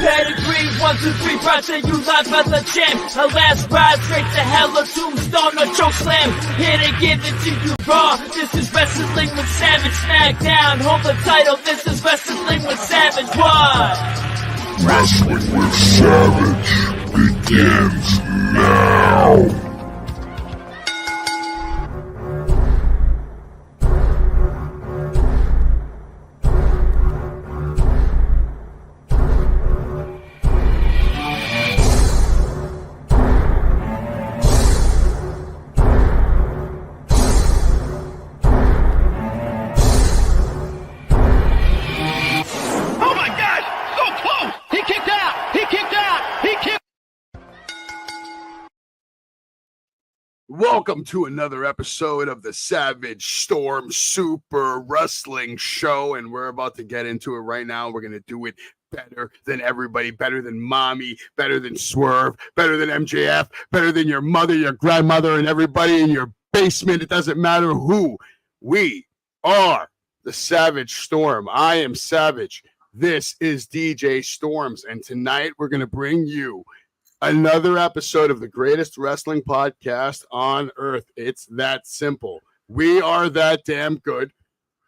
Pedigree, 1, 2, 3, project you live as a champ. A last ride straight to hell, a tombstone, a choke slam. Here to give it to you raw. This is Wrestling with Savage. SmackDown, hold the title. This is Wrestling with Savage. What? Wrestling with Savage begins now. Welcome to another episode of the Savage Storm Super Wrestling Show, and we're about to get into it right now. We're going to do it better than everybody, better than Mommy, better than Swerve, better than MJF, better than your mother, your grandmother, and everybody in your basement. It doesn't matter who. We are the Savage Storm. I am Savage. This is DJ Storms, and tonight we're going to bring you another episode of the greatest wrestling podcast on earth. It's that simple. We are that damn good.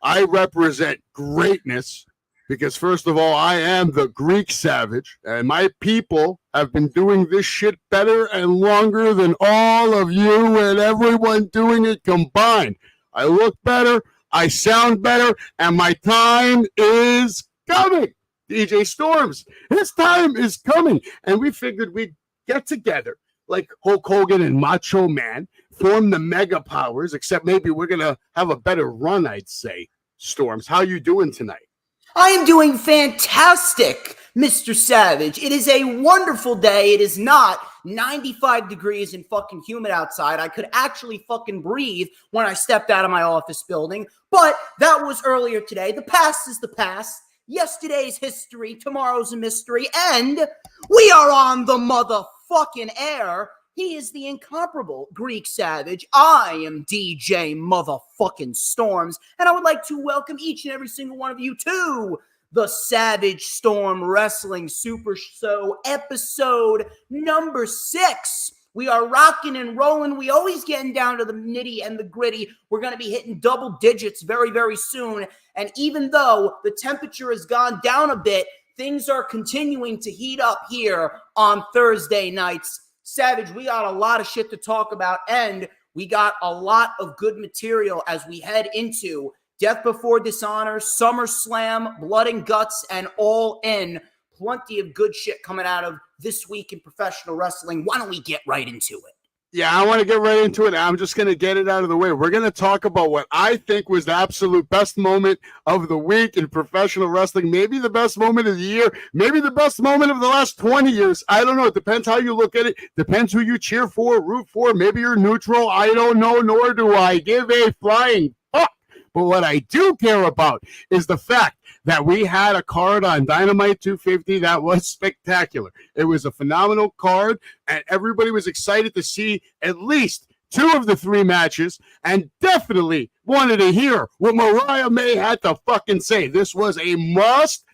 I represent greatness because, first of all, I am the Greek Savage, and my people have been doing this shit better and longer than all of you and everyone doing it combined. I look better, I sound better, and my time is coming. DJ Storms, his time is coming, and we figured we'd get together like Hulk Hogan and Macho Man, form the Mega Powers, except maybe we're going to have a better run, I'd say. Storms, how you doing tonight? I am doing fantastic, Mr. Savage. It is a wonderful day. It is not 95 degrees and fucking humid outside. I could actually fucking breathe when I stepped out of my office building, but that was earlier today. The past is the past. Yesterday's history, tomorrow's a mystery, and we are on the motherfucking air. He is the incomparable Greek Savage. I am DJ motherfucking Storms, and I would like to welcome each and every single one of you to the Savage Storm Wrestling Super Show, episode number 6. We are rocking and rolling. We always getting down to the nitty and the gritty. We're going to be hitting double digits very, very soon. And even though the temperature has gone down a bit, things are continuing to heat up here on Thursday nights. Savage, we got a lot of shit to talk about, and we got a lot of good material as we head into Death Before Dishonor, SummerSlam, Blood and Guts, and All In. Plenty of good shit coming out of this week in professional wrestling. Why don't we get right into it? Yeah, I want to get right into it. I'm just going to get it out of the way. We're going to talk about what I think was the absolute best moment of the week in professional wrestling. Maybe the best moment of the year. Maybe the best moment of the last 20 years. I don't know. It depends how you look at it. Depends who you cheer for, root for. Maybe you're neutral. I don't know, nor do I give a flying fuck. But what I do care about is the fact that we had a card on Dynamite 250 that was spectacular. It was a phenomenal card, and everybody was excited to see at least 2 of the 3 matches, and definitely wanted to hear what Mariah May had to fucking say. This was a must-watch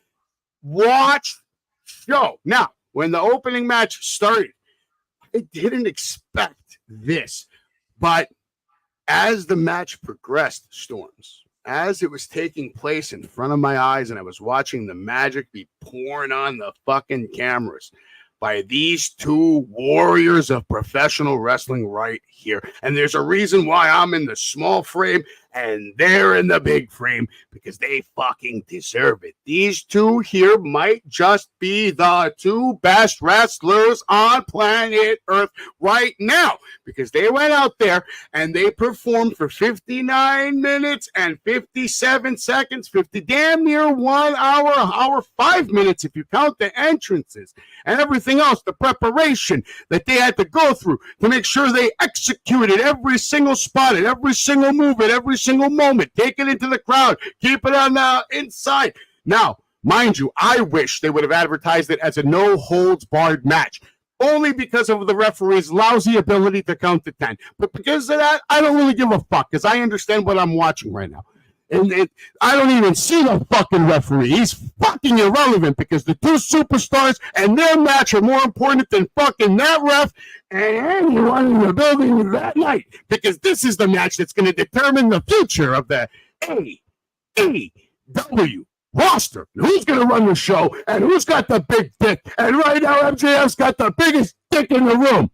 show. Now, when the opening match started, I didn't expect this, but as the match progressed, Storms, as it was taking place in front of my eyes and I was watching the magic be pouring on the fucking cameras by these 2 warriors of professional wrestling right here. And there's a reason why I'm in the small frame and they're in the big frame, because they fucking deserve it. These 2 here might just be the 2 best wrestlers on planet Earth right now, because they went out there and they performed for 59 minutes and 57 seconds, 50 damn near 1 hour, 5 minutes if you count the entrances and everything else, the preparation that they had to go through to make sure they executed every single spot and every single move at every single moment. Take it into the crowd. Keep it on the inside. Now, mind you, I wish they would have advertised it as a no-holds-barred match, only because of the referee's lousy ability to count to 10. But because of that, I don't really give a fuck, because I understand what I'm watching right now. And I don't even see the fucking referee. He's fucking irrelevant because the two superstars and their match are more important than fucking that ref and anyone in the building that night, because this is the match that's going to determine the future of the AEW roster. Who's going to run the show and who's got the big dick? And right now, MJF's got the biggest dick in the room.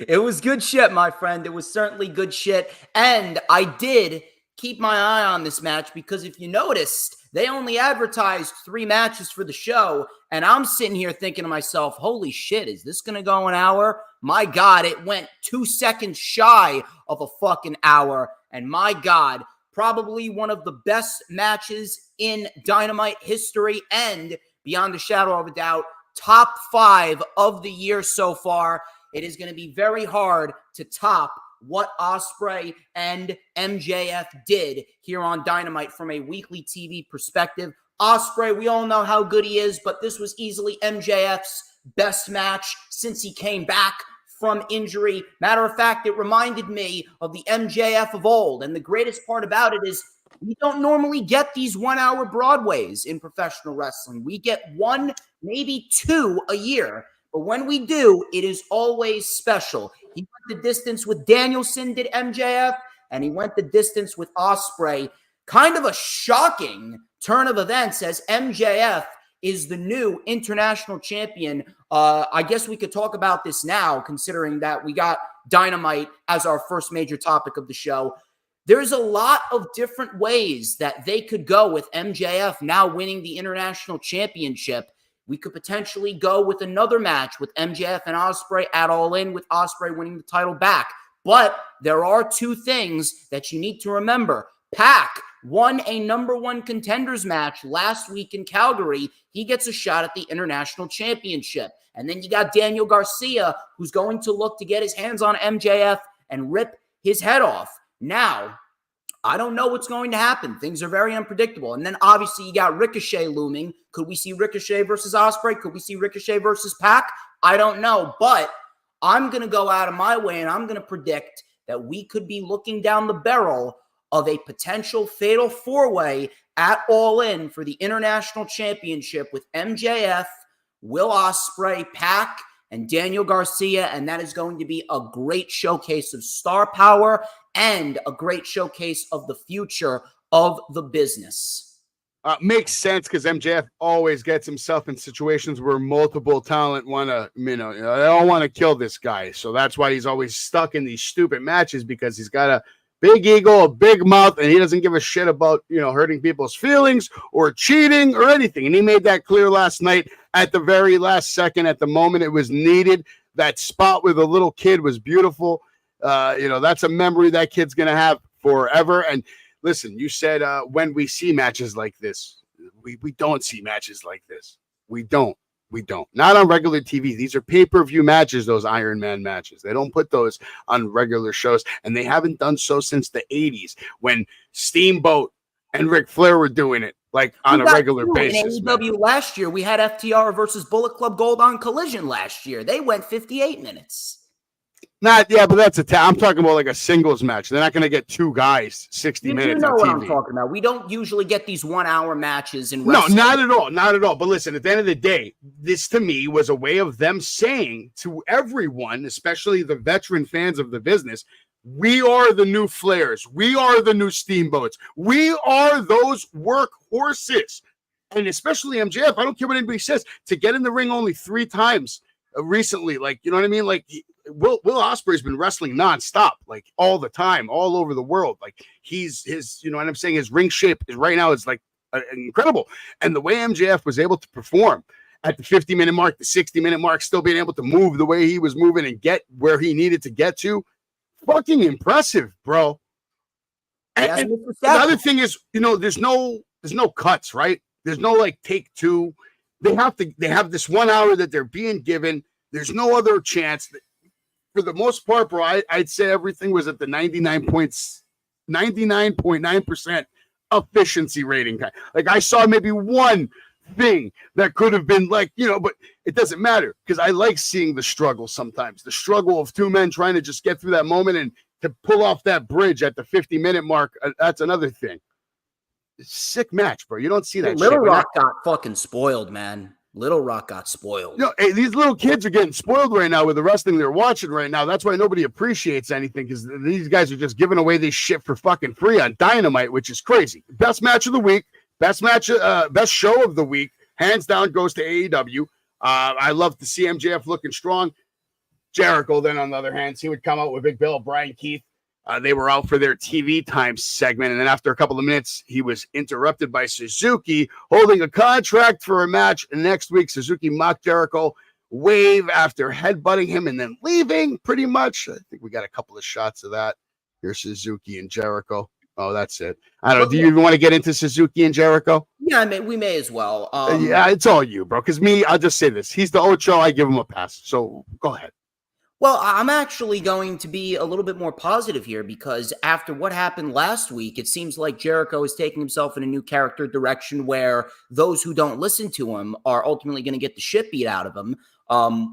It was good shit, my friend. It was certainly good shit. And I did keep my eye on this match because if you noticed, they only advertised 3 matches for the show. And I'm sitting here thinking to myself, holy shit, is this going to go an hour? My God, it went 2 seconds shy of a fucking hour. And my God, probably one of the best matches in Dynamite history and beyond a shadow of a doubt, top 5 of the year so far. It is going to be very hard to top what Ospreay and MJF did here on Dynamite from a weekly TV perspective. Ospreay, we all know how good he is, but this was easily MJF's best match since he came back from injury. Matter of fact, it reminded me of the MJF of old. And the greatest part about it is we don't normally get these 1-hour Broadways in professional wrestling. We get 1, maybe 2 a year. But when we do, it is always special. He went the distance with Danielson, did MJF, and he went the distance with Ospreay. Kind of a shocking turn of events as MJF is the new international champion. I guess we could talk about this now, considering that we got Dynamite as our first major topic of the show. There's a lot of different ways that they could go with MJF now winning the international championship. We could potentially go with another match with MJF and Ospreay at All In, with Ospreay winning the title back. But there are 2 things that you need to remember. Pac won a number 1 contenders match last week in Calgary. He gets a shot at the international championship. And then you got Daniel Garcia, who's going to look to get his hands on MJF and rip his head off. Now, I don't know what's going to happen. Things are very unpredictable. And then obviously you got Ricochet looming. Could we see Ricochet versus Ospreay? Could we see Ricochet versus Pac? I don't know. But I'm going to go out of my way and I'm going to predict that we could be looking down the barrel of a potential fatal 4-way at All In for the international championship with MJF, Will Ospreay, Pac, and Daniel Garcia. And that is going to be a great showcase of star power and a great showcase of the future of the business. Makes sense because MJF always gets himself in situations where multiple talent want to, they don't want to kill this guy. So that's why he's always stuck in these stupid matches, because he's got a big ego, a big mouth, and he doesn't give a shit about, hurting people's feelings or cheating or anything. And he made that clear last night at the very last second, at the moment it was needed. That spot with the little kid was beautiful. That's a memory that kid's going to have forever. And listen, you said when we see matches like this, we don't see matches like this. We don't. Not on regular TV. These are pay-per-view matches, those Iron Man matches. They don't put those on regular shows, and they haven't done so since the 80s when Steamboat and Ric Flair were doing it like on a regular basis. In AEW last year, we had FTR versus Bullet Club Gold on Collision last year. They went 58 minutes. But that's I'm talking about like a singles match. They're not going to get 2 guys 60 minutes. You know on what TV. I'm talking about. We don't usually get these 1-hour matches in wrestling. No, not at all. But listen, at the end of the day, this to me was a way of them saying to everyone, especially the veteran fans of the business, we are the new Flairs. We are the new Steamboats. We are those workhorses. And especially MJF, I don't care what anybody says, to get in the ring only 3 times recently, like, you know what I mean? Like, Will Ospreay's been wrestling nonstop, like all the time, all over the world. Like his ring shape is right now is like incredible. And the way MJF was able to perform at the 50-minute mark, the 60-minute mark, still being able to move the way he was moving and get where he needed to get to, fucking impressive, bro. And another thing is, there's no cuts, right? There's no like take 2. They have this 1 hour that they're being given. There's no other chance. For the most part, bro, I'd say everything was at the 99.9% efficiency rating. Like I saw maybe one thing that could have been like, but it doesn't matter because I like seeing the struggle sometimes. The struggle of 2 men trying to just get through that moment and to pull off that bridge at the 50-minute mark, that's another thing. Sick match, bro. You don't see that Little shit. Rock got fucking spoiled, man. Little Rock got spoiled. Hey, these little kids are getting spoiled right now with the wrestling they're watching right now. That's why nobody appreciates anything, because these guys are just giving away this shit for fucking free on Dynamite, which is crazy. Best match of the week, best show of the week, hands down goes to AEW. I love to see MJF looking strong. Jericho, then on the other hand, he would come out with Big Bill, Brian Keith. They were out for their TV time segment, and then after a couple of minutes, he was interrupted by Suzuki holding a contract for a match next week. Suzuki mocked Jericho, wave after headbutting him, and then leaving, pretty much. I think we got a couple of shots of that. Here's Suzuki and Jericho. Oh, that's it. I don't know. Do you even want to get into Suzuki and Jericho? Yeah, I mean, we may as well. Yeah, it's all you, bro. Because I'll just say this. He's the Ocho. I give him a pass. So go ahead. Well, I'm actually going to be a little bit more positive here, because after what happened last week, it seems like Jericho is taking himself in a new character direction where those who don't listen to him are ultimately going to get the shit beat out of him.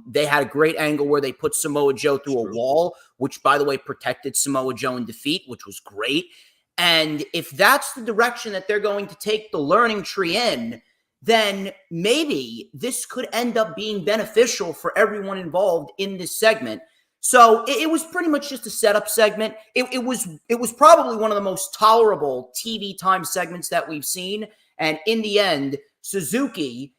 They had a great angle where they put Samoa Joe through a wall, which, by the way, protected Samoa Joe in defeat, which was great. And if that's the direction that they're going to take the learning tree in, then maybe this could end up being beneficial for everyone involved in this segment. So it was pretty much just a setup segment. It was probably one of the most tolerable TV time segments that we've seen. And in the end, Suzuki,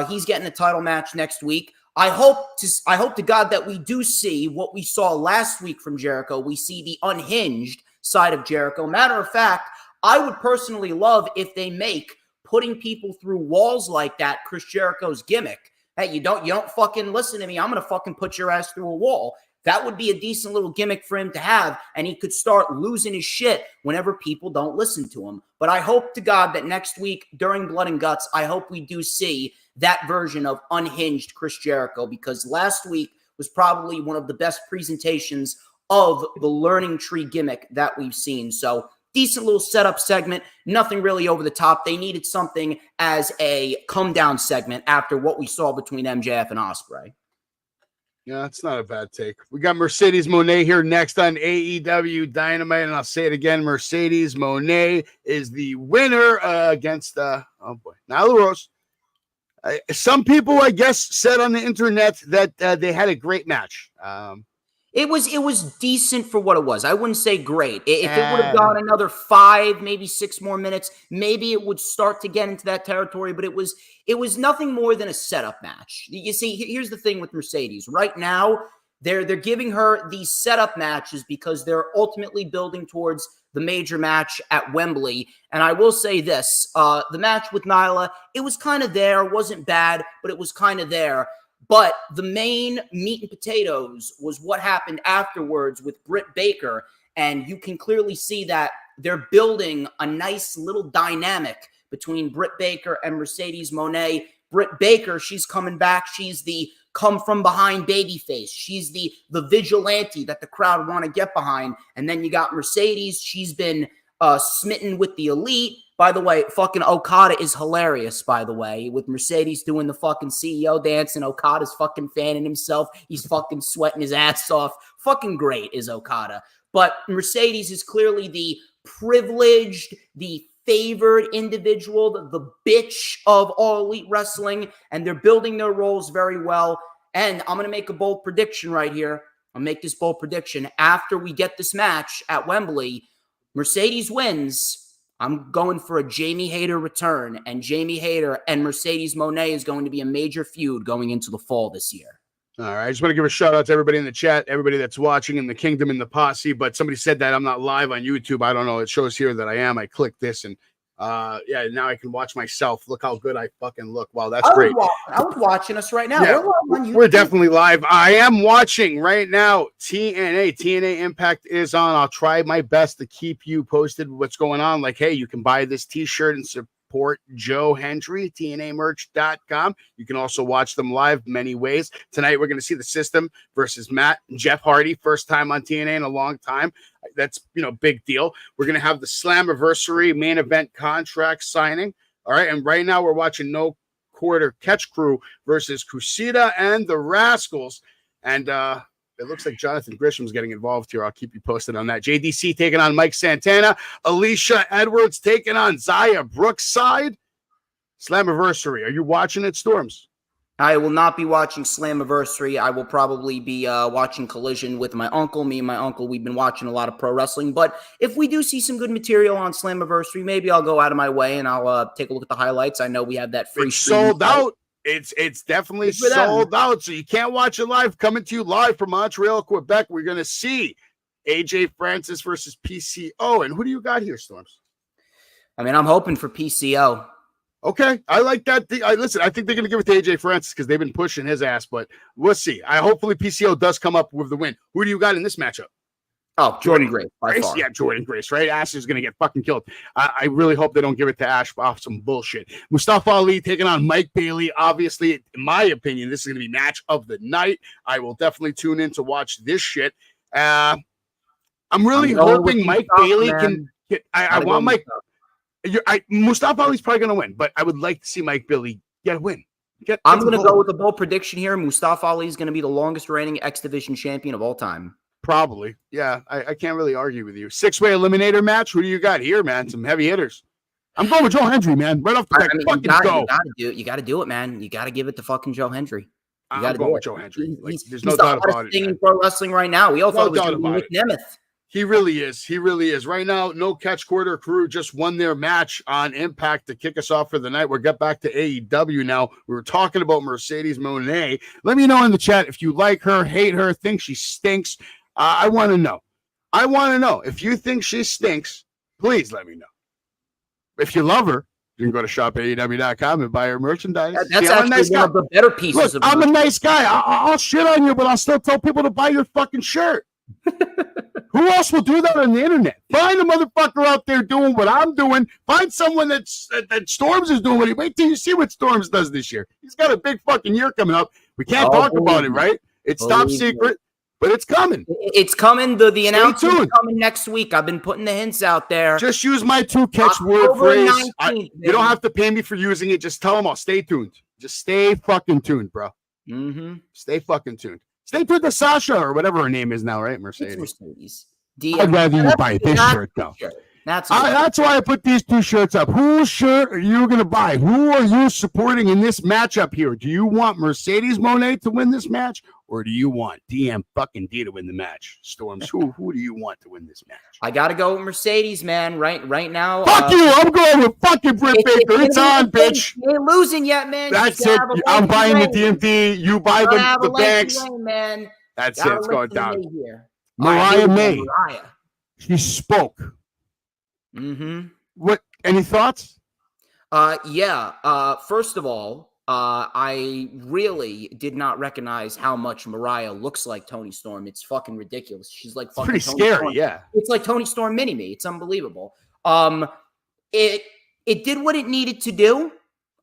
he's getting a title match next week. I hope to God that we do see what we saw last week from Jericho. We see the unhinged side of Jericho. Matter of fact, I would personally love if they make putting people through walls like that Chris Jericho's gimmick. Hey, you don't fucking listen to me, I'm gonna fucking put your ass through a wall. That would be a decent little gimmick for him to have, and he could start losing his shit whenever people don't listen to him. But I hope to God that next week during Blood and Guts, I hope we do see that version of unhinged Chris Jericho, because last week was probably one of the best presentations of the learning tree gimmick that we've seen. So decent little setup segment, nothing really over the top. They needed something as a come down segment after what we saw between MJF and Ospreay. Yeah, it's not a bad take. We got Mercedes Moné here next on AEW Dynamite, and I'll say it again. Mercedes Moné is the winner against oh boy, Nyla Rose. Some people, I guess, said on the internet that they had a great match. It was decent for what it was. I wouldn't say great. If it would have gone another 5, maybe 6 more minutes, maybe it would start to get into that territory. But it was nothing more than a setup match. You see, here's the thing with Mercedes. Right now, they're giving her these setup matches because they're ultimately building towards the major match at Wembley. And I will say this, the match with Nyla, it was kind of there. It wasn't bad, but it was kind of there. But the main meat and potatoes was what happened afterwards with Britt Baker. And you can clearly see that they're building a nice little dynamic between Britt Baker and Mercedes Moné. Britt Baker, she's coming back. She's the come from behind babyface. She's the vigilante that the crowd want to get behind. And then you got Mercedes. She's been smitten with the Elite. By the way, fucking Okada is hilarious, by the way, with Mercedes doing the fucking CEO dance and Okada's fucking fanning himself. He's fucking sweating his ass off. Fucking great is Okada. But Mercedes is clearly the privileged, the favored individual, the bitch of All Elite Wrestling, and they're building their roles very well. And I'm going to make a bold prediction right here. I'll make this bold prediction. After we get this match at Wembley, Mercedes wins. I'm going for a Jamie Hayter return, and Jamie Hayter and Mercedes Moné is going to be a major feud going into the fall this year. All right. I just want to give a shout out to everybody in the chat, everybody that's watching in the Kingdom and the Posse, but somebody said that I'm not live on YouTube. I don't know. It shows here that I am. I clicked this and yeah, now I can watch myself. Look how good I fucking look. Wow, that's great. I was watching us right now. Yeah, we're definitely live. I am watching right now. TNA Impact is on. I'll try my best to keep you posted what's going on. Like, hey, you can buy this t-shirt and support Joe Hendry, TNAmerch.com. You can also watch them live many ways. Tonight, we're going to see the System versus Matt and Jeff Hardy. First time on TNA in a long time. That's, big deal. We're going to have the Slammiversary main event contract signing. All right. And right now we're watching No Quarter Catch Crew versus Kushida and the Rascals. And It looks like Jonathan Grisham's getting involved here. I'll keep you posted on that. JDC taking on Mike Santana. Alicia Edwards taking on Zaya Brookside. Slammiversary. Are you watching it, Storms? I will not be watching Slammiversary. I will probably be watching Collision with my uncle. Me and my uncle, we've been watching a lot of pro wrestling. But if we do see some good material on Slammiversary, maybe I'll go out of my way and I'll take a look at the highlights. I know we have that free It's sold out. It's definitely sold out. So you can't watch it live. Coming to you live from Montreal, Quebec. We're going to see AJ Francis versus PCO. And who do you got here, Storms? I mean, I'm hoping for PCO. Okay, I like that. Listen, I think they're going to give it to AJ Francis because they've been pushing his ass, but we'll see. Hopefully PCO does come up with the win. Who do you got in this matchup? Oh, Jordan Grace, by far. Yeah, Jordan Grace, right? Ash is going to get fucking killed. I really hope they don't give it to Ash off some bullshit. Mustafa Ali taking on Mike Bailey. Obviously, in my opinion, this is going to be match of the night. I will definitely tune in to watch this shit. I'm really hoping Mike Bailey can get. I want Mike. Mustafa Ali's probably going to win, but I would like to see Mike Bailey get a win. I'm going to go with a bold prediction here. Mustafa Ali is going to be the longest reigning X Division champion of all time. Probably. Yeah, I can't really argue with you. 6-way eliminator match. Who do you got here, man? Some heavy hitters. I'm going with Joe Hendry, man. Right off the back. You got to do it, man. You got to give it to fucking Joe Hendry. I'm going with Joe Hendry. There's no doubt about it. He's in pro wrestling right now. We all thought it was going to be Nick Nemeth. He really is. He really is. Right now, No Catch Quarter Crew just won their match on Impact to kick us off for the night. We'll get back to AEW now. We were talking about Mercedes Moné. Let me know in the chat if you like her, hate her, think she stinks. I want to know. I want to know. If you think she stinks, please let me know. If you love her, you can go to shopaew.com and buy her merchandise. That's actually one of the better pieces. Look, I'm a nice guy. I'll shit on you, but I'll still tell people to buy your fucking shirt. Who else will do that on the internet? Find a motherfucker out there doing what I'm doing. Find someone that Storms is doing. Wait till you see what Storms does this year. He's got a big fucking year coming up. We can't talk about it, right? It's top secret, but it's coming. It's coming. The announcement is coming next week. I've been putting the hints out there. Just use my 2-catch word phrase. You don't have to pay me for using it. Just tell them I'll stay tuned. Just stay fucking tuned, bro. Mm-hmm. Stay fucking tuned. Stay tuned to Sasha or whatever her name is now, right? Mercedes. I'd rather you buy this shirt, though. That's why I put these 2 shirts up. Whose shirt are you going to buy? Who are you supporting in this matchup here? Do you want Mercedes Moné to win this match, or do you want DM fucking D to win the match? Storms, who do you want to win this match? I got to go with Mercedes, man. Right now. Fuck you. I'm going with fucking Britt Baker. It's on, bitch. You ain't losing yet, man. That's it. I'm buying the DMD. You buy the bags. Man. That's it. It's going down. Mariah May. She spoke. Mm-hmm. What? Any thoughts? Yeah. First of all, I really did not recognize how much Mariah looks like Toni Storm. It's fucking ridiculous. She's like fucking pretty Toni scary. Storm. Yeah. It's like Toni Storm mini-me. It's unbelievable. It did what it needed to do.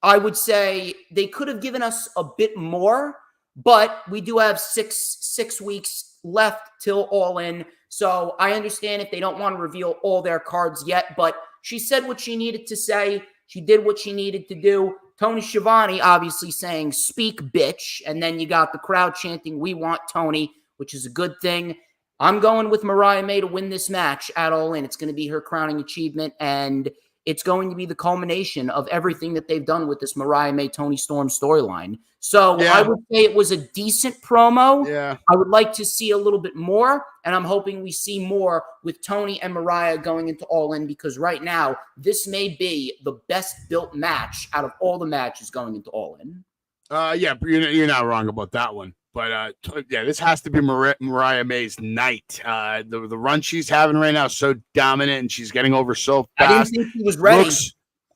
I would say they could have given us a bit more, but we do have six weeks left till All In. So I understand if they don't want to reveal all their cards yet, but she said what she needed to say. She did what she needed to do. Tony Schiavone obviously saying, "Speak, bitch." And then you got the crowd chanting, "We want Tony," which is a good thing. I'm going with Mariah May to win this match at All In. It's going to be her crowning achievement, and it's going to be the culmination of everything that they've done with this Mariah May Toni Storm storyline. So I would say it was a decent promo. Yeah. I would like to see a little bit more, and I'm hoping we see more with Tony and Mariah going into All In, because right now this may be the best built match out of all the matches going into All In. Yeah, you're not wrong about that one. But yeah, this has to be Mariah May's night. The run she's having right now is so dominant, and she's getting over so fast. I didn't think she was ready.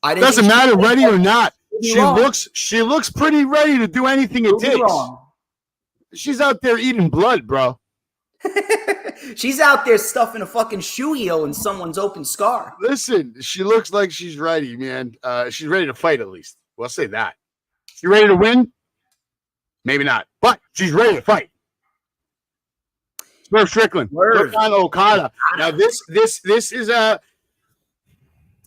Doesn't matter ready or not. She looks pretty ready to do anything it takes. She's out there eating blood, bro. She's out there stuffing a fucking shoe heel in someone's open scar. Listen, she looks like she's ready, man. She's ready to fight, at least. We'll say that. She ready to win? Maybe not, but she's ready to fight. Swerve Strickland, look on Okada. Now this is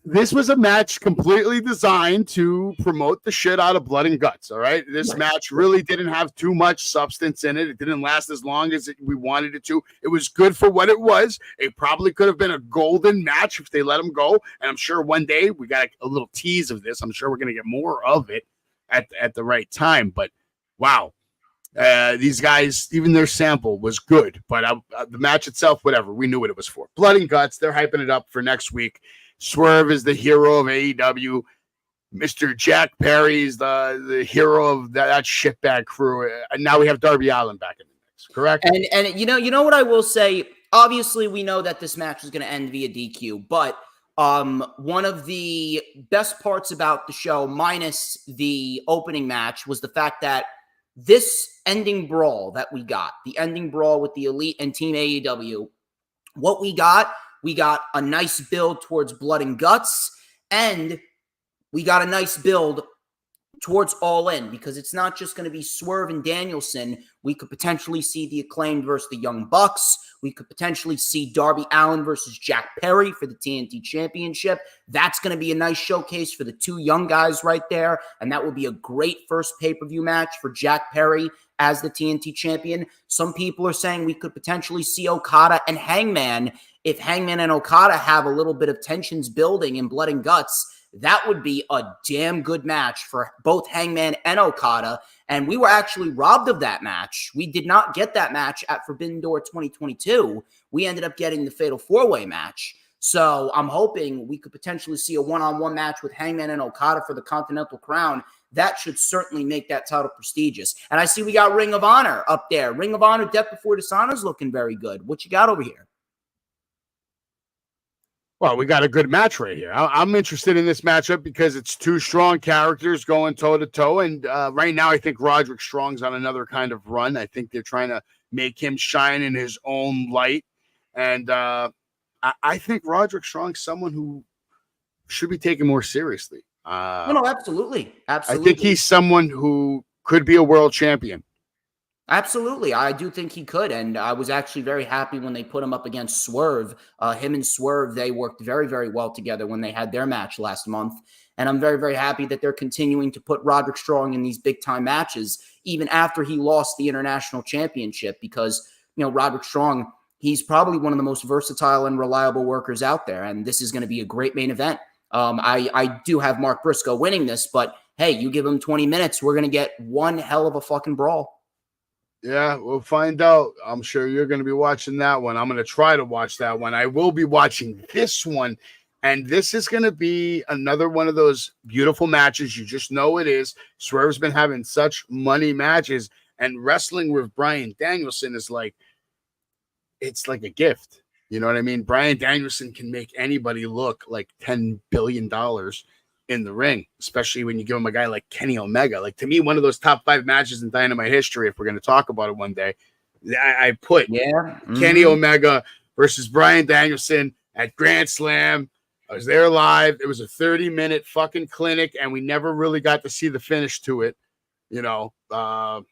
this was a match completely designed to promote the shit out of blood and guts. All right. This match really didn't have too much substance in it. It didn't last as long as we wanted it to. It was good for what it was. It probably could have been a golden match if they let him go. And I'm sure one day we got a little tease of this. I'm sure we're going to get more of it at the right time. But wow. These guys, even their sample was good, but the match itself, whatever, we knew what it was for. Blood and guts, they're hyping it up for next week. Swerve is the hero of AEW. Mr. Jack Perry is the hero of that shitbag crew. And now we have Darby Allin back in the mix, correct? And you know what I will say? Obviously, we know that this match is going to end via DQ, but one of the best parts about the show, minus the opening match, was the fact that this ending brawl that we got, the ending brawl with the Elite and Team AEW, what we got a nice build towards blood and guts, and we got a nice build towards All In, because it's not just going to be Swerve and Danielson. We could potentially see the Acclaimed versus the Young Bucks. We could potentially see Darby Allin versus Jack Perry for the TNT Championship. That's going to be a nice showcase for the two young guys right there, and that would be a great first pay-per-view match for Jack Perry as the TNT Champion. Some people are saying we could potentially see Okada and Hangman. If Hangman and Okada have a little bit of tensions building in blood and guts, that would be a damn good match for both Hangman and Okada. And we were actually robbed of that match. We did not get that match at Forbidden Door 2022. We ended up getting the Fatal 4-Way match. So I'm hoping we could potentially see a one-on-one match with Hangman and Okada for the Continental Crown. That should certainly make that title prestigious. And I see we got Ring of Honor up there. Ring of Honor, Death Before Dishonor is looking very good. What you got over here? Well, we got a good match right here. I'm interested in this matchup because it's two strong characters going toe-to-toe. And right now, I think Roderick Strong's on another kind of run. I think they're trying to make him shine in his own light. And I think Roderick Strong's someone who should be taken more seriously. No, absolutely. Absolutely. I think he's someone who could be a world champion. Absolutely. I do think he could. And I was actually very happy when they put him up against Swerve. Him and Swerve, they worked very, very well together when they had their match last month. And I'm very, very happy that they're continuing to put Roderick Strong in these big-time matches, even after he lost the International Championship, because, Roderick Strong, he's probably one of the most versatile and reliable workers out there. And this is going to be a great main event. I do have Mark Briscoe winning this, but hey, you give him 20 minutes, we're going to get one hell of a fucking brawl. Yeah, we'll find out. I'm sure you're going to be watching that one. I'm going to try to watch that one. I will be watching this one. And this is going to be another one of those beautiful matches. You just know it is. Swerve's been having such money matches. And wrestling with Bryan Danielson is it's like a gift. You know what I mean? Bryan Danielson can make anybody look like $10 billion in the ring, especially when you give him a guy like Kenny Omega. Like, to me, one of those top 5 matches in Dynamite history, if we're going to talk about it one day, I put Kenny Omega versus Bryan Danielson at Grand Slam. I was there live. It was a 30-minute fucking clinic, and we never really got to see the finish to it. Wow.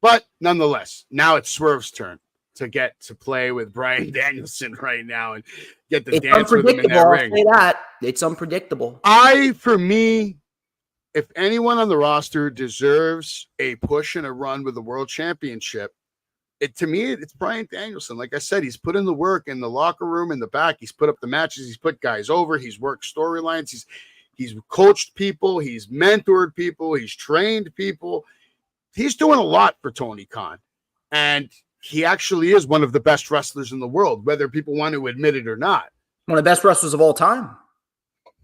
But nonetheless, now it's Swerve's turn to get to play with Bryan Danielson right now and get the dance with him in that ring. I'll say that. It's unpredictable. For me, if anyone on the roster deserves a push and a run with the World Championship, to me, it's Bryan Danielson. Like I said, he's put in the work in the locker room, in the back. He's put up the matches. He's put guys over. He's worked storylines. He's coached people. He's mentored people. He's trained people. He's doing a lot for Tony Khan. And he actually is one of the best wrestlers in the world, whether people want to admit it or not. One of the best wrestlers of all time.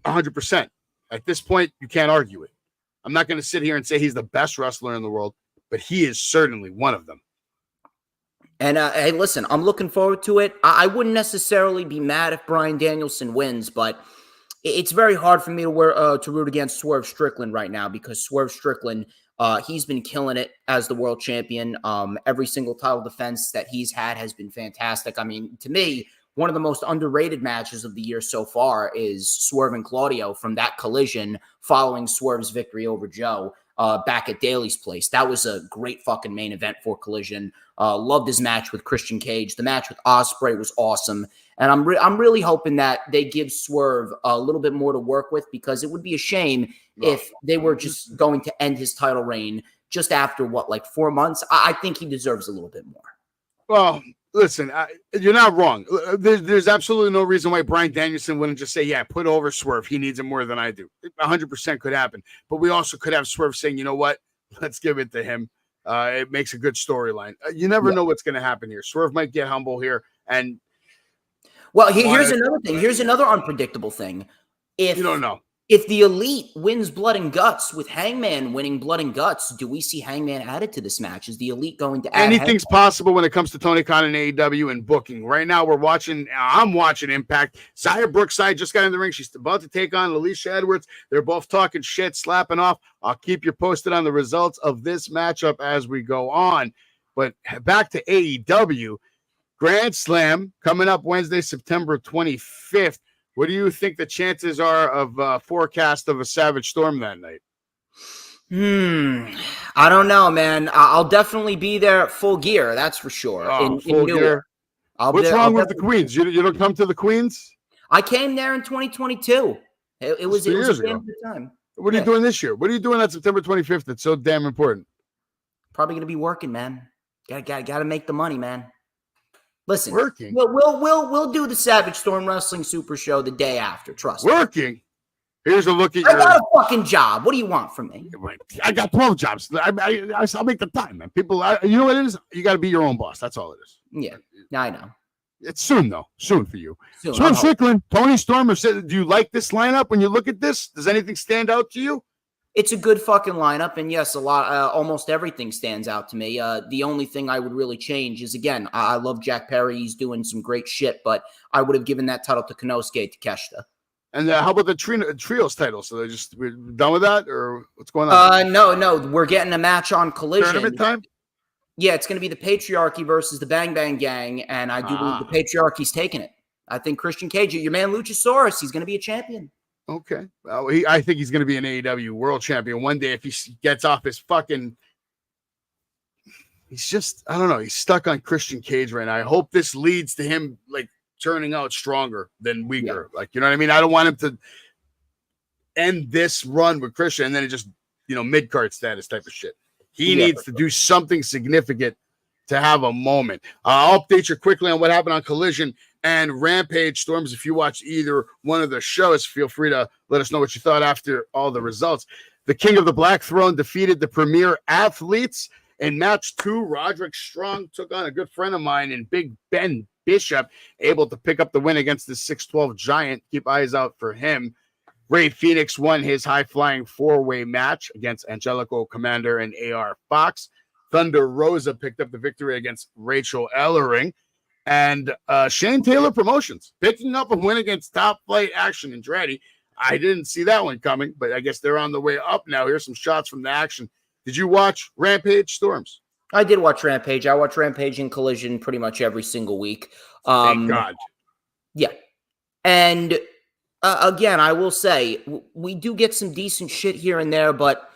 100%. At this point, you can't argue it. I'm not going to sit here and say he's the best wrestler in the world, but he is certainly one of them. And hey, listen, I'm looking forward to it. I wouldn't necessarily be mad if Bryan Danielson wins, but it's very hard for me to root against Swerve Strickland right now, because Swerve Strickland, he's been killing it as the world champion. Every single title defense that he's had has been fantastic. I mean, to me, one of the most underrated matches of the year so far is Swerve and Claudio from that Collision following Swerve's victory over Joe. back at Daly's place. That was a great fucking main event for Collision. Loved his match with Christian Cage. The match with Ospreay was awesome. And I'm really hoping that they give Swerve a little bit more to work with, because it would be a shame if they were just going to end his title reign just after, like 4 months. I think he deserves a little bit more. Well, listen, you're not wrong. There's absolutely no reason why Bryan Danielson wouldn't just say, yeah, put over Swerve. He needs it more than I do. 100% could happen. But we also could have Swerve saying, you know what? Let's give it to him. It makes a good storyline. You never know what's going to happen here. Swerve might get humble here. And well, here's another thing. Here's another unpredictable thing. If you don't know. If the Elite wins Blood and Guts, with Hangman winning Blood and Guts, do we see Hangman added to this match? Is the Elite going to add anything's Hangman? possible when it comes to Tony Khan and AEW and booking? Right now, I'm watching Impact. Xia Brookside just got in the ring. She's about to take on Alicia Edwards. They're both talking shit, slapping off. I'll keep you posted on the results of this matchup as we go on. But back to AEW. Grand Slam coming up Wednesday, September 25th. What do you think the chances are of forecast of a Savage Storm that night? I don't know, man. I'll definitely be there at full gear. That's for sure. Full gear. What's wrong with the Queens? You don't come to the Queens? I came there in 2022. It was a good time. What are you doing this year? What are you doing on September 25th? That's so damn important. Probably gonna be working, man. Gotta make the money, man. Listen, working. We'll do the Savage Storm Wrestling Super Show the day after. Trust me. Working. Here's a look at I got a fucking job. What do you want from me? I got 12 jobs. I'll make the time, man. People, you know what it is? You got to be your own boss. That's all it is. Yeah, I know. It's soon, though. Soon for you. Swerve Strickland, Tony Storm. Do you like this lineup when you look at this? Does anything stand out to you? It's a good fucking lineup, and yes, almost everything stands out to me. The only thing I would really change is, again, I love Jack Perry. He's doing some great shit, but I would have given that title to Konosuke Takeshita. And how about the trios title? So we're done with that, or what's going on? No, we're getting a match on Collision. Tournament time? Yeah, it's going to be the Patriarchy versus the Bang Bang Gang, and I do believe the Patriarchy's taking it. I think Christian Cage, your man Luchasaurus, he's going to be a champion. Okay. Well, I think he's going to be an AEW world champion one day if he gets off his fucking... He's just, I don't know. He's stuck on Christian Cage right now. I hope this leads to him, like, turning out stronger than weaker. Yeah. Like, you know what I mean? I don't want him to end this run with Christian and then it just, mid-card status type of shit. He needs to do something significant to have a moment. I'll update you quickly on what happened on Collision and Rampage. Storms, if you watch either one of the shows, feel free to let us know what you thought after all the results. The King of the Black Throne defeated the Premier Athletes. In match 2, Roderick Strong took on a good friend of mine in Big Ben Bishop, able to pick up the win against the 6'12 Giant. Keep eyes out for him. Ray Phoenix won his high-flying 4-way match against Angelico Commander and AR Fox. Thunder Rosa picked up the victory against Rachel Ellering. And Shane Taylor Promotions picking up a win against Top Flight Action Andretti. I didn't see that one coming, but I guess they're on the way up now. Here's some shots from the action. Did you watch Rampage, Storms? I did watch Rampage. I watch Rampage and Collision pretty much every single week. Thank God. Yeah. And again, I will say, we do get some decent shit here and there, but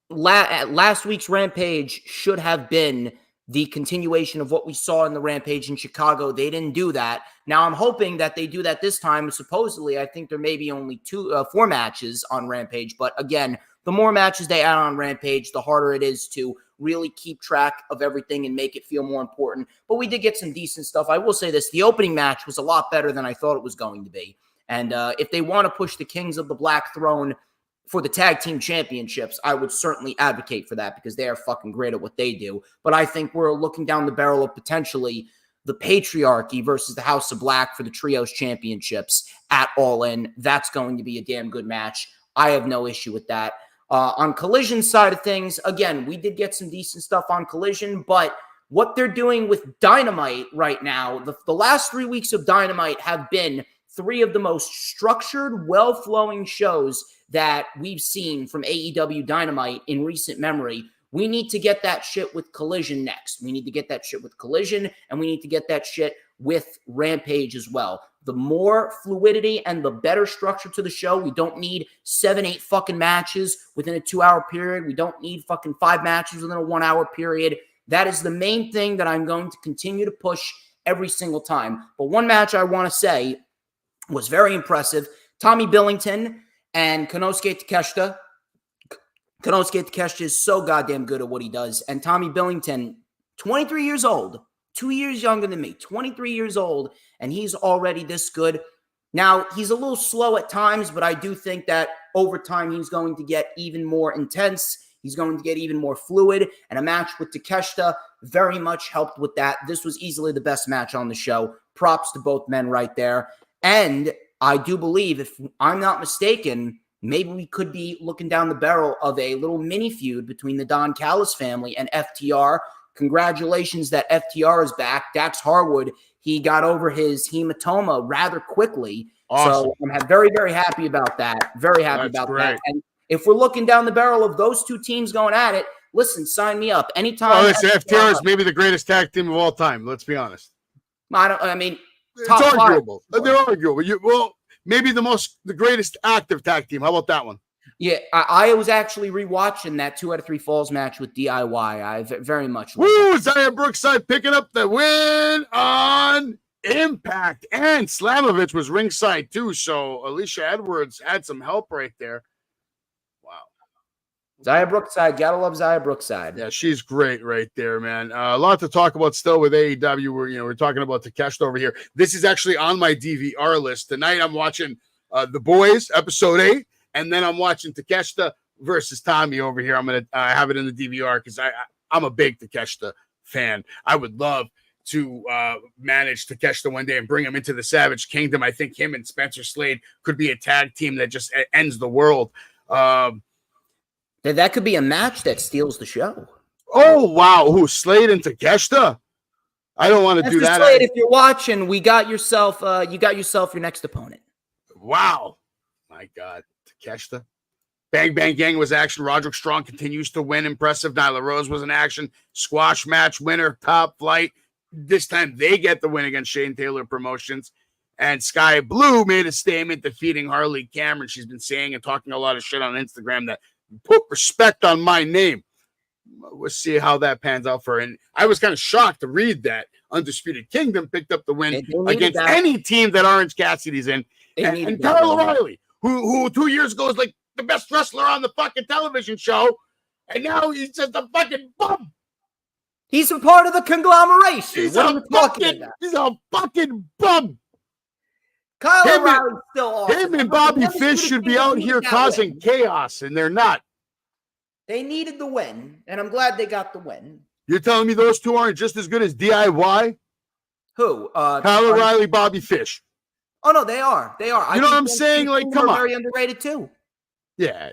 last week's Rampage should have been the continuation of what we saw in the Rampage in Chicago. They didn't do that. Now I'm hoping that they do that this time. Supposedly, I think there may be only 4 matches on Rampage. But again, the more matches they add on Rampage, the harder it is to really keep track of everything and make it feel more important. But we did get some decent stuff. I will say this. The opening match was a lot better than I thought it was going to be. And if they want to push the Kings of the Black Throne for the tag team championships, I would certainly advocate for that because they are fucking great at what they do. But I think we're looking down the barrel of potentially the Patriarchy versus the House of Black for the Trios championships at All In. That's going to be a damn good match. I have no issue with that. On Collision side of things, again, we did get some decent stuff on Collision, but what they're doing with Dynamite right now, the last 3 weeks of Dynamite have been 3 of the most structured, well-flowing shows that we've seen from AEW Dynamite in recent memory, We need to get that shit with Collision next. We need to get that shit with Collision, and we need to get that shit with Rampage as well. The more fluidity and the better structure to the show. We don't need 7-8 fucking matches within a 2-hour period. We don't need fucking 5 matches within a 1-hour period. That is the main thing that I'm going to continue to push every single time. But one match I want to say was very impressive. Tommy Billington and Konosuke Takeshita. Konosuke Takeshita is so goddamn good at what he does. And Tommy Billington, 23 years old, 2 years younger than me, 23 years old, and he's already this good. Now, he's a little slow at times, but I do think that over time he's going to get even more intense. He's going to get even more fluid, and a match with Takeshita very much helped with that. This was easily the best match on the show. Props to both men right there. And I do believe, if I'm not mistaken, maybe we could be looking down the barrel of a little mini feud between the Don Callis family and FTR. Congratulations that FTR is back. Dax Harwood, he got over his hematoma rather quickly. Awesome. So I'm very, very happy about that. Very happy about that. And if we're looking down the barrel of those two teams going at it, listen, sign me up. Anytime. Oh, listen, FTR is maybe the greatest tag team of all time. Let's be honest. It's arguable. They're arguable. Maybe the greatest active tag team. How about that one? Yeah, I was actually rewatching that 2 out of 3 falls match with DIY. I very much loved it. Zaya Brookside picking up the win on Impact. And Slamovich was ringside too. So Alicia Edwards had some help right there. Wow. Zaya Brookside. Gotta love Zaya Brookside. Yeah, she's great right there, man. A lot to talk about still with AEW. We're talking about Takeshita over here. This is actually on my DVR list. Tonight I'm watching The Boys, episode 8. And then I'm watching Takeshita versus Tommy over here. I'm going to have it in the DVR because I'm a big Takeshita fan. I would love to manage Takeshita one day and bring him into the Savage Kingdom. I think him and Spencer Slade could be a tag team that just ends the world. That could be a match that steals the show. Oh, wow. Who, Slade and Takeshita? I don't want to do that. Slade, if you're watching, you got yourself your next opponent. Wow. My God. Takeshita. Bang Bang Gang was action. Roderick Strong continues to win. Impressive. Nyla Rose was in action. Squash match winner. Top Flight. This time they get the win against Shane Taylor Promotions. And Sky Blue made a statement defeating Harley Cameron. She's been saying and talking a lot of shit on Instagram that put respect on my name. We'll see how that pans out for her. And I was kind of shocked to read that Undisputed Kingdom picked up the win against any team that Orange Cassidy's in. And Kyle O'Reilly, who 2 years ago was like the best wrestler on the fucking television show, and now he's just a fucking bum. He's a part of the conglomeration. He's a fucking bum. Kyle O'Reilly's still awesome. Him and Bobby Fish should be out here causing chaos, and they're not. They needed the win, and I'm glad they got the win. You're telling me those two aren't just as good as DIY? Who? Kyle O'Reilly, Bobby Fish. Oh, no, they are. They are. You know what I'm saying? Like, come on. Very underrated, too. Yeah.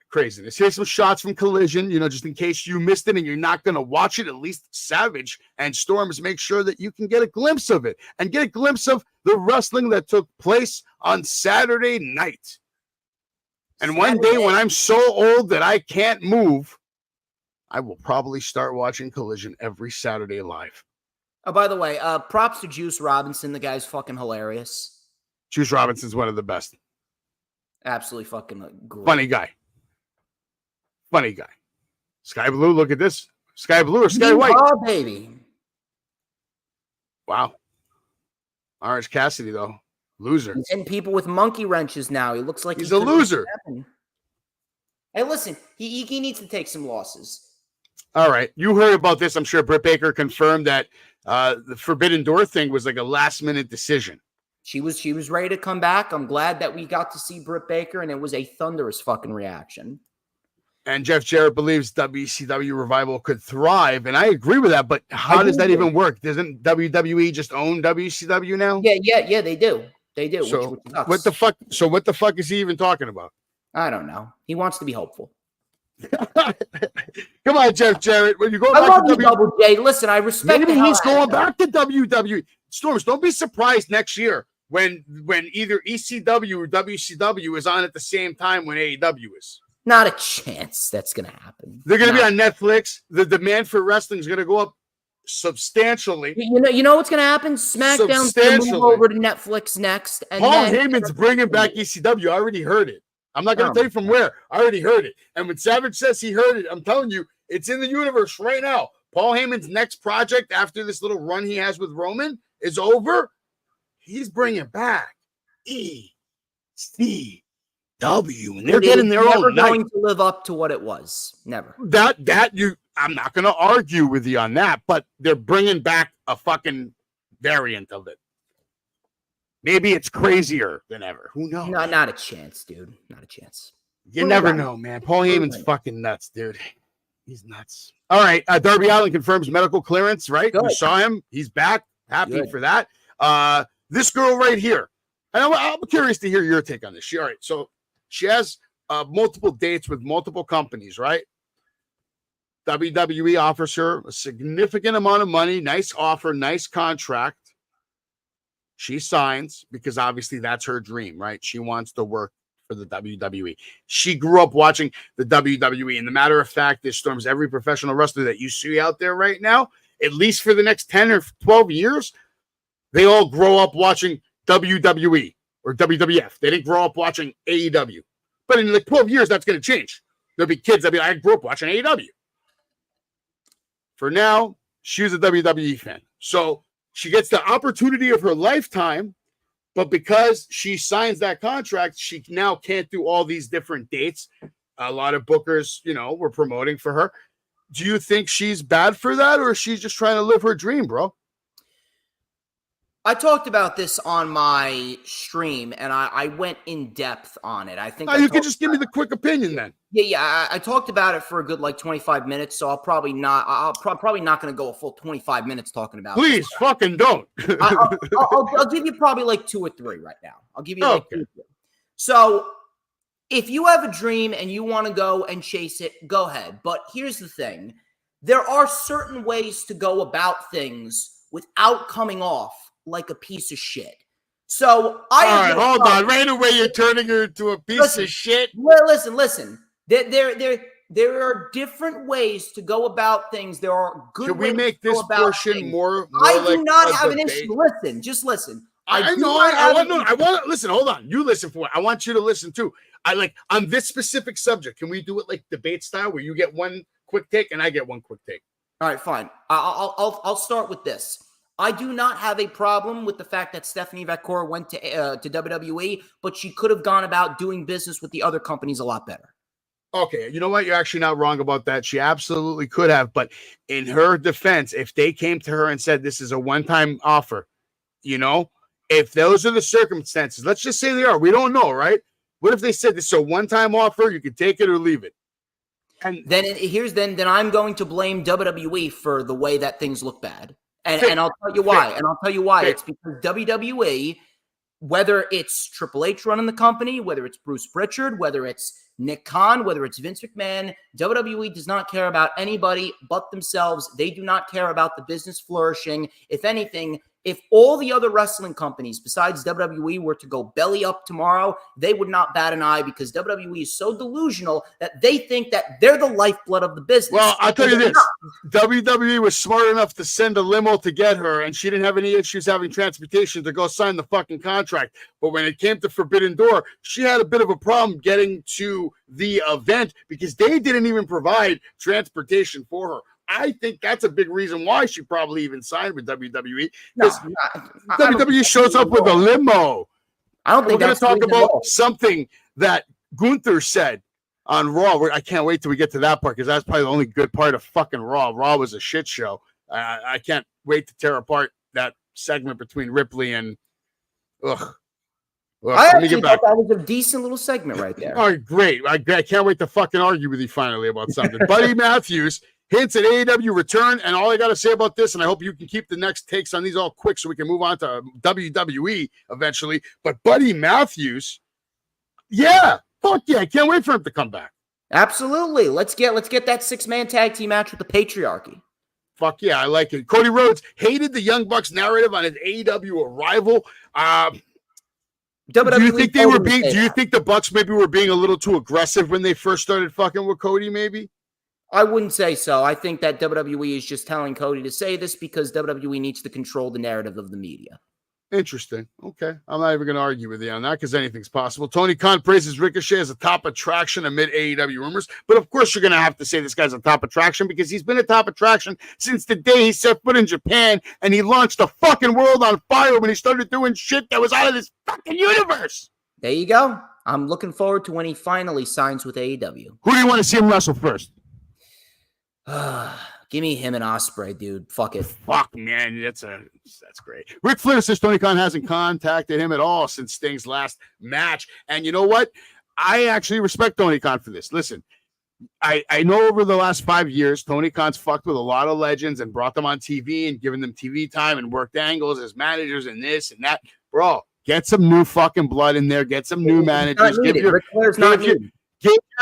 Craziness. Here's some shots from Collision, just in case you missed it and you're not going to watch it. At least Savage and Storms make sure that you can get a glimpse of it and get a glimpse of the wrestling that took place on Saturday night. And one day when I'm so old that I can't move, I will probably start watching Collision every Saturday live. Oh, by the way, props to Juice Robinson. The guy's fucking hilarious. Juice Robinson's one of the best. Absolutely fucking great. Funny guy. Sky Blue, look at this. Sky Blue or Sky White? Oh, baby. Wow. Orange Cassidy, though. Loser. He's hitting people with monkey wrenches now. He looks like he's a loser. Hey, listen, he needs to take some losses. All right. You heard about this. I'm sure Britt Baker confirmed that the Forbidden Door thing was like a last-minute decision. She was ready to come back. I'm glad that we got to see Britt Baker, and it was a thunderous fucking reaction. And Jeff Jarrett believes WCW Revival could thrive, and I agree with that, but how does that even work? Doesn't WWE just own WCW now? Yeah, they do. They do. So what the fuck? So what the fuck is he even talking about? I don't know. He wants to be hopeful. Come on, Jeff Jarrett. When you go back to Double J, listen, I respect. Maybe he's going back to WWE. Storms, don't be surprised next year when either ECW or WCW is on at the same time when AEW is. Not a chance that's going to happen. They're going to be on Netflix. The demand for wrestling is going to go up substantially. You know what's going to happen? SmackDown's going to move over to Netflix next. And Paul Heyman's bringing back ECW. I already heard it. I'm not going to tell you from where. I already heard it. And when Savage says he heard it, I'm telling you, it's in the universe right now. Paul Heyman's next project after this little run he has with Roman is over. He's bringing back ECW. And they're getting their own night. Going to live up to what it was. Never. I'm not going to argue with you on that, but they're bringing back a fucking variant of it. Maybe it's crazier than ever. Who knows? No, not a chance, dude. Not a chance. You never know, man. Paul Heyman's fucking nuts, dude. He's nuts. All right. Darby Allin confirms medical clearance, right? Good. We saw him. He's back. Happy for that. This girl right here. And I'm curious to hear your take on this. So she has multiple dates with multiple companies, right? WWE offers her a significant amount of money, nice offer, nice contract. She signs because obviously that's her dream, right? She wants to work for the WWE. She grew up watching the WWE. And the matter of fact, this Storms, every professional wrestler that you see out there right now, at least for the next 10 or 12 years, they all grow up watching WWE or WWF. They didn't grow up watching AEW. But in like 12 years, that's going to change. There'll be kids that'll be like, I grew up watching AEW. For now, she was a WWE fan. So she gets the opportunity of her lifetime, but because she signs that contract, she now can't do all these different dates. A lot of bookers, were promoting for her. Do you think she's bad for that, or is she just trying to live her dream, bro? I talked about this on my stream, and I went in depth on it. I think you can just give me the quick opinion then. Yeah. I talked about it for a good 25 minutes, so I'll probably not going to go a full 25 minutes talking about it. Please, fucking don't. I'll give you probably 2 or 3 right now. I'll give you 2 or 3. So if you have a dream and you want to go and chase it, go ahead. But here's the thing. There are certain ways to go about things without coming off like a piece of shit. So hold on. Right away, you're turning her into a piece of shit. Well, listen. There are different ways to go about things. There are good ways. Can we make this portion more I do not have an issue. Listen, just listen. I know. I want to listen. Hold on. You listen for it. I want you to listen too. On this specific subject. Can we do it like debate style, where you get one quick take and I get one quick take? All right, fine. I'll start with this. I do not have a problem with the fact that Stephanie Vaccora went to WWE, but she could have gone about doing business with the other companies a lot better. Okay, you know what? You're actually not wrong about that. She absolutely could have, but in her defense, if they came to her and said this is a one-time offer, if those are the circumstances, let's just say they are. We don't know, right? What if they said this is a one-time offer, you could take it or leave it? And then I'm going to blame WWE for the way that things look bad. And I'll tell you why. It's because WWE, whether it's Triple H running the company, whether it's Bruce Pritchard, whether it's Nick Khan, whether it's Vince McMahon, WWE does not care about anybody but themselves. They do not care about the business flourishing. If anything, if all the other wrestling companies besides WWE were to go belly up tomorrow, they would not bat an eye because WWE is so delusional that they think that they're the lifeblood of the business. Well, I'll tell you this. WWE was smart enough to send a limo to get her, and she didn't have any issues having transportation to go sign the fucking contract. But when it came to Forbidden Door, she had a bit of a problem getting to the event because they didn't even provide transportation for her. I think that's a big reason why she probably even signed with WWE. Because WWE shows up with a limo. I don't think we're going to talk about something that Gunther said on Raw. I can't wait till we get to that part because that's probably the only good part of fucking Raw. Raw was a shit show. I can't wait to tear apart that segment between Ripley and I actually thought that was a decent little segment right there. All right, great. I can't wait to fucking argue with you finally about something. Buddy Matthews hints at AEW return, and all I got to say about this, and I hope you can keep the next takes on these all quick so we can move on to WWE eventually. But Buddy Matthews, fuck yeah, I can't wait for him to come back. Absolutely. Let's get that 6-man tag team match with the Patriarchy. Fuck yeah, I like it. Cody Rhodes hated the Young Bucks narrative on his AEW arrival. WWE Do you think they told were him to being? say Do you that. think the Bucks maybe were being a little too aggressive when they first started fucking with Cody? Maybe. I wouldn't say so. I think that WWE is just telling Cody to say this because WWE needs to control the narrative of the media. Interesting. Okay. I'm not even going to argue with you on that because anything's possible. Tony Khan praises Ricochet as a top attraction amid AEW rumors. But of course, you're going to have to say this guy's a top attraction because he's been a top attraction since the day he set foot in Japan and he launched the fucking world on fire when he started doing shit that was out of this fucking universe. There you go. I'm looking forward to when he finally signs with AEW. Who do you want to see him wrestle first? Give me him and Ospreay, dude. Fuck it. Fuck, man. That's great. Ric Flair says Tony Khan hasn't contacted him at all since Sting's last match. And you know what? I actually respect Tony Khan for this. Listen, I know over the last 5 years, Tony Khan's fucked with a lot of legends and brought them on TV and given them TV time and worked angles as managers and this and that. Bro, get some new fucking blood in there. Get some new managers. Give your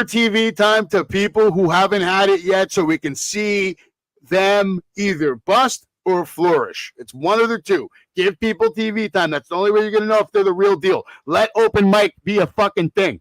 TV time to people who haven't had it yet so we can see them either bust or flourish. It's one of the two. Give people TV time. That's the only way you're going to know if they're the real deal. Let open mic be a fucking thing.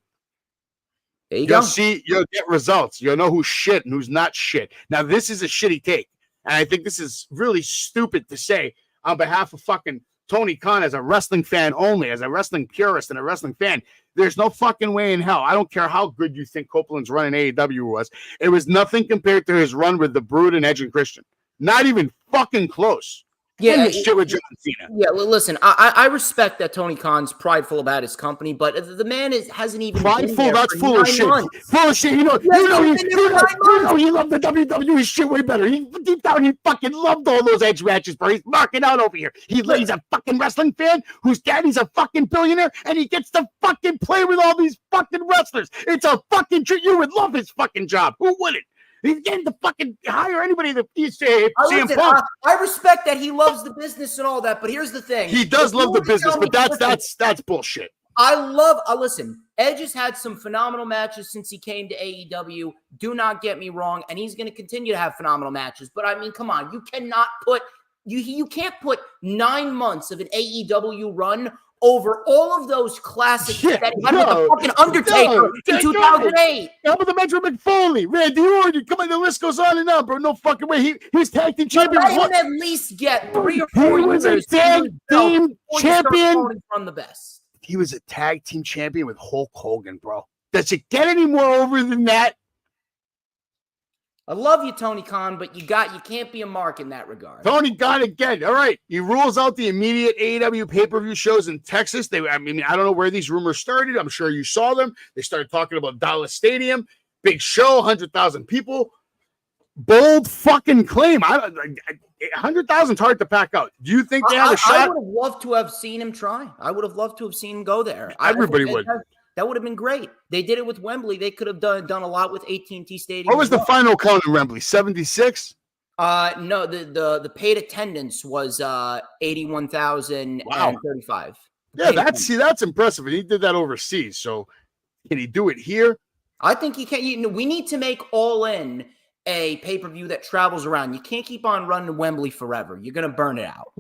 There you go. You'll get results. You'll know who's shit and who's not shit. Now, this is a shitty take. And I think this is really stupid to say on behalf of fucking Tony Khan as a wrestling fan only, as a wrestling purist and a wrestling fan. There's no fucking way in hell. I don't care how good you think Copeland's run in AEW was. It was nothing compared to his run with the Brood and Edge and Christian. Not even fucking close. Yeah, shit with John Cena. Yeah, well, listen, I respect that Tony Khan's prideful about his company, but the man hasn't even prideful. Been there That's for full 9 of shit. months. Full of shit. You know he loved the WWE shit way better. Deep down, he fucking loved all those Edge matches, bro. He's marking out over here. He's a fucking wrestling fan whose daddy's a fucking billionaire, and he gets to fucking play with all these fucking wrestlers. It's a fucking treat. You would love his fucking job. Who wouldn't? He's getting to fucking hire anybody that you say. I respect that he loves the business and all that, but here's the thing: he does love the business, but that's bullshit. Listen. Edge has had some phenomenal matches since he came to AEW. Do not get me wrong, and he's going to continue to have phenomenal matches. But I mean, come on, you cannot put you can't put 9 months of an AEW run over all of those classics that he had with the fucking Undertaker in 2008. How about the Metro McFoley, Randy Orton? Come on, the list goes on and on, bro. No fucking way. He was tag team champion. Let him at least get 3 or 4 years. He was a tag team champion from the best. He was a tag team champion with Hulk Hogan, bro. Does it get any more over than that? I love you, Tony Khan, but you can't be a mark in that regard. Tony got again. All right. He rules out the immediate AEW pay-per-view shows in Texas. I don't know where these rumors started. I'm sure you saw them. They started talking about Dallas Stadium. Big show, 100,000 people. Bold fucking claim. 100,000 is hard to pack out. Do you think they have a shot? I would have loved to have seen him try. I would have loved to have seen him go there. Everybody would. That would have been great. They did it with Wembley. They could have done a lot with AT&T Stadium. What was the final count in Wembley? 76? No, the paid attendance was 81,035. Yeah, that's impressive. And he did that overseas. So can he do it here? I think he can. We need to make All In a pay-per-view that travels around. You can't keep on running Wembley forever. You're going to burn it out.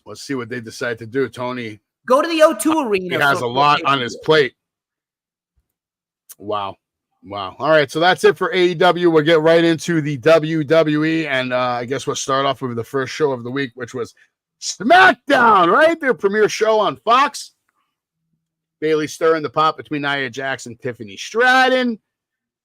Let's see what they decide to do, Tony. Go to the O2 Arena. He has a lot on his plate. Wow. All right, so that's it for AEW. We'll get right into the WWE, and I guess we'll start off with the first show of the week, which was SmackDown, right? Their premiere show on Fox. Bayley stirring the pot between Nia Jax and Tiffany Stratton.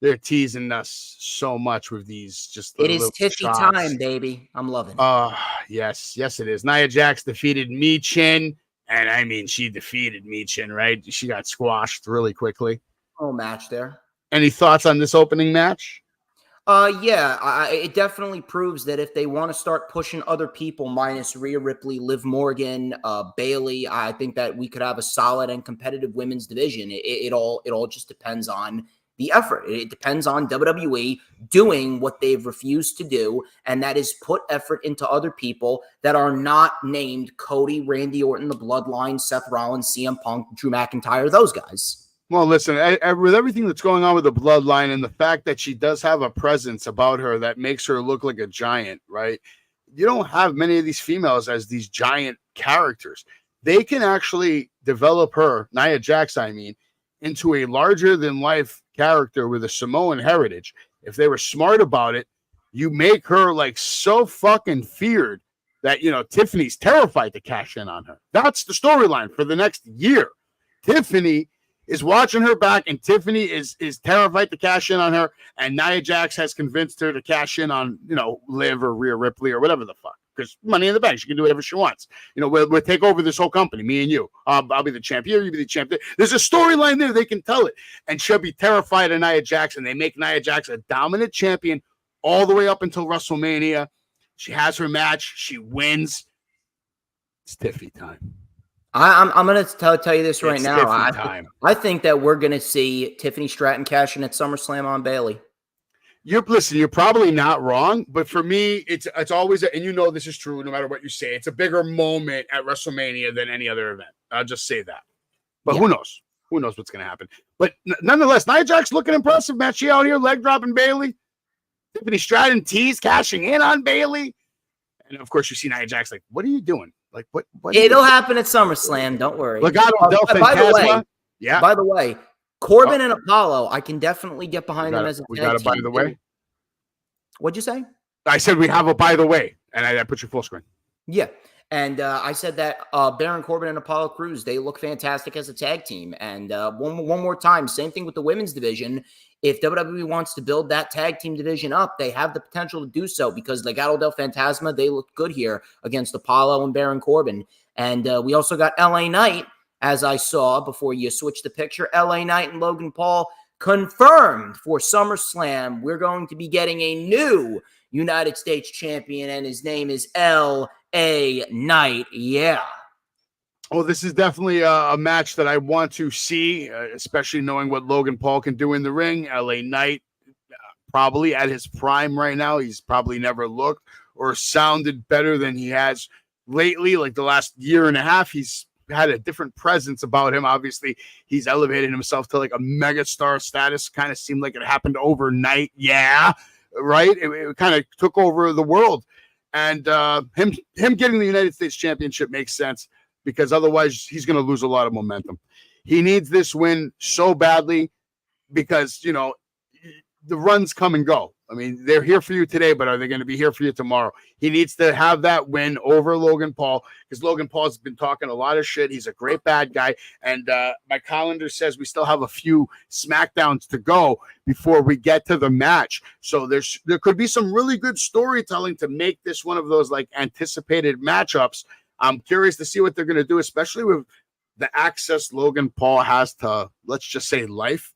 They're teasing us so much with these just it is Tiffy time, baby. I'm loving it. Yes, it is. Nia Jax defeated Michin. And I mean, she defeated Michin, right? She got squashed really quickly. Oh, match there. Any thoughts on this opening match? It definitely proves that if they want to start pushing other people, minus Rhea Ripley, Liv Morgan, Bayley, I think that we could have a solid and competitive women's division. It all just depends on the effort. It depends on WWE doing what they've refused to do, and that is put effort into other people that are not named Cody, Randy Orton, the Bloodline, Seth Rollins, CM Punk, Drew McIntyre, those guys. Well, listen, with everything that's going on with the Bloodline and the fact that she does have a presence about her that makes her look like a giant, right? You don't have many of these females as these giant characters. They can actually develop her, Nia Jax, into a larger than life character with a Samoan heritage. If they were smart about it, you make her like so fucking feared that, you know, Tiffany's terrified to cash in on her. That's the storyline for the next year. Tiffany is watching her back, and Tiffany is terrified to cash in on her, and Nia Jax has convinced her to cash in on, you know, Liv or Rhea Ripley or whatever the fuck. Because Money in the Bank, she can do whatever she wants. You know, we'll take over this whole company, me and you. I'll be the champion, you be the champion. There's a storyline there, they can tell it. And she'll be terrified of Nia Jax, and they make Nia Jax a dominant champion all the way up until WrestleMania. She has her match, she wins. It's Tiffy time. I'm going to tell you this right It's now. Tiffy time. I think that we're going to see Tiffany Stratton cash in at SummerSlam on Bayley. You're probably not wrong, but for me, it's always, and you know this is true no matter what you say, it's a bigger moment at WrestleMania than any other event. I'll just say that. But who knows? Who knows what's going to happen? But nonetheless, Nia Jax looking impressive, man. She out here leg dropping Bayley. Tiffany Stratton tease cashing in on Bayley. And of course, you see Nia Jax like, what are you doing? Like, what It'll happen at SummerSlam. Don't worry. Legado del Fantasma. By the way, Corbin and Apollo, I can definitely get behind them as a tag team. We got a by the way. What'd you say? I said we have a by the way, and I put your full screen. Yeah. And I said that Baron Corbin and Apollo Crews, they look fantastic as a tag team. And one more time, same thing with the women's division. If WWE wants to build that tag team division up, they have the potential to do so because Legado del Fantasma, they look good here against Apollo and Baron Corbin. And we also got LA Knight, as I saw before you switch the picture. LA Knight and Logan Paul confirmed for SummerSlam. We're going to be getting a new United States champion, and his name is LA Knight. Yeah. Well, this is definitely a match that I want to see, especially knowing what Logan Paul can do in the ring. LA Knight, probably at his prime right now. He's probably never looked or sounded better than he has lately. Like the last year and a half, he's had a different presence about him. Obviously, he's elevated himself to like a megastar status. Kind of seemed like it happened overnight. Yeah, right? It kind of took over the world. And him getting the United States Championship makes sense, because otherwise he's going to lose a lot of momentum. He needs this win so badly because, you know, the runs come and go. I mean, they're here for you today, but are they going to be here for you tomorrow? He needs to have that win over Logan Paul, because Logan Paul's been talking a lot of shit. He's a great bad guy. And my calendar says we still have a few SmackDowns to go before we get to the match. So there could be some really good storytelling to make this one of those like anticipated matchups. I'm curious to see what they're going to do, especially with the access Logan Paul has to, let's just say, life,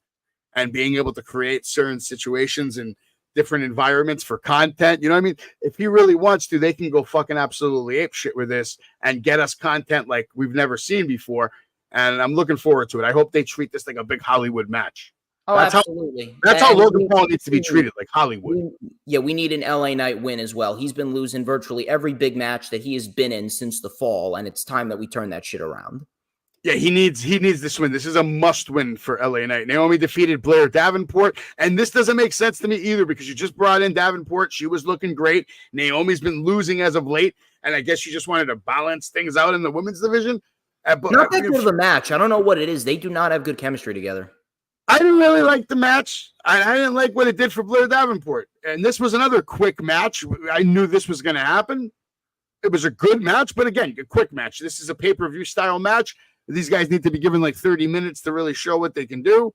and being able to create certain situations and different environments for content. You know what I mean? If he really wants to, they can go fucking absolutely ape shit with this and get us content like we've never seen before. And I'm looking forward to it. I hope they treat this like a big Hollywood match. Oh, absolutely. That's how Logan Paul needs to be treated, like Hollywood. We need an LA Knight win as well. He's been losing virtually every big match that he has been in since the fall, and it's time that we turn that shit around. Yeah, he needs this win. This is a must win for LA Knight. Naomi defeated Blair Davenport, and this doesn't make sense to me either, because you just brought in Davenport. She was looking great. Naomi's been losing as of late, and I guess you just wanted to balance things out in the women's division. Not that good of a match. I don't know what it is. They do not have good chemistry together. I didn't really like the match. I didn't like what it did for Blair Davenport. And this was another quick match. I knew this was going to happen. It was a good match, but again, a quick match. This is a pay-per-view style match. These guys need to be given like 30 minutes to really show what they can do.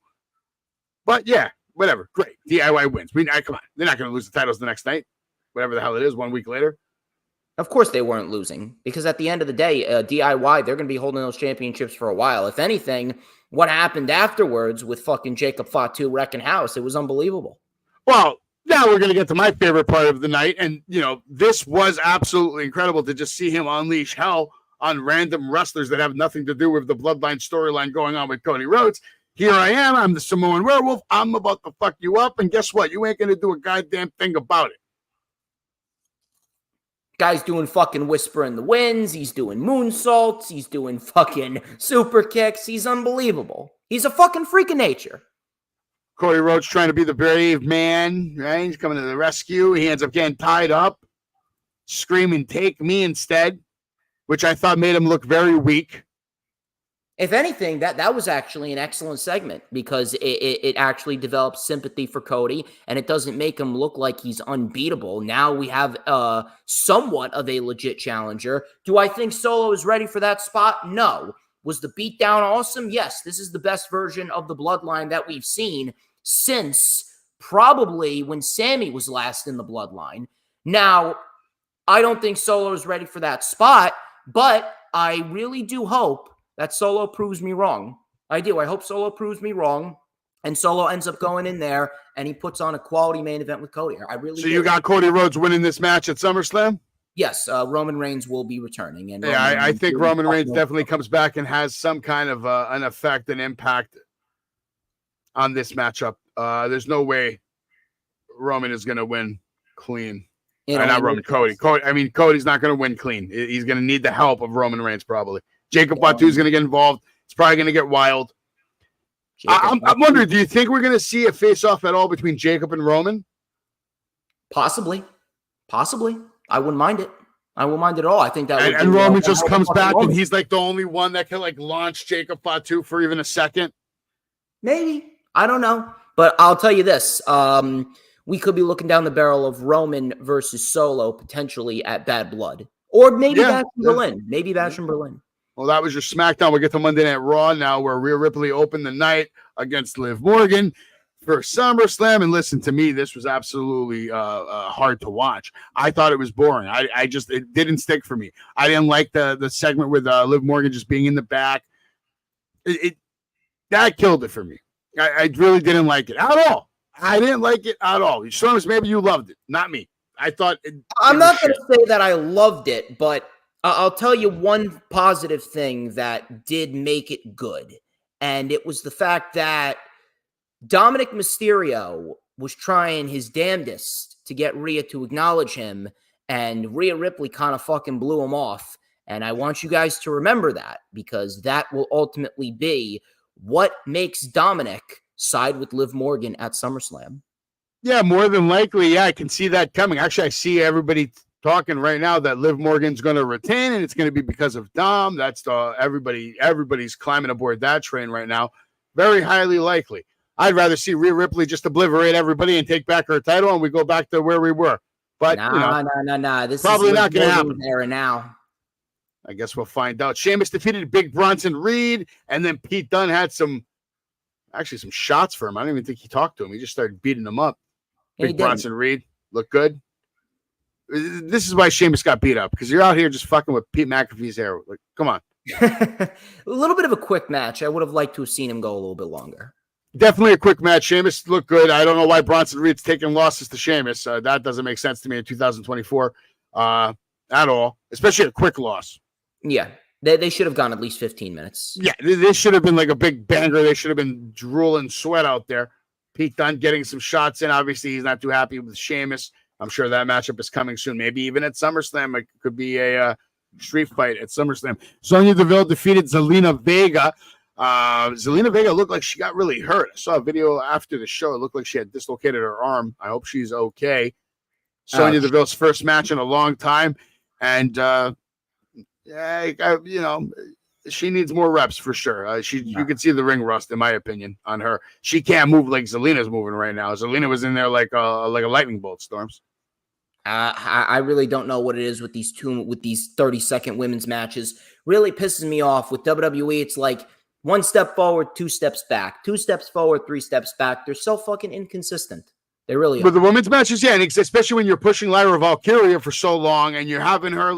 But yeah, whatever. Great. DIY wins. Come on. They're not going to lose the titles the next night. Whatever the hell it is, 1 week later. Of course they weren't losing, because at the end of the day, DIY, they're going to be holding those championships for a while. If anything, what happened afterwards with fucking Jacob Fatu wrecking house, it was unbelievable. Well, now we're going to get to my favorite part of the night. And, you know, this was absolutely incredible to just see him unleash hell on random wrestlers that have nothing to do with the Bloodline storyline going on with Cody Rhodes. Here I am. I'm the Samoan Werewolf. I'm about to fuck you up. And guess what? You ain't going to do a goddamn thing about it. Guy's doing fucking Whisper in the Winds. He's doing moonsaults. He's doing fucking super kicks. He's unbelievable. He's a fucking freak of nature. Cody Rhodes trying to be the brave man, right? He's coming to the rescue. He ends up getting tied up, screaming, "Take me instead," which I thought made him look very weak. If anything, that was actually an excellent segment because it actually develops sympathy for Cody, and it doesn't make him look like he's unbeatable. Now we have somewhat of a legit challenger. Do I think Solo is ready for that spot? No. Was the beatdown awesome? Yes. This is the best version of the Bloodline that we've seen since probably when Sammy was last in the Bloodline. Now, I don't think Solo is ready for that spot, but I really do hope that Solo proves me wrong. I do. I hope Solo proves me wrong, and Solo ends up going in there, and he puts on a quality main event with Cody. I really. So you got Cody Rhodes winning this match at SummerSlam? Yes, Roman Reigns will be returning, and yeah, I think Roman Reigns definitely comes back and has some kind of an effect and impact on this matchup. There's no way Roman is going to win clean. Not Roman, Cody. I mean, Cody's not going to win clean. He's going to need the help of Roman Reigns probably. Jacob Fatu is going to get involved. It's probably going to get wild. I'm wondering, do you think we're going to see a face-off at all between Jacob and Roman? Possibly. I wouldn't mind it. I wouldn't mind it at all. I think that would and Roman just comes back and he's like the only one that can like launch Jacob Fatu for even a second. Maybe. I don't know. But I'll tell you this. We could be looking down the barrel of Roman versus Solo potentially at Bad Blood. Or maybe Bash in Berlin. Maybe Bash in Berlin. Well, that was your SmackDown. We'll get to Monday Night Raw now, where Rhea Ripley opened the night against Liv Morgan for SummerSlam. And listen, to me, this was absolutely hard to watch. I thought it was boring. It didn't stick for me. I didn't like the segment with Liv Morgan just being in the back. That killed it for me. I really didn't like it at all. I didn't like it at all. Storms, maybe you loved it, not me. I thought I'm not going to say that I loved it, but I'll tell you one positive thing that did make it good, and it was the fact that Dominic Mysterio was trying his damnedest to get Rhea to acknowledge him, and Rhea Ripley kind of fucking blew him off. And I want you guys to remember that, because that will ultimately be what makes Dominic side with Liv Morgan at SummerSlam. Yeah, more than likely. Yeah, I can see that coming. Actually, I see everybody talking right now that Liv Morgan's going to retain, and it's going to be because of Dom. That's everybody's climbing aboard that train right now. Very highly likely. I'd rather see Rhea Ripley just obliterate everybody and take back her title, and we go back to where we were. But no. This probably is not going to happen. Era now. I guess we'll find out. Sheamus defeated Big Bronson Reed, and then Pete Dunne had some shots for him. I don't even think he talked to him. He just started beating him up. Big Bronson Reed looked good. This is why Sheamus got beat up, because you're out here just fucking with Pete McAfee's hair. Like, come on. A little bit of a quick match. I would have liked to have seen him go a little bit longer. Definitely a quick match. Sheamus looked good. I don't know why Bronson Reed's taking losses to Sheamus. That doesn't make sense to me in 2024 at all, especially a quick loss. Yeah, they should have gone at least 15 minutes. Yeah, this should have been like a big banger. They should have been drooling sweat out there. Pete Dunne getting some shots in. Obviously, he's not too happy with Sheamus. I'm sure that matchup is coming soon. Maybe even at SummerSlam. It could be a street fight at SummerSlam. Sonya Deville defeated Zelina Vega. Zelina Vega looked like she got really hurt. I saw a video after the show. It looked like she had dislocated her arm. I hope she's okay. Sonya Deville's first match in a long time. And, she needs more reps for sure. You can see the ring rust, in my opinion, on her. She can't move like Zelina's moving right now. Zelina was in there like a lightning bolt, Storms. I really don't know what it is with these 30-second women's matches. Really pisses me off. With WWE, it's like 1 step forward, 2 steps back, 2 steps forward, 3 steps back. They're so fucking inconsistent. They really are. But the women's matches, yeah, and especially when you're pushing Lyra Valkyria for so long and you're having her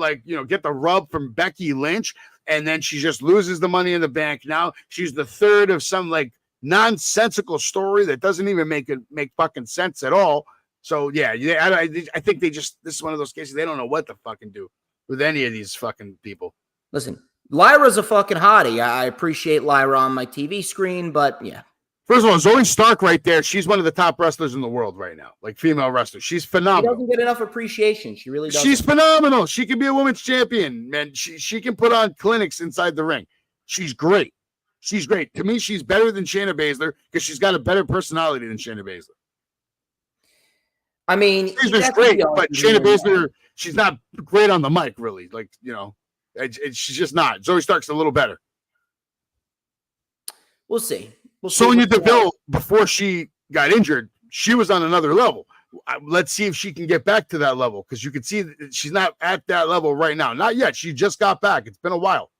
get the rub from Becky Lynch, and then she just loses the Money in the Bank. Now she's the third of some like nonsensical story that doesn't even make fucking sense at all. So yeah, I think this is one of those cases they don't know what to fucking do with any of these fucking people. Listen, Lyra's a fucking hottie. I appreciate Lyra on my TV screen, but yeah. First of all, Zoe Stark right there. She's one of the top wrestlers in the world right now, like female wrestlers. She's phenomenal. She doesn't get enough appreciation. She really doesn't. She's phenomenal. She can be a women's champion, man. She can put on clinics inside the ring. She's great. She's great. To me, she's better than Shayna Baszler because she's got a better personality than Shayna Baszler. I mean, Baszler's great, but Shayna Baszler, she's not great on the mic, really. Like, she's just not. Zoe Stark's a little better. We'll see. Sonya Deville, before she got injured, she was on another level. Let's see if she can get back to that level, because you can see that she's not at that level right now. Not yet. She just got back. It's been a while.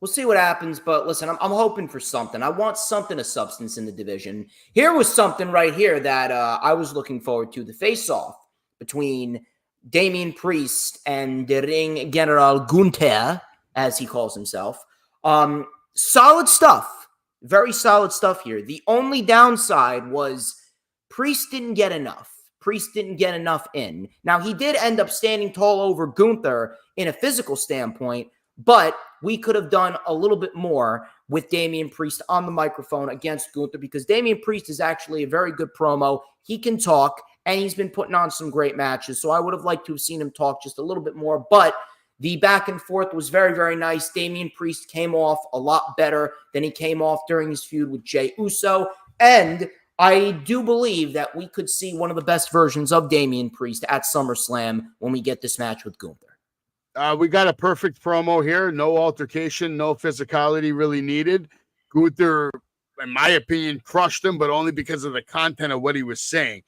We'll see what happens, but listen, I'm hoping for something. I want something of substance in the division. Here was something right here that I was looking forward to, the face-off between Damian Priest and the Ring General Gunther, as he calls himself. Solid stuff. Very solid stuff here. The only downside was Priest didn't get enough. Priest didn't get enough in. Now, he did end up standing tall over Gunther in a physical standpoint, but we could have done a little bit more with Damian Priest on the microphone against Gunther, because Damian Priest is actually a very good promo. He can talk, and he's been putting on some great matches, so I would have liked to have seen him talk just a little bit more, but the back and forth was very, very nice. Damian Priest came off a lot better than he came off during his feud with Jey Uso, and I do believe that we could see one of the best versions of Damian Priest at SummerSlam when we get this match with Gunther. We got a perfect promo here. No altercation, no physicality really needed. Gunther, in my opinion, crushed him, but only because of the content of what he was saying.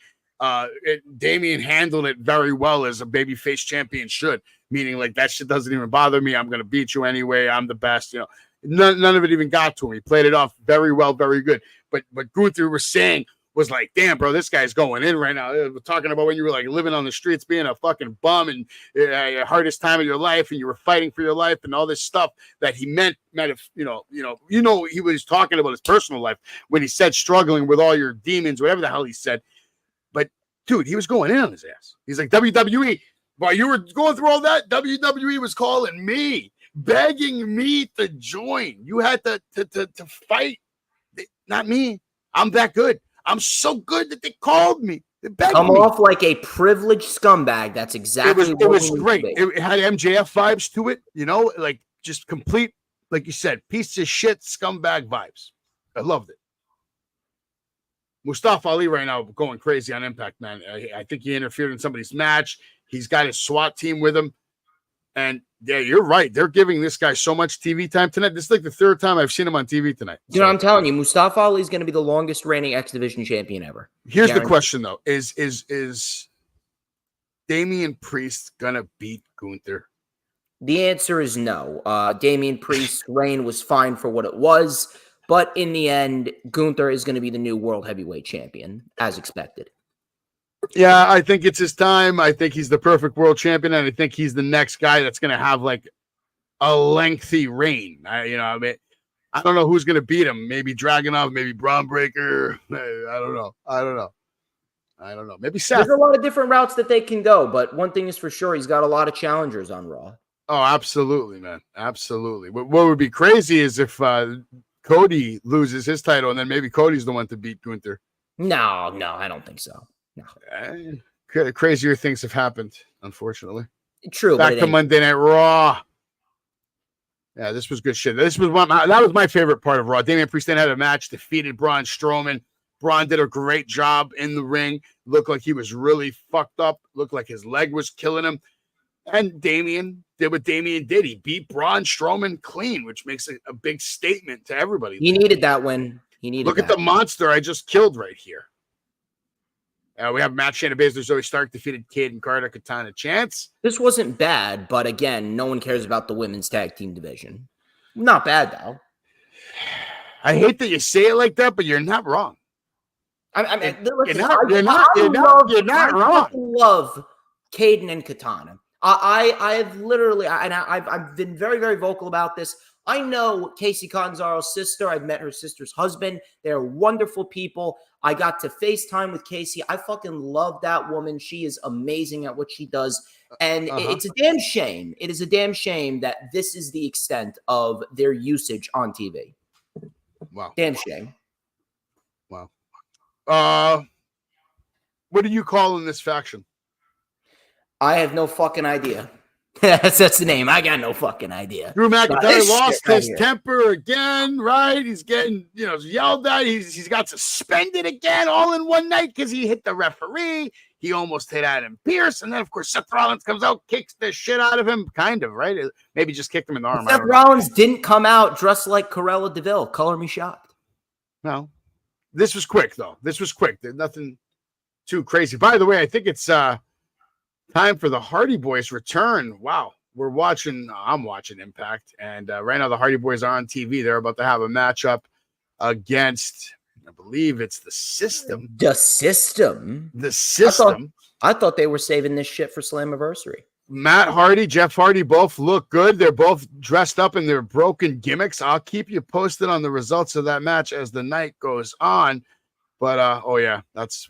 Damian handled it very well, as a babyface champion should, meaning like, that shit doesn't even bother me. I'm going to beat you anyway. I'm the best. You know, none of it even got to him. He played it off very well, very good. But what Gunther was saying was like, damn, bro, this guy's going in right now. We're talking about when you were like living on the streets, being a fucking bum, and your hardest time of your life, and you were fighting for your life, and all this stuff that he meant if, he was talking about his personal life when he said struggling with all your demons, whatever the hell he said. But dude, he was going in on his ass. He's like, WWE, while you were going through all that, WWE was calling me, begging me to join. You had to fight, not me. I'm that good. I'm so good that they called me. They begged Come me. off like a privileged scumbag. That's exactly it was great. It had MJF vibes to it, like just complete, like you said, piece of shit scumbag vibes. I loved it. Mustafa Ali right now going crazy on Impact, man. I think he interfered in somebody's match. He's got his SWAT team with him. And yeah, you're right. They're giving this guy so much TV time tonight. This is like the third time I've seen him on TV tonight. I'm telling you, Mustafa Ali is going to be the longest reigning X Division champion ever. Here's the question, though. Is Damian Priest going to beat Gunther? The answer is no. Damian Priest's reign was fine for what it was, but in the end, Gunther is going to be the new world heavyweight champion, as expected. Yeah, I think it's his time. I think he's the perfect world champion, and I think he's the next guy that's going to have like a lengthy reign. I don't know who's going to beat him. Maybe Dragunov, maybe Braun Breaker. I don't know. Maybe Seth. There's a lot of different routes that they can go, but one thing is for sure, he's got a lot of challengers on Raw. Oh, absolutely, man. Absolutely. What would be crazy is if Cody loses his title, and then maybe Cody's the one to beat Gunther. No, I don't think so. No. Crazier things have happened, unfortunately. True. Back to Monday Night Raw. Yeah, this was good shit. That was my favorite part of Raw. Damian Priest then had a match, defeated Braun Strowman. Braun did a great job in the ring. Looked like he was really fucked up. Looked like his leg was killing him. And Damian did what Damian did. He beat Braun Strowman clean, which makes a big statement to everybody. He needed that win. Look at the monster I just killed right here. We have Matt Shayna Baszler, Zoe Stark defeated Caden Carter, Katana Chance. This wasn't bad, but again, no one cares about the women's tag team division. Not bad, though. I hate that you say it like that, but you're not wrong. You're not wrong. I love Caden and Katana. I've literally, and I've been very, very vocal about this. I know Casey Catanzaro's sister. I've met her sister's husband. They're wonderful people. I got to FaceTime with Casey. I fucking love that woman. She is amazing at what she does. And it's a damn shame. It is a damn shame that this is the extent of their usage on TV. Wow. Damn shame. Wow. What are you calling this faction? I have no fucking idea. That's the name. I got no fucking idea. Drew McIntyre lost his temper again, right? He's getting, yelled at. He's got suspended again all in one night because he hit the referee. He almost hit Adam Pearce. And then, of course, Seth Rollins comes out, kicks the shit out of him. Kind of, right? Maybe just kicked him in the arm. Seth Rollins didn't come out dressed like Corella DeVille. Color me shocked. No. This was quick, though. This was quick. There's nothing too crazy. By the way, I think it's time for the Hardy Boys return. Wow. I'm watching Impact. And right now the Hardy Boys are on TV. They're about to have a matchup against, I believe it's the System. The System? The System. I thought they were saving this shit for Slammiversary. Matt Hardy, Jeff Hardy both look good. They're both dressed up in their broken gimmicks. I'll keep you posted on the results of that match as the night goes on. But we're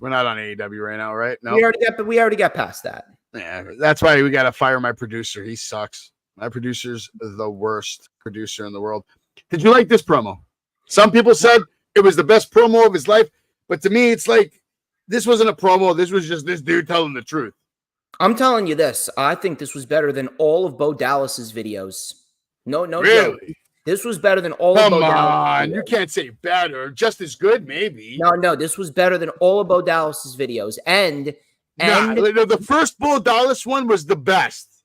not on AEW right now, right? No, we already got past that. Yeah, that's why we gotta fire my producer. He sucks. My producer's the worst producer in the world. Did you like this promo? Some people said it was the best promo of his life, but to me, it's like this wasn't a promo. This was just this dude telling the truth. I'm telling you this. I think this was better than all of Bo Dallas's videos. No, really? Joke. This was better than all of Bo Dallas. Come on, you can't say better. Just as good, maybe. No, this was better than all of Bo Dallas's videos. And the first Bo Dallas one was the best.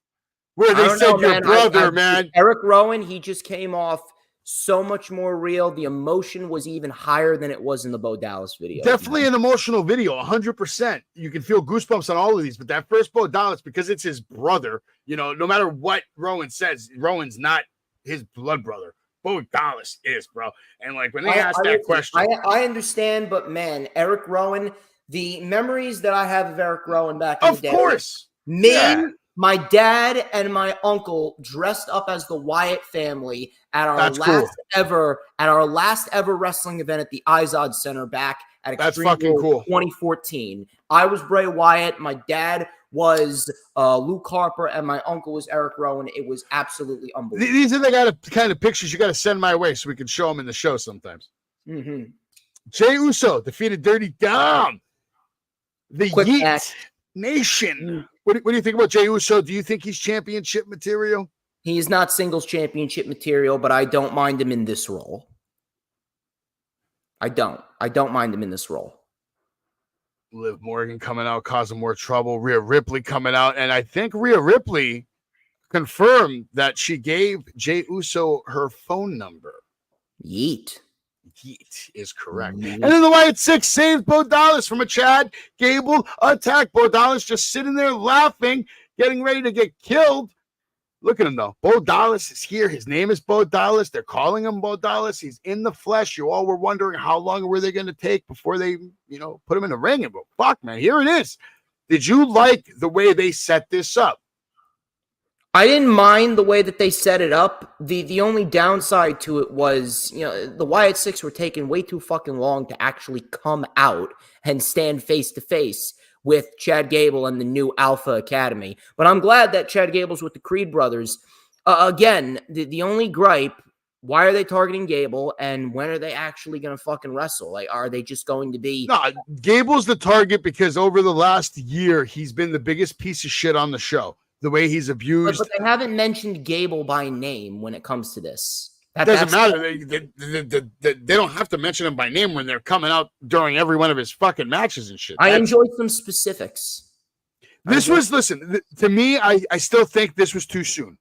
Where they said your brother, man. Eric Rowan, he just came off so much more real. The emotion was even higher than it was in the Bo Dallas video. Definitely an emotional video, 100%. You can feel goosebumps on all of these, but that first Bo Dallas, because it's his brother, no matter what Rowan says, Rowan's not his blood brother. Bo Dallas is, bro. And like when they asked that question, I understand, but man, Eric Rowan, the memories that I have of Eric Rowan back in the day. Of course. My dad and my uncle dressed up as the Wyatt family at our last ever wrestling event at the Izod Center back at Extreme fucking cool. 2014. I was Bray Wyatt. My dad was Luke Harper, and my uncle was Eric Rowan. It was absolutely unbelievable. These are the kind of pictures you got to send my way so we can show them in the show sometimes. Mm-hmm. Jey Uso defeated Dirty Dom. The Quick Yeet act. Nation. What do you think about Jey Uso? Do you think he's championship material? He is not singles championship material, but I don't mind him in this role. I don't mind him in this role. Liv Morgan coming out, causing more trouble. Rhea Ripley coming out. And I think Rhea Ripley confirmed that she gave Jey Uso her phone number. Yeet is correct. And then the Wyatt Six saved Bo Dallas from a Chad Gable attack. Bo Dallas just sitting there laughing, getting ready to get killed. Look at him, though. Bo Dallas is here. His name is Bo Dallas. They're calling him Bo Dallas. He's in the flesh. You all were wondering how long were they going to take before they, put him in the ring. And fuck, man, here it is. Did you like the way they set this up? I didn't mind the way that they set it up. The only downside to it was, the Wyatt Six were taking way too fucking long to actually come out and stand face to face with Chad Gable and the new Alpha Academy. But I'm glad that Chad Gable's with the Creed brothers. Again, the only gripe, why are they targeting Gable, and when are they actually going to fucking wrestle? Like, are they just going to be... No, Gable's the target because over the last year, he's been the biggest piece of shit on the show. The way he's abused. But they haven't mentioned Gable by name when it comes to this. That doesn't matter. They don't have to mention him by name when they're coming out during every one of his fucking matches and shit. I enjoyed some specifics. Listen, to me, I still think this was too soon.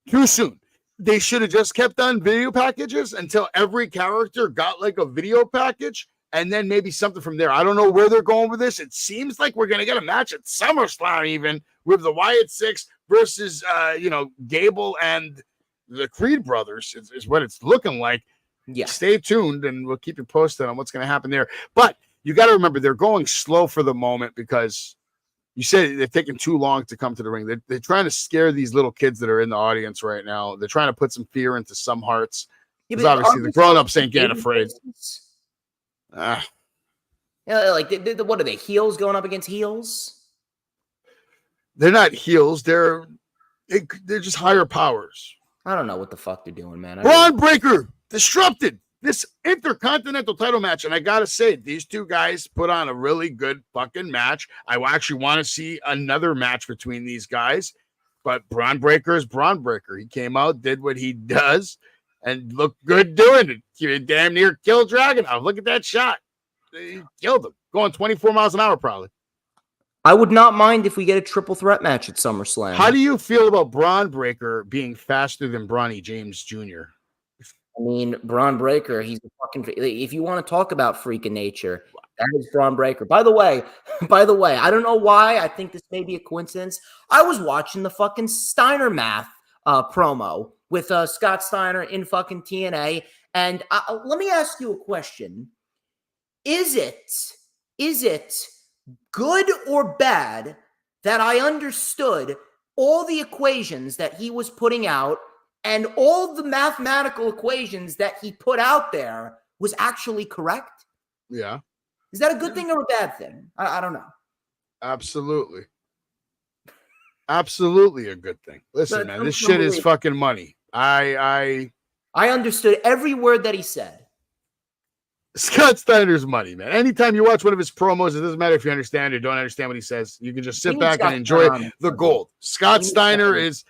Too soon. They should have just kept on video packages until every character got like a video package. And then maybe something from there. I don't know where they're going with this. It seems like we're going to get a match at SummerSlam even with the Wyatt Six versus, Gable and the Creed brothers is what it's looking like. Yeah. Stay tuned, and we'll keep you posted on what's going to happen there. But you got to remember, they're going slow for the moment because you said they're taking too long to come to the ring. They're trying to scare these little kids that are in the audience right now. They're trying to put some fear into some hearts. Because obviously the grown-ups ain't getting afraid. What are they, heels going up against heels? They're not heels. They're just higher powers. I don't know what the fuck they're doing, man. Braun Breaker disrupted this Intercontinental title match, and I gotta say, these two guys put on a really good fucking match. I actually want to see another match between these guys, but Braun Breaker is Braun Breaker. He came out, did what he does, and looked good doing it. He damn near killed Dragunov. Look at that shot. He killed him. Going 24 miles an hour, probably. I would not mind if we get a triple threat match at SummerSlam. How do you feel about Braun Breaker being faster than Bronny James Jr.? I mean, Braun Breaker, he's a fucking. If you want to talk about freak of nature, that is Braun Breaker. By the way, I don't know why. I think this may be a coincidence. I was watching the fucking Steiner Math promo with Scott Steiner in fucking TNA, and let me ask you a question: Is it good or bad that I understood all the equations that he was putting out? And all the mathematical equations that he put out there was actually correct? Yeah. Is that a good thing or a bad thing? I don't know. Absolutely. Absolutely a good thing. Listen, man, this shit is fucking money. I understood every word that he said. Scott Steiner's money, man. Anytime you watch one of his promos, it doesn't matter if you understand or don't understand what he says. You can just sit back and enjoy the gold. Scott Steiner is...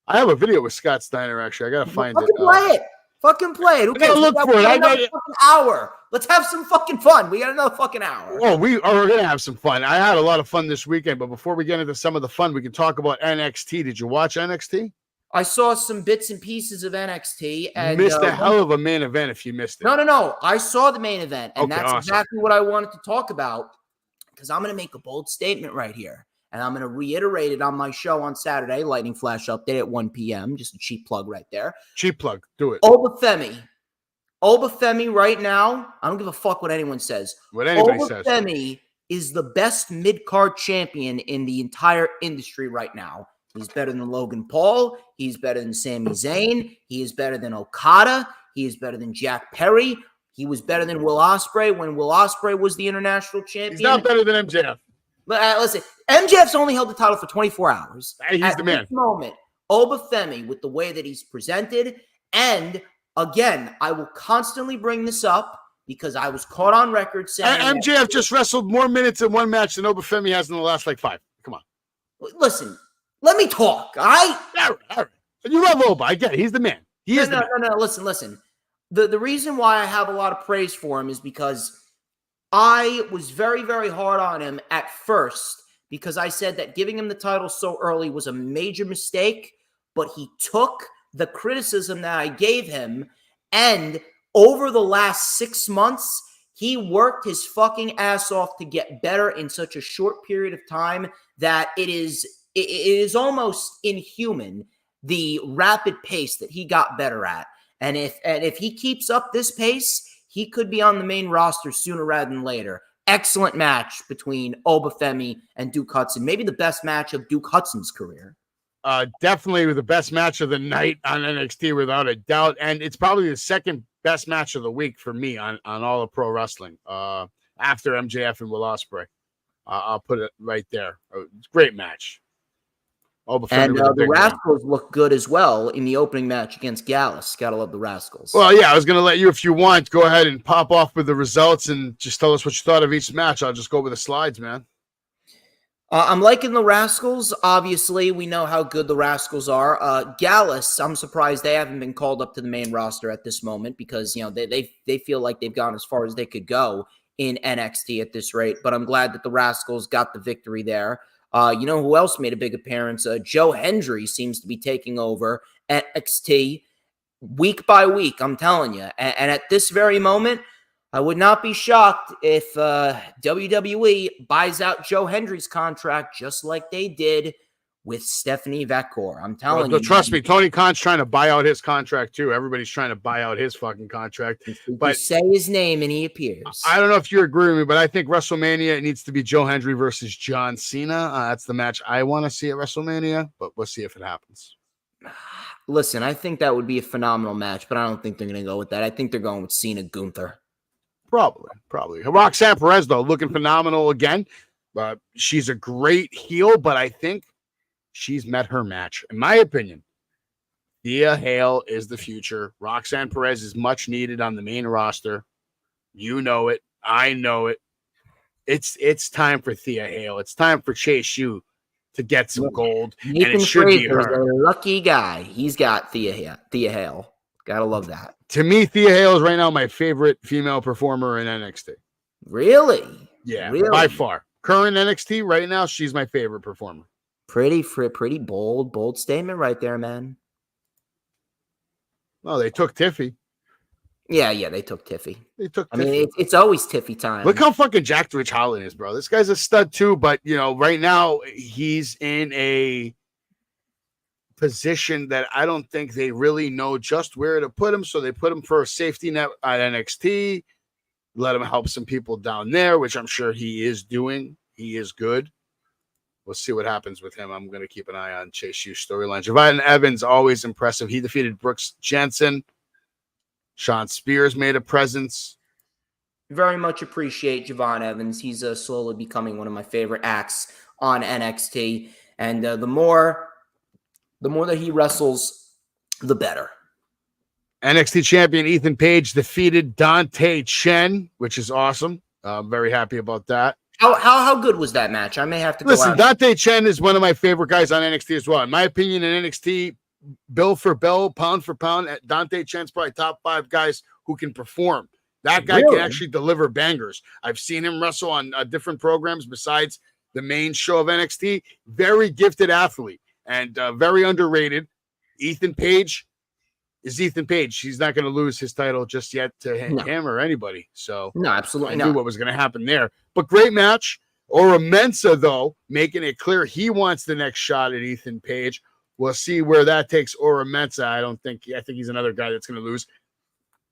I have a video with Scott Steiner, actually. I got to find it. Fucking play it. Who cares? Look for it. I got a fucking hour. Let's have some fucking fun. We got another fucking hour. Oh, we're going to have some fun. I had a lot of fun this weekend, but before we get into some of the fun, we can talk about NXT. Did you watch NXT? I saw some bits and pieces of NXT. And, you missed a hell of a main event if you missed it. No. I saw the main event, and that's awesome. Exactly what I wanted to talk about, because I'm going to make a bold statement right here. And I'm going to reiterate it on my show on Saturday, Lightning Flash Update at 1 p.m. Just a cheap plug right there. Cheap plug. Do it. Obafemi right now, I don't give a fuck what anyone says. What anybody says. Obafemi is the best mid-card champion in the entire industry right now. He's better than Logan Paul. He's better than Sami Zayn. He is better than Okada. He is better than Jack Perry. He was better than Will Ospreay when Will Ospreay was the international champion. He's not better than MJF. But listen, MJF's only held the title for 24 hours. He's the man. At this moment, Obafemi, with the way that he's presented, and again, I will constantly bring this up because I was caught on record saying MJF just wrestled more minutes in one match than Obafemi has in the last 5. Come on. Listen, let me talk. All right. You love Oba. I get it. He's the man. No. Listen. The reason why I have a lot of praise for him is because I was very, very hard on him at first because I said that giving him the title so early was a major mistake, but he took the criticism that I gave him, and over the last 6 months, he worked his fucking ass off to get better in such a short period of time that it is almost inhuman, the rapid pace that he got better at. And if he keeps up this pace, he could be on the main roster sooner rather than later. Excellent match between Obafemi and Duke Hudson. Maybe the best match of Duke Hudson's career. Definitely the best match of the night on NXT without a doubt. And it's probably the second best match of the week for me on all of pro wrestling after MJF and Will Ospreay. I'll put it right there. Great match. And the Rascals look good as well in the opening match against Gallus. Gotta love the Rascals. Well, yeah, I was going to let you, if you want, go ahead and pop off with the results and just tell us what you thought of each match. I'll just go with the slides, man. I'm liking the Rascals. Obviously, we know how good the Rascals are. Gallus, I'm surprised they haven't been called up to the main roster at this moment because, they feel like they've gone as far as they could go in NXT at this rate. But I'm glad that the Rascals got the victory there. You know who else made a big appearance? Joe Hendry seems to be taking over NXT week by week, I'm telling you. And at this very moment, I would not be shocked if WWE buys out Joe Hendry's contract just like they did with Stephanie Vacour. I'm telling you. Trust me, Tony Khan's trying to buy out his contract too. Everybody's trying to buy out his fucking contract. But say his name and he appears. I don't know if you agree with me, but I think WrestleMania needs to be Joe Hendry versus John Cena. That's the match I want to see at WrestleMania, but we'll see if it happens. Listen, I think that would be a phenomenal match, but I don't think they're going to go with that. I think they're going with Cena Gunther. Probably. Roxanne Perez, though, looking phenomenal again. She's a great heel, but I think she's met her match. In my opinion, Thea Hale is the future. Roxanne Perez is much needed on the main roster. You know it. I know it. It's time for Thea Hale. It's time for Chase Yu to get some gold. Nathan and it should be her. A lucky guy. He's got Thea Hale. Gotta love that. To me, Thea Hale is right now my favorite female performer in NXT. Really? Yeah, really? by far. current NXT right now, she's my favorite performer. Pretty bold statement right there, man. Oh, they took Tiffy. Yeah, they took Tiffy. I mean, it's always Tiffy time. Look how fucking jacked Rich Holland is, bro. This guy's a stud too, but right now he's in a position that I don't think they really know just where to put him. So they put him for a safety net at NXT, let him help some people down there, which I'm sure he is doing. He is good. We'll see what happens with him. I'm going to keep an eye on Chase U's storyline. Javon Evans, always impressive. He defeated Brooks Jensen. Sean Spears made a presence. Very much appreciate Javon Evans. He's slowly becoming one of my favorite acts on NXT. And the more that he wrestles, the better. NXT champion Ethan Page defeated Dante Chen, which is awesome. I'm very happy about that. How good was that match? I may have to go listen. out. Dante Chen is one of my favorite guys on NXT as well. In my opinion, in NXT, bill for bill, pound for pound, Dante Chen's probably top 5 guys who can perform. That guy can actually deliver bangers. I've seen him wrestle on different programs besides the main show of NXT. Very gifted athlete and very underrated. Ethan Page is Ethan Page. He's not going to lose his title just yet to him or anybody. So no, absolutely I not. knew what was going to happen there. But great match. Ora Mensah, though, making it clear he wants the next shot at Ethan Page. We'll see where that takes Ora Mensah. I think he's another guy that's going to lose.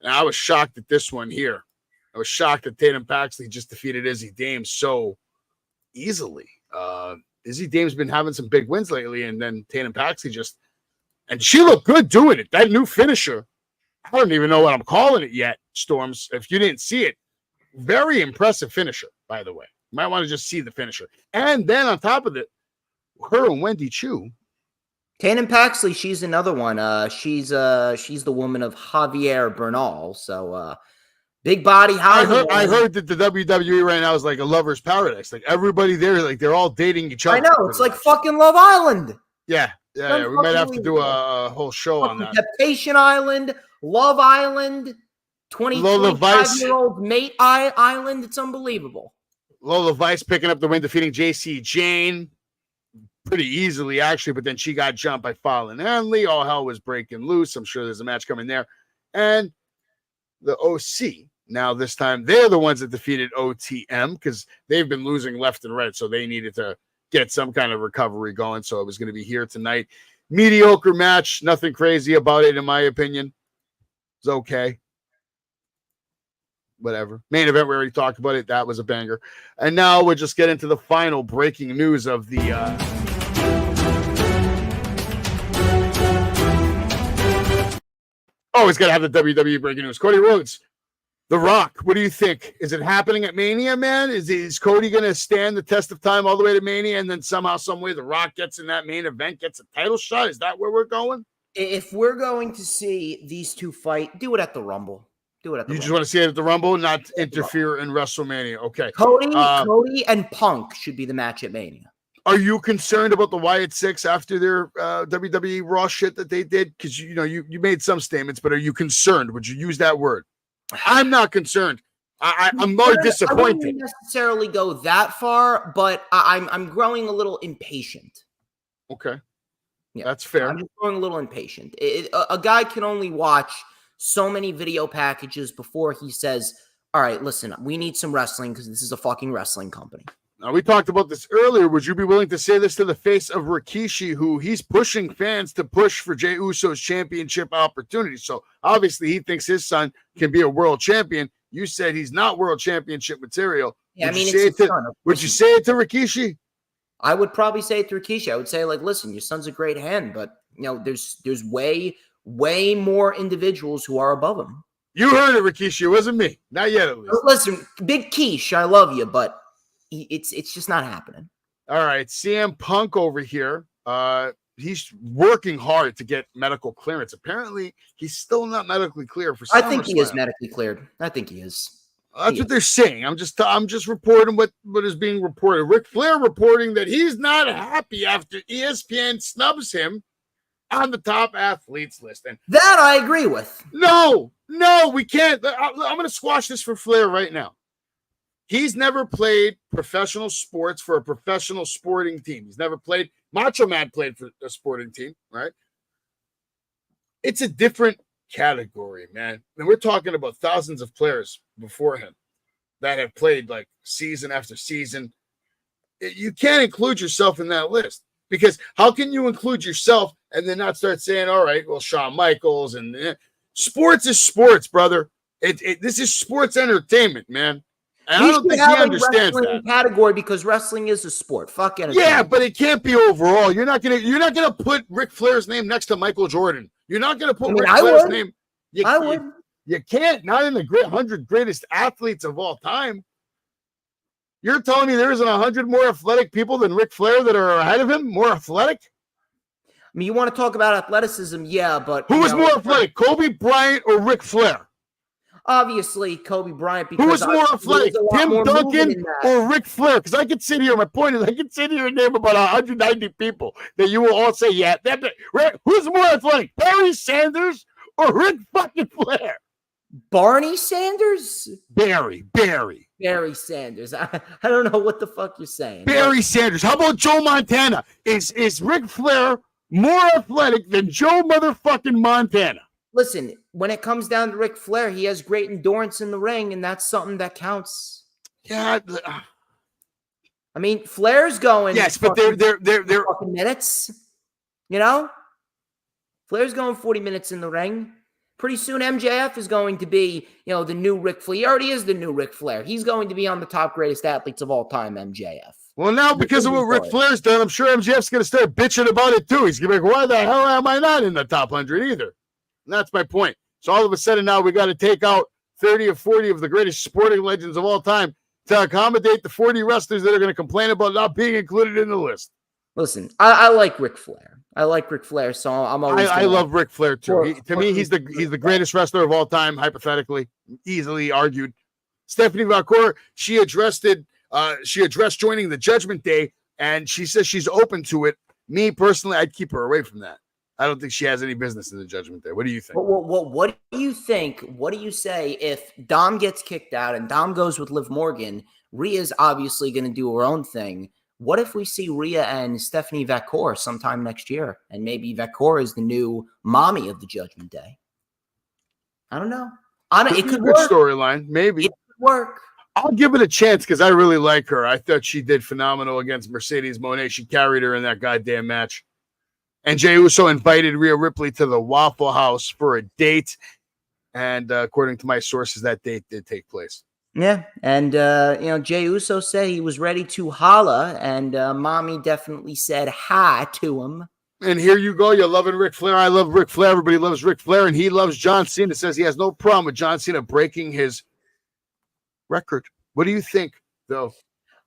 And I was shocked at this one here. I was shocked that Tatum Paxley just defeated Izzy Dames so easily. Izzy Dames been having some big wins lately, and then Tatum Paxley and she looked good doing it. That new finisher, I don't even know what I'm calling it yet, Storms. If you didn't see it, very impressive finisher, by the way. You might want to just see the finisher. And then on top of it, her and Wendy Chu. Tatum Paxley, she's another one. She's the woman of Javier Bernal. So big body. I heard that the WWE right now is like a lover's paradise. Like everybody there, like they're all dating each other. I know. It's like fucking Love Island. Yeah. We might have to do a whole show on that. Temptation Island, Love Island, 25-year-old mate Island. It's unbelievable. Lola Vice picking up the win, defeating JC Jane pretty easily, actually, but then she got jumped by Fallon Henley. All hell was breaking loose. I'm sure there's a match coming there. And the OC, now this time, they're the ones that defeated OTM because they've been losing left and right, so they needed to get some kind of recovery going. So it was going to be here tonight. Mediocre match, nothing crazy about it, in my opinion. It's okay. Whatever. Main event, we already talked about it. That was a banger. And now we'll just get into the final breaking news of the always got to have the WWE breaking news. Cody Rhodes, The Rock, what do you think? Is it happening at Mania, man? Is Cody going to stand the test of time all the way to Mania, and then somehow, some way, The Rock gets in that main event, gets a title shot? Is that where we're going? If we're going to see these two fight, do it at the Rumble. Do it at the You Rumble. just want to see it at the Rumble, not interfere in WrestleMania. Okay. Cody and Punk should be the match at Mania. Are you concerned about the Wyatt Six after their WWE Raw shit that they did? Because you made some statements, but are you concerned? Would you use that word? I'm not concerned. I'm more disappointed. I wouldn't necessarily go that far, but I'm growing a little impatient. Okay, yeah, that's fair. I'm just growing a little impatient. A guy can only watch so many video packages before he says, "All right, listen, we need some wrestling because this is a fucking wrestling company." Now, we talked about this earlier. Would you be willing to say this to the face of Rikishi, who he's pushing fans to push for Jey Uso's championship opportunity? So obviously he thinks his son can be a world champion. You said he's not world championship material. Yeah, would would you say it to Rikishi? I would probably say it to Rikishi. I would say, like, listen, your son's a great hand, but there's way more individuals who are above him. You heard it, Rikishi. It wasn't me. Not yet, at least. Listen, Big Quiche, I love you, but it's just not happening. All right, CM Punk over here. He's working hard to get medical clearance. Apparently, he's still not medically clear for. I think he is medically cleared. I think he is. That's what they're saying. I'm just reporting what is being reported. Ric Flair reporting that he's not happy after ESPN snubs him on the top athletes list. And that I agree with. No, we can't. I'm going to squash this for Flair right now. He's never played professional sports for a professional sporting team. He's never played. Macho Man played for a sporting team, right? It's a different category, man. And we're talking about thousands of players before him that have played like season after season. You can't include yourself in that list, because how can you include yourself and then not start saying, all right, well, Shawn Michaels and sports is sports, brother. This is sports entertainment, man. And I don't think he understands that category, because wrestling is a sport. Fuck entertainment. Yeah, but it can't be overall. You're not gonna put Ric Flair's name next to Michael Jordan. You're not gonna put Ric Flair's name. I would. You can't. Not in the 100 greatest athletes of all time. You're telling me there isn't 100 more athletic people than Ric Flair that are ahead of him? More athletic? I mean, you want to talk about athleticism, yeah, but who was more athletic, Kobe Bryant or Ric Flair? Obviously, Kobe Bryant. Because who was more athletic, Tim Duncan or Ric Flair? Because I could sit here. My point is, I could sit here and name about 190 people that you will all say, yeah, who's more athletic, Barry Sanders or Ric fucking Flair? Barney Sanders? Barry Sanders. I don't know what the fuck you're saying. Barry Sanders. How about Joe Montana? Is Ric Flair more athletic than Joe motherfucking Montana? Listen, when it comes down to Ric Flair, he has great endurance in the ring, and that's something that counts. Yeah. I mean, Flair's going. Yes, but they're fucking minutes. You know, Flair's going 40 minutes in the ring. Pretty soon, MJF is going to be, the new Ric Flair. He already is the new Ric Flair. He's going to be on the top greatest athletes of all time, MJF. Well, now because of what Ric Flair's done, I'm sure MJF's going to start bitching about it too. He's going to be like, why the hell am I not in the top 100 either? And that's my point. So all of a sudden now we got to take out 30 or 40 of the greatest sporting legends of all time to accommodate the 40 wrestlers that are going to complain about not being included in the list. Listen, I like Ric Flair. So I'm always. I love Ric Flair too. To me, he's the greatest wrestler of all time, hypothetically, easily argued. Stephanie Valcour, she addressed joining the Judgment Day, and she says she's open to it. Me personally, I'd keep her away from that. I don't think she has any business in the Judgment Day. What do you think? What do you think? What do you say if Dom gets kicked out and Dom goes with Liv Morgan? Rhea's obviously going to do her own thing. What if we see Rhea and Stephanie Valcour sometime next year, and maybe Valcour is the new mommy of the Judgment Day? I don't know. It could work. Storyline, maybe. It could work. I'll give it a chance because I really like her. I thought she did phenomenal against Mercedes Moné. She carried her in that goddamn match. And Jey Uso invited Rhea Ripley to the Waffle House for a date. And according to my sources, that date did take place. Yeah. And, Jey Uso said he was ready to holla. And mommy definitely said hi to him. And here you go. You're loving Ric Flair. I love Ric Flair. Everybody loves Ric Flair. And he loves John Cena. Says he has no problem with John Cena breaking his record. What do you think, though?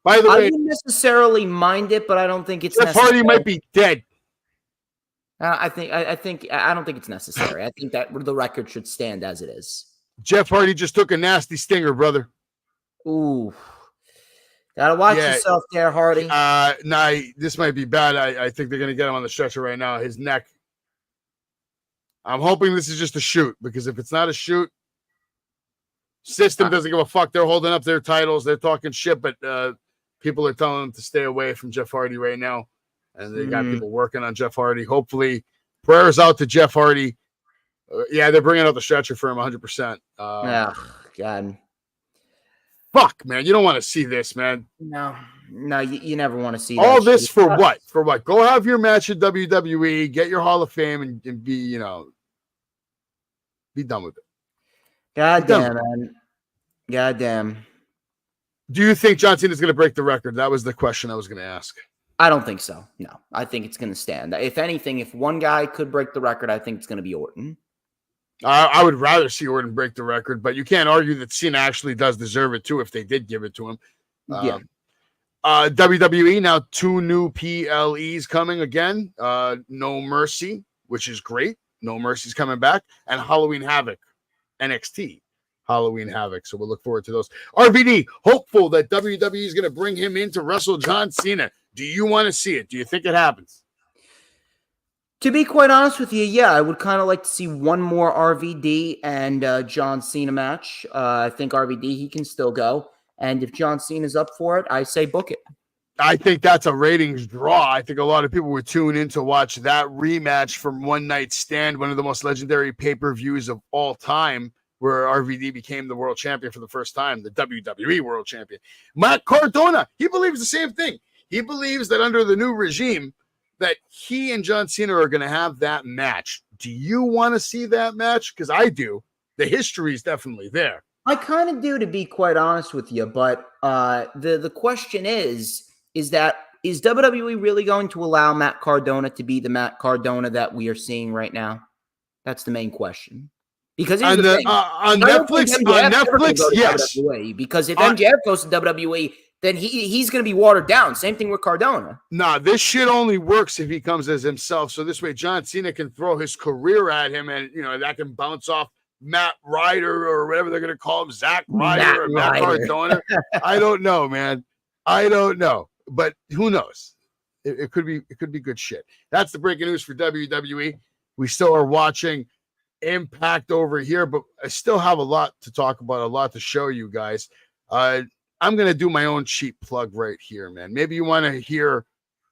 By the way, I don't necessarily mind it, but I don't think it's Jeff Hardy might be dead. I don't think it's necessary. I think that the record should stand as it is. Jeff Hardy just took a nasty stinger, brother. Ooh. Gotta watch yourself there, Hardy. This might be bad. I think they're gonna get him on the stretcher right now. His neck. I'm hoping this is just a shoot, because if it's not a shoot, system doesn't give a fuck. They're holding up their titles. They're talking shit, but people are telling them to stay away from Jeff Hardy right now. And they got people working on Jeff Hardy. Hopefully, prayers out to Jeff Hardy. They're bringing out the stretcher for him 100%. God. Fuck, man. You don't want to see this, man. No, you never want to see all that this shit. For what? For what? Go have your match at WWE, get your Hall of Fame, and be, be done with it. God damn, man. God damn. Do you think John Cena is going to break the record? That was the question I was going to ask. I don't think so. No, I think it's going to stand. If anything, if one guy could break the record, I think it's going to be Orton. I would rather see Orton break the record, but you can't argue that Cena actually does deserve it too if they did give it to him. WWE now 2 new PLEs coming again. No Mercy, which is great. No Mercy's coming back, and Halloween Havoc, NXT Halloween Havoc. So we'll look forward to those. RVD, hopeful that WWE is going to bring him in to wrestle John Cena. Do you want to see it? Do you think it happens? To be quite honest with you, yeah, I would kind of like to see one more RVD and John Cena match. I think RVD, he can still go. And if John Cena's up for it, I say book it. I think that's a ratings draw. I think a lot of people would tune in to watch that rematch from One Night Stand, one of the most legendary pay-per-views of all time, where RVD became the world champion for the first time, the WWE world champion. Matt Cardona, he believes the same thing. He believes that under the new regime, that he and John Cena are going to have that match. Do you want to see that match? Because I do. The history is definitely there. I kind of do, to be quite honest with you. But the question is WWE really going to allow Matt Cardona to be the Matt Cardona that we are seeing right now? That's the main question. Because on Netflix, yes. WWE, because if MJF goes to WWE, then he's going to be watered down. Same thing with Cardona. Nah, this shit only works if he comes as himself. So this way, John Cena can throw his career at him, and that can bounce off Matt Ryder or whatever they're going to call him, Zack Ryder or Matt Cardona. I don't know, man. I don't know, but who knows? It could be good shit. That's the breaking news for WWE. We still are watching Impact over here, but I still have a lot to talk about, a lot to show you guys. I'm going to do my own cheap plug right here, man. Maybe you want to hear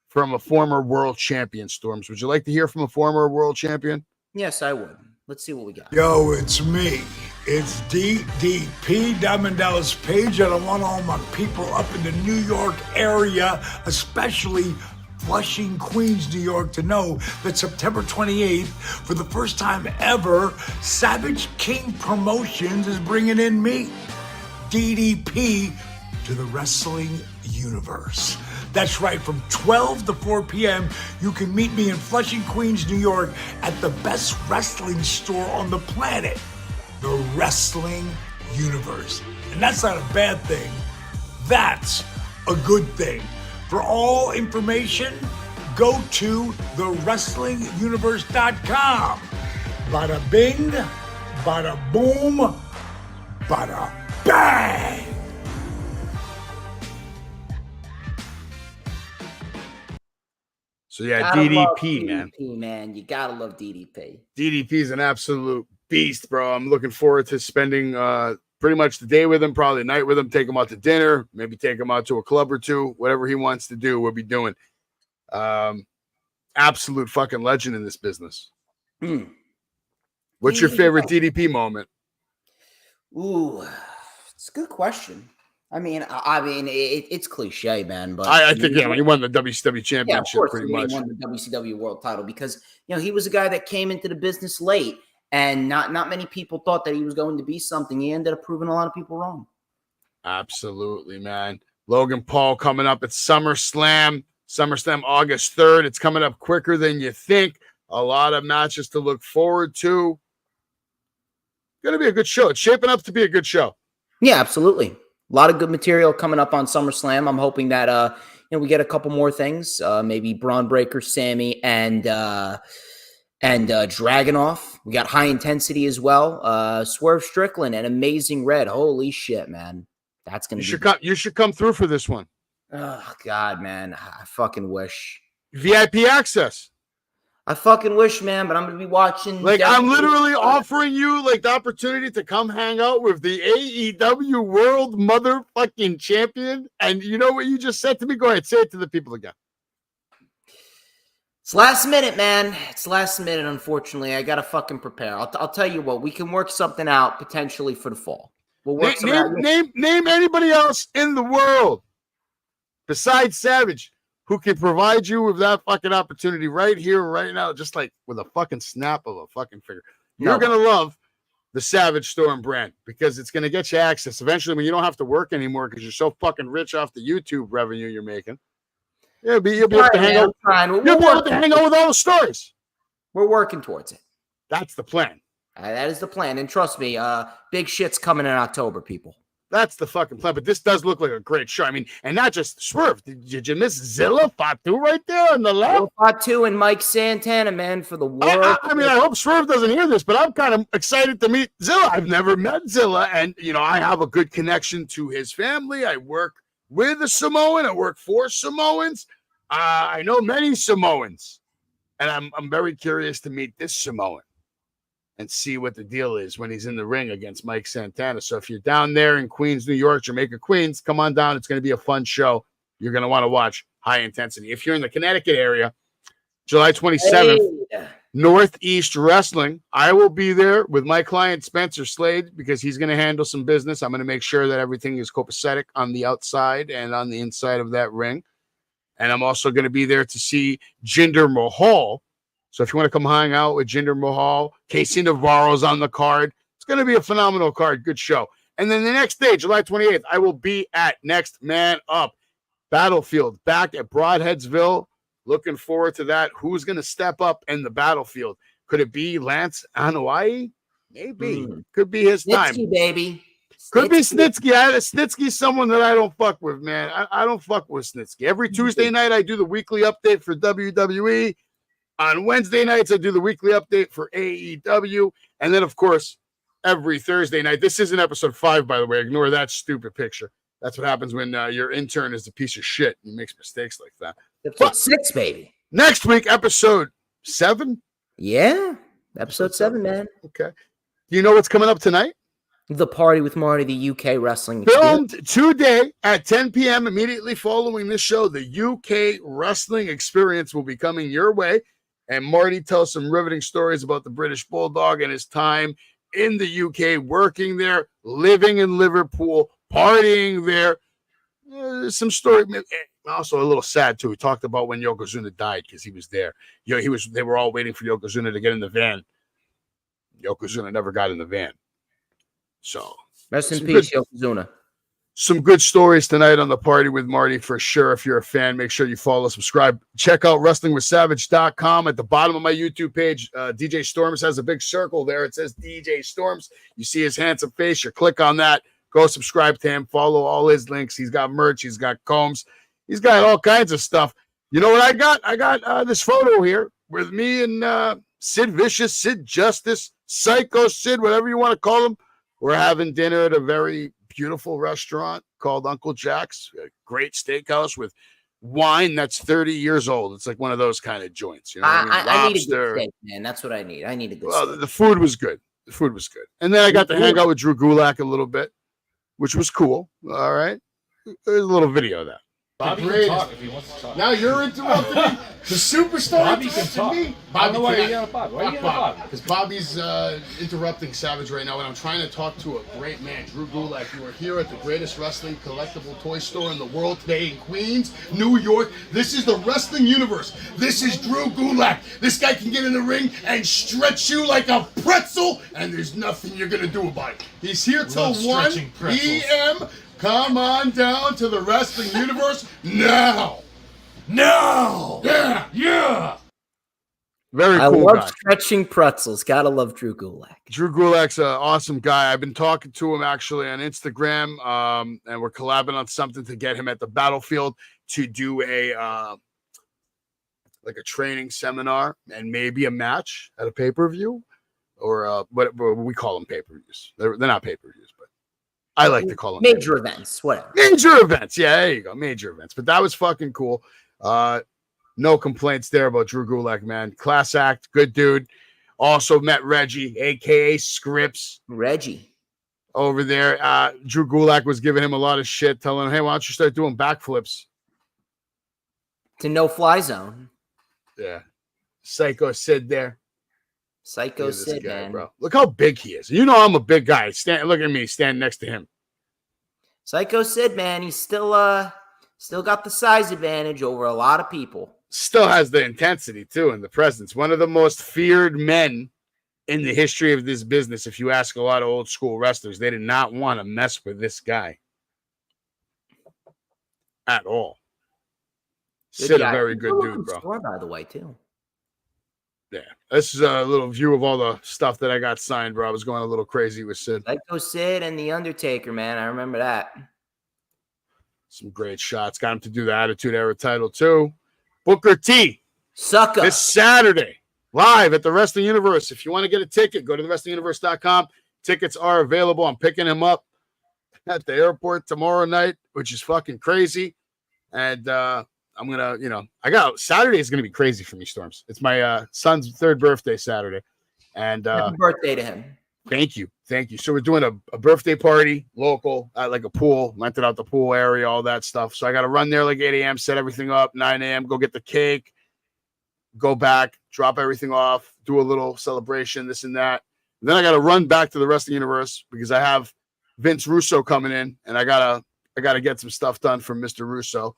from a former world champion, Storms. Would you like to hear from a former world champion? Yes, I would. Let's see what we got. Yo, it's me. It's DDP, Diamond Dallas Page, and I want all my people up in the New York area, especially Flushing, Queens, New York, to know that September 28th, for the first time ever, Savage King Promotions is bringing in me, DDP, to the wrestling universe. That's right, from 12 to 4 p.m., you can meet me in Flushing, Queens, New York at the best wrestling store on the planet, the wrestling universe. And that's not a bad thing. That's a good thing. For all information, go to thewrestlinguniverse.com. Bada bing, bada boom, bada bang. So yeah, DDP, man. DDP, man. You gotta love DDP. DDP is an absolute beast, bro. I'm looking forward to spending pretty much the day with him, probably the night with him, take him out to dinner, maybe take him out to a club or two, whatever he wants to do, we'll be doing. Absolute fucking legend in this business. What's your favorite DDP moment? Ooh, it's a good question. I mean, it's cliche, man. But I think he won the WCW championship, yeah, of course, pretty he much. won the WCW world title because he was a guy that came into the business late, and not many people thought that he was going to be something. He ended up proving a lot of people wrong. Absolutely, man. Logan Paul coming up at SummerSlam August 3rd. It's coming up quicker than you think. A lot of matches to look forward to. Going to be a good show. It's shaping up to be a good show. Yeah, absolutely. A lot of good material coming up on SummerSlam. I'm hoping that we get a couple more things. Maybe Braun Breaker, Sammy, and Dragunov. We got High Intensity as well. Swerve Strickland and Amazing Red. Holy shit, man. That's gonna you should come through for this one. Oh God, man. I fucking wish. VIP access. I fucking wish, man, but I'm gonna be watching. I'm literally offering you the opportunity to come hang out with the AEW World Motherfucking Champion. And you know what you just said to me? Go ahead, say it to the people again. It's last minute, man. It's last minute, unfortunately. I gotta fucking prepare. I'll tell you what, we can work something out potentially for the fall. We'll work name anybody else in the world besides Savage who can provide you with that fucking opportunity right here, right now, just with a fucking snap of a fucking finger. You're going to love the Savage Storm brand because it's going to get you access eventually when you don't have to work anymore because you're so fucking rich off the YouTube revenue you're making. You'll be able to hang out. You'll be able to hang out with all the stars. We're working towards it. That's the plan. That is the plan. And trust me, big shit's coming in October, people. That's the fucking plan. But this does look like a great show. I mean, and not just Swerve. Did you miss Zilla Fatu right there on the left? Fatu and Mike Santana, man, for the world. I hope Swerve doesn't hear this, but I'm kind of excited to meet Zilla. I've never met Zilla, and I have a good connection to his family. I work with a Samoan. I work for Samoans. I know many Samoans, and I'm very curious to meet this Samoan and see what the deal is when he's in the ring against Mike Santana. So if you're down there in Queens, New York, Jamaica, Queens, come on down. It's going to be a fun show. You're going to want to watch high intensity. If you're in the Connecticut area, July 27th, Northeast Wrestling. I will be there with my client, Spencer Slade, because he's going to handle some business. I'm going to make sure that everything is copacetic on the outside and on the inside of that ring. And I'm also going to be there to see Jinder Mahal. So if you want to come hang out with Jinder Mahal, Casey Navarro's on the card. It's going to be a phenomenal card. Good show. And then the next day, July 28th, I will be at Next Man Up Battlefield back at Broadheadsville. Looking forward to that. Who's going to step up in the battlefield? Could it be Lance Anoa'i? Maybe. Could be his time. Snitsky, baby. Could be Snitsky. Snitsky's someone that I don't fuck with, man. I don't fuck with Snitsky. Every Tuesday night, I do the weekly update for WWE. On Wednesday nights, I do the weekly update for AEW. And then, of course, every Thursday night. This isn't episode 5, by the way. Ignore that stupid picture. That's what happens when your intern is a piece of shit and makes mistakes like that. Episode 6, baby. Next week, episode 7? Yeah. Episode 7, man. Okay. Do you know what's coming up tonight? The Party with Marty, the UK wrestling. Filmed today at 10 p.m. immediately following this show. The UK wrestling experience will be coming your way. And Marty tells some riveting stories about the British Bulldog and his time in the UK, working there, living in Liverpool, partying there. Some story. Also a little sad, too. He talked about when Yokozuna died because he was there. They were all waiting for Yokozuna to get in the van. Yokozuna never got in the van. So, rest in peace, Yokozuna. Some good stories tonight on the Party with Marty for sure. If you're a fan, make sure you follow, subscribe. Check out wrestlingwithsavage.com. At the bottom of my YouTube page, DJ Storms has a big circle there. It says DJ Storms. You see his handsome face. You click on that. Go subscribe to him. Follow all his links. He's got merch. He's got combs. He's got all kinds of stuff. You know what I got? I got this photo here with me and Sid Vicious, Sid Justice, Psycho Sid, whatever you want to call him. We're having dinner at a very beautiful restaurant called Uncle Jack's, a great steakhouse with wine that's 30 years old. It's like one of those kind of joints. You know, I need a good steak, man. That's what I need. I need a good steak. The food was good. The food was good. And then I got to hang out with Drew Gulak a little bit, which was cool. All right. There's a little video of that. Bobby can talk if he wants to talk. Now you're interrupting me. The superstar Bobby can talk. me. Bobby, why are you yelling at Bobby? Why are you yelling at Bobby? Because Bobby's interrupting Savage right now, and I'm trying to talk to a great man, Drew Gulak. You are here at the greatest wrestling collectible toy store in the world today in Queens, New York. This is the wrestling universe. This is Drew Gulak. This guy can get in the ring and stretch you like a pretzel, and there's nothing you're gonna do about it. He's here till 1 p.m. Come on down to the wrestling universe now. No! Yeah! Yeah! Very I cool love guy. stretching pretzels. Gotta love Drew Gulak. Drew Gulak's an awesome guy. I've been talking to him actually on Instagram, and we're collabing on something to get him at the battlefield to do a like a training seminar and maybe a match at a pay-per-view or what we call them pay-per-views. They're not pay-per-views, but I like to call them major events, whatever. Major events. Yeah, there you go. Major events. But that was fucking cool. No complaints there about Drew Gulak, man. Class act, good dude. Also met Reggie, aka Scripps. Reggie. Over there. Drew Gulak was giving him a lot of shit, telling him, hey, why don't you start doing backflips? To no-fly zone. Yeah. Psycho Sid there. Psycho Sid, guy, man. bro. Look how big he is. You know I'm a big guy. Look at me, stand next to him. Psycho Sid, man. He's still got the size advantage over a lot of people. Still has the intensity, too, and the presence. One of the most feared men in the history of this business. If you ask a lot of old school wrestlers, they did not want to mess with this guy at all. Sid, a very good dude, bro. Store, by the way, too. Yeah, this is a little view of all the stuff that I got signed, bro. I was going a little crazy with Sid. Psycho Sid and The Undertaker, man. I remember that. Some great shots. Got him to do the Attitude Era title, too. Booker T. Sucker. This Saturday, live at the Wrestling Universe. If you want to get a ticket, go to thewrestlinguniverse.com. Tickets are available. I'm picking him up at the airport tomorrow night, which is fucking crazy. And I'm going to, Saturday is going to be crazy for me, Storms. It's my son's 3rd birthday Saturday. And Happy birthday to him. Thank you. So we're doing a birthday party local at like a pool, rented out the pool area, all that stuff. So I got to run there like 8 a.m., set everything up, 9 a.m., go get the cake, go back, drop everything off, do a little celebration, this and that. And then I got to run back to the wrestling universe because I have Vince Russo coming in, and I gotta get some stuff done from Mr. Russo,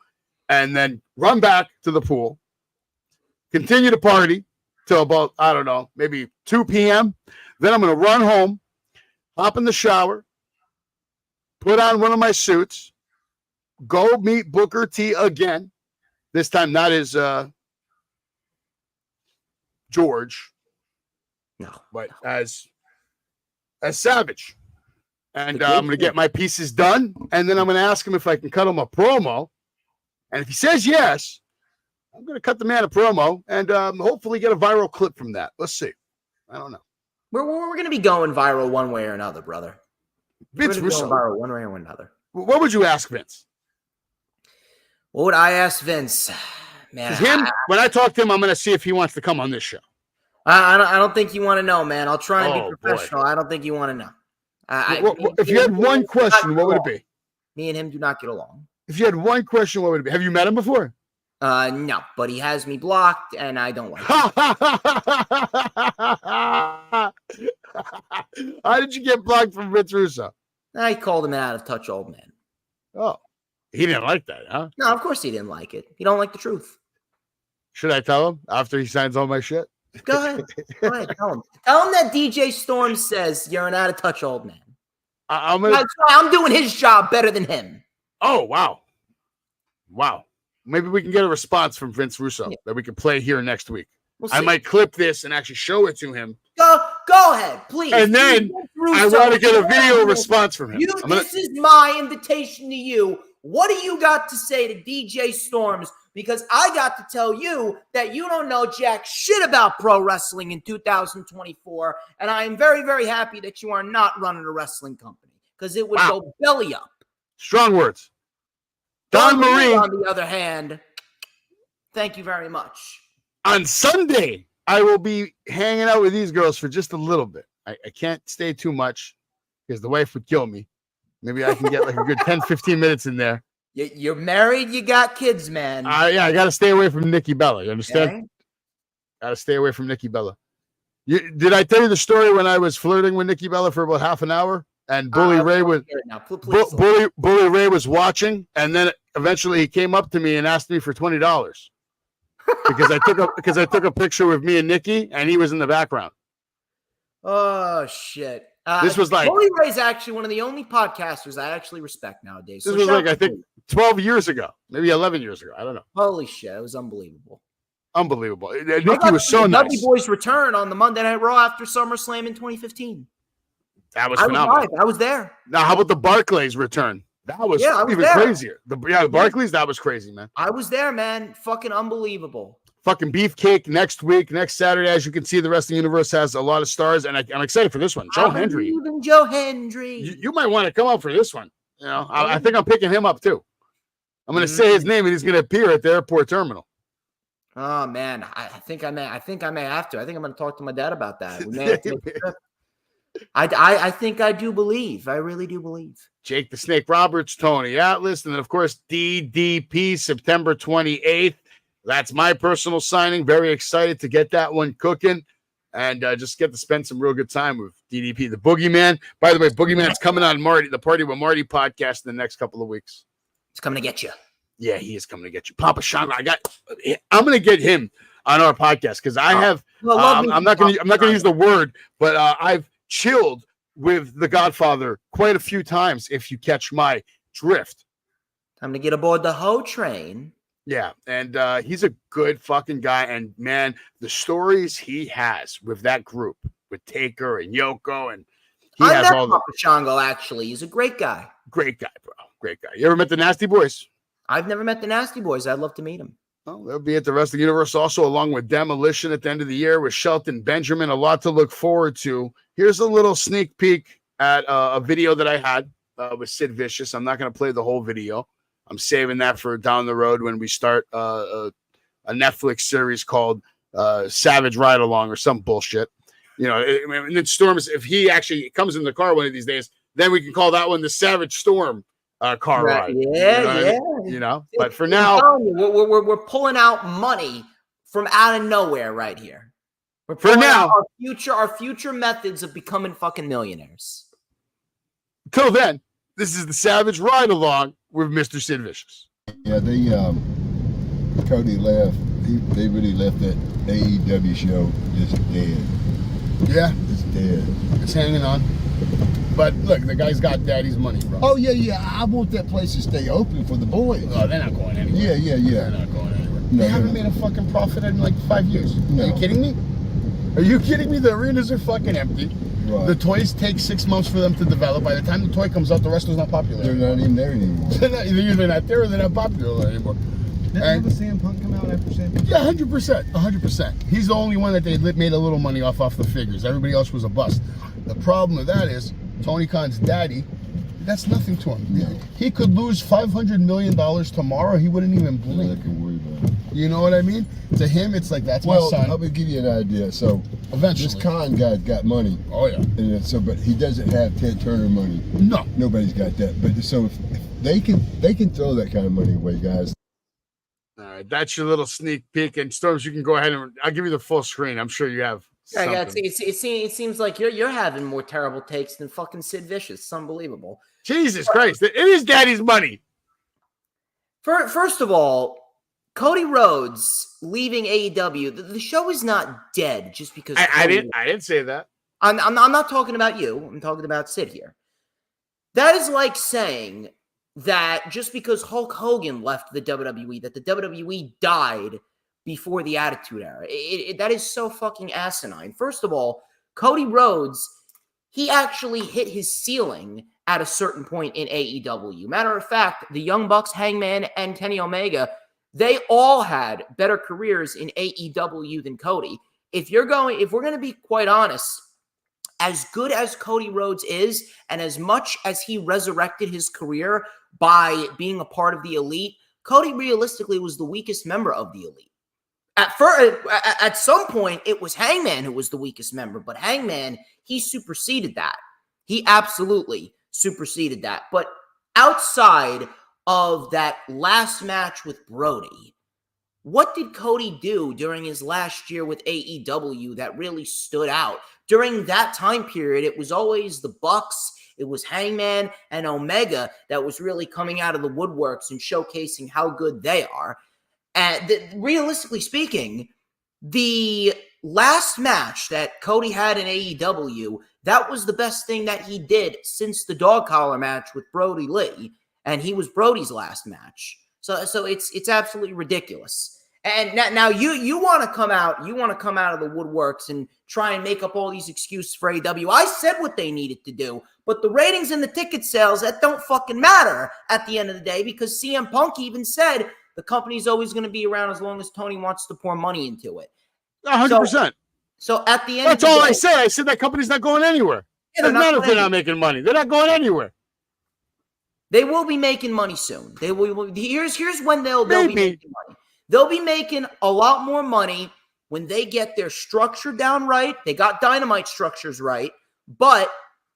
and then run back to the pool, continue to party till about, I don't know, maybe 2 p.m. Then I'm going to run home, hop in the shower, put on one of my suits, go meet Booker T again. This time not as George, but as Savage. And I'm going to get my pieces done, and then I'm going to ask him if I can cut him a promo. And if he says yes, I'm going to cut the man a promo and hopefully get a viral clip from that. Let's see. I don't know. We're going to be going viral one way or another, brother. Vince Russo. Viral one way or another. What would you ask Vince? What would I ask Vince? Man, when I talk to him, I'm going to see if he wants to come on this show. I don't think you want to know, man. I'll try and be professional. Boy. I don't think you want to know. If you had one question, what would it be? Me and him do not get along. If you had one question, what would it be? Have you met him before? No, but he has me blocked, and I don't like it. How did you get blocked from Vince Russo? I called him an out-of-touch old man. Oh, he didn't like that, huh? No, of course he didn't like it. He don't like the truth. Should I tell him after he signs all my shit? Go ahead. Tell him. Tell him that DJ Storm says you're an out-of-touch old man. I'm doing his job better than him. Oh, wow. Maybe we can get a response from Vince Russo that we can play here next week. I might clip this and actually show it to him. Go ahead, please. And then I want to get a video response from him. This is my invitation to you. What do you got to say to DJ Storms? Because I got to tell you that you don't know jack shit about pro wrestling in 2024. And I am very, very happy that you are not running a wrestling company because it would go belly up. Strong words. Don Marie, on the other hand, thank you very much. On Sunday, I will be hanging out with these girls for just a little bit. I can't stay too much because the wife would kill me. Maybe I can get like a good 10, 15 minutes in there. You're married, you got kids, man. Yeah, I got to stay away from Nikki Bella. You understand? Okay. Got to stay away from Nikki Bella. Did I tell you the story when I was flirting with Nikki Bella for about half an hour? And Bully Ray was Bully Ray was watching, and then eventually he came up to me and asked me for $20 because I took a picture with me and Nikki, and he was in the background. Oh shit! This was like Bully Ray's actually one of the only podcasters I actually respect nowadays. This was like I think 12 years ago, maybe 11 years ago. I don't know. Holy shit! It was unbelievable. Nikki was so nice. Dudley Boy's return on the Monday Night Raw after SummerSlam in 2015. That was phenomenal. I was there. Now, how about the Barclays return? That was even crazier. The Barclays, that was crazy, man. I was there, man. Fucking unbelievable. Fucking Beefcake next week, next Saturday. As you can see, the Wrestling Universe has a lot of stars, and I'm excited for this one. Joe Hendry. You might want to come up for this one. You know, I think I'm picking him up too. I'm going to say his name, and he's going to appear at the airport terminal. Oh man, I think I may have to. I think I'm going to talk to my dad about that. We may have to make a trip. I think I do believe. I really do believe. Jake the Snake Roberts, Tony Atlas, and then, of course, DDP, September 28th. That's my personal signing. Very excited to get that one cooking and just get to spend some real good time with DDP. The Boogeyman. By the way, Boogeyman's coming on the Party with Marty podcast in the next couple of weeks. He's coming to get you. Yeah, he is coming to get you. Papa Shango. I'm going to get him on our podcast because I have. I'm not going to use the word, but I've chilled with the Godfather quite a few times, if you catch my drift. Time to get aboard the Ho train. Yeah, and he's a good fucking guy. And man, the stories he has with that group, with Taker and Yoko, and he has all Papa Shango, actually. He's a great guy. Great guy, bro. Great guy. You ever met the Nasty Boys? I've never met the Nasty Boys. I'd love to meet them. Well, they'll be at the Wrestling Universe also, along with Demolition at the end of the year with Shelton Benjamin. A lot to look forward to. Here's a little sneak peek at a video that I had with Sid Vicious. I'm not going to play the whole video. I'm saving that for down the road when we start a Netflix series called Savage Ride Along or some bullshit. You know, and then Storms, if he actually comes in the car one of these days, then we can call that one the Savage Storm car ride. Yeah, you know yeah. I mean? You know, but for I'm now, telling you, we're pulling out money from out of nowhere right here. We're For pulling now. out our future methods of becoming fucking millionaires. till then, this is the Savage Ride Along with Mr. Sid Vicious. Yeah, Cody left. They really left that AEW show just dead. Yeah, It's dead. it's hanging on. But look, the guy's got daddy's money, bro. Oh yeah. I want that place to stay open for the boys. Oh, they're not going anywhere. Yeah. They're not going anywhere. No, they haven't they're made a fucking profit in like 5 years. No. Are you kidding me? Are you kidding me? The arenas are fucking empty. Right. The toys take 6 months for them to develop. By the time the toy comes out, the wrestler's not popular. They're not even there anymore. They're either not there or they're not popular anymore. Didn't CM Punk come out after CM Punk? Yeah, 100%. He's the only one that they made a little money off the figures. Everybody else was a bust. The problem with that is Tony Khan's daddy, that's nothing to him. No. He could lose $500 million tomorrow. He wouldn't even I blink. can worry about it. You know what I mean? To him, it's like, that's Well, my son. I'm gonna give you an idea. So Eventually. this Khan guy got money, Oh, yeah. and but he doesn't have Ted Turner money. No. Nobody's got that. But so if they can throw that kind of money away, guys. All right, that's your little sneak peek. And Storms, you can go ahead and I'll give you the full screen. I'm sure you have Yeah, something. it seems like you're having more terrible takes than fucking Sid Vicious. It's unbelievable. Jesus Christ. It is daddy's money. First of all, Cody Rhodes leaving AEW. The show is not dead just because I didn't say that. I'm not talking about you. I'm talking about Sid here. That is like saying that just because Hulk Hogan left the WWE, that the WWE died before the Attitude Era. That is so fucking asinine. First of all, Cody Rhodes, he actually hit his ceiling at a certain point in AEW. Matter of fact, the Young Bucks, Hangman, and Kenny Omega, they all had better careers in AEW than Cody. If we're going to be quite honest, as good as Cody Rhodes is, and as much as he resurrected his career by being a part of the Elite, Cody realistically was the weakest member of the Elite. At some point, it was Hangman who was the weakest member, but Hangman, he superseded that. He absolutely superseded that. But outside of that last match with Brody, what did Cody do during his last year with AEW that really stood out? During that time period, it was always the Bucks, it was Hangman and Omega that was really coming out of the woodworks and showcasing how good they are. And realistically speaking, the last match that Cody had in AEW, that was the best thing that he did since the dog collar match with Brody Lee, and he was Brody's last match. So it's absolutely ridiculous. And now you want to come out of the woodworks and try and make up all these excuses for AEW. I said what they needed to do, but the ratings and the ticket sales, that don't fucking matter at the end of the day, because CM Punk even said the company's always going to be around as long as Tony wants to pour money into it. 100%. So at the end That's of the all day, I said. I said that company's not going anywhere. Yeah, they're Doesn't not matter if going they're not making money. They're not going anywhere. they will be making money soon. They will. Here's when they'll be Maybe. making money. They'll be making a lot more money when they get their structure down right. They got Dynamite structures right. But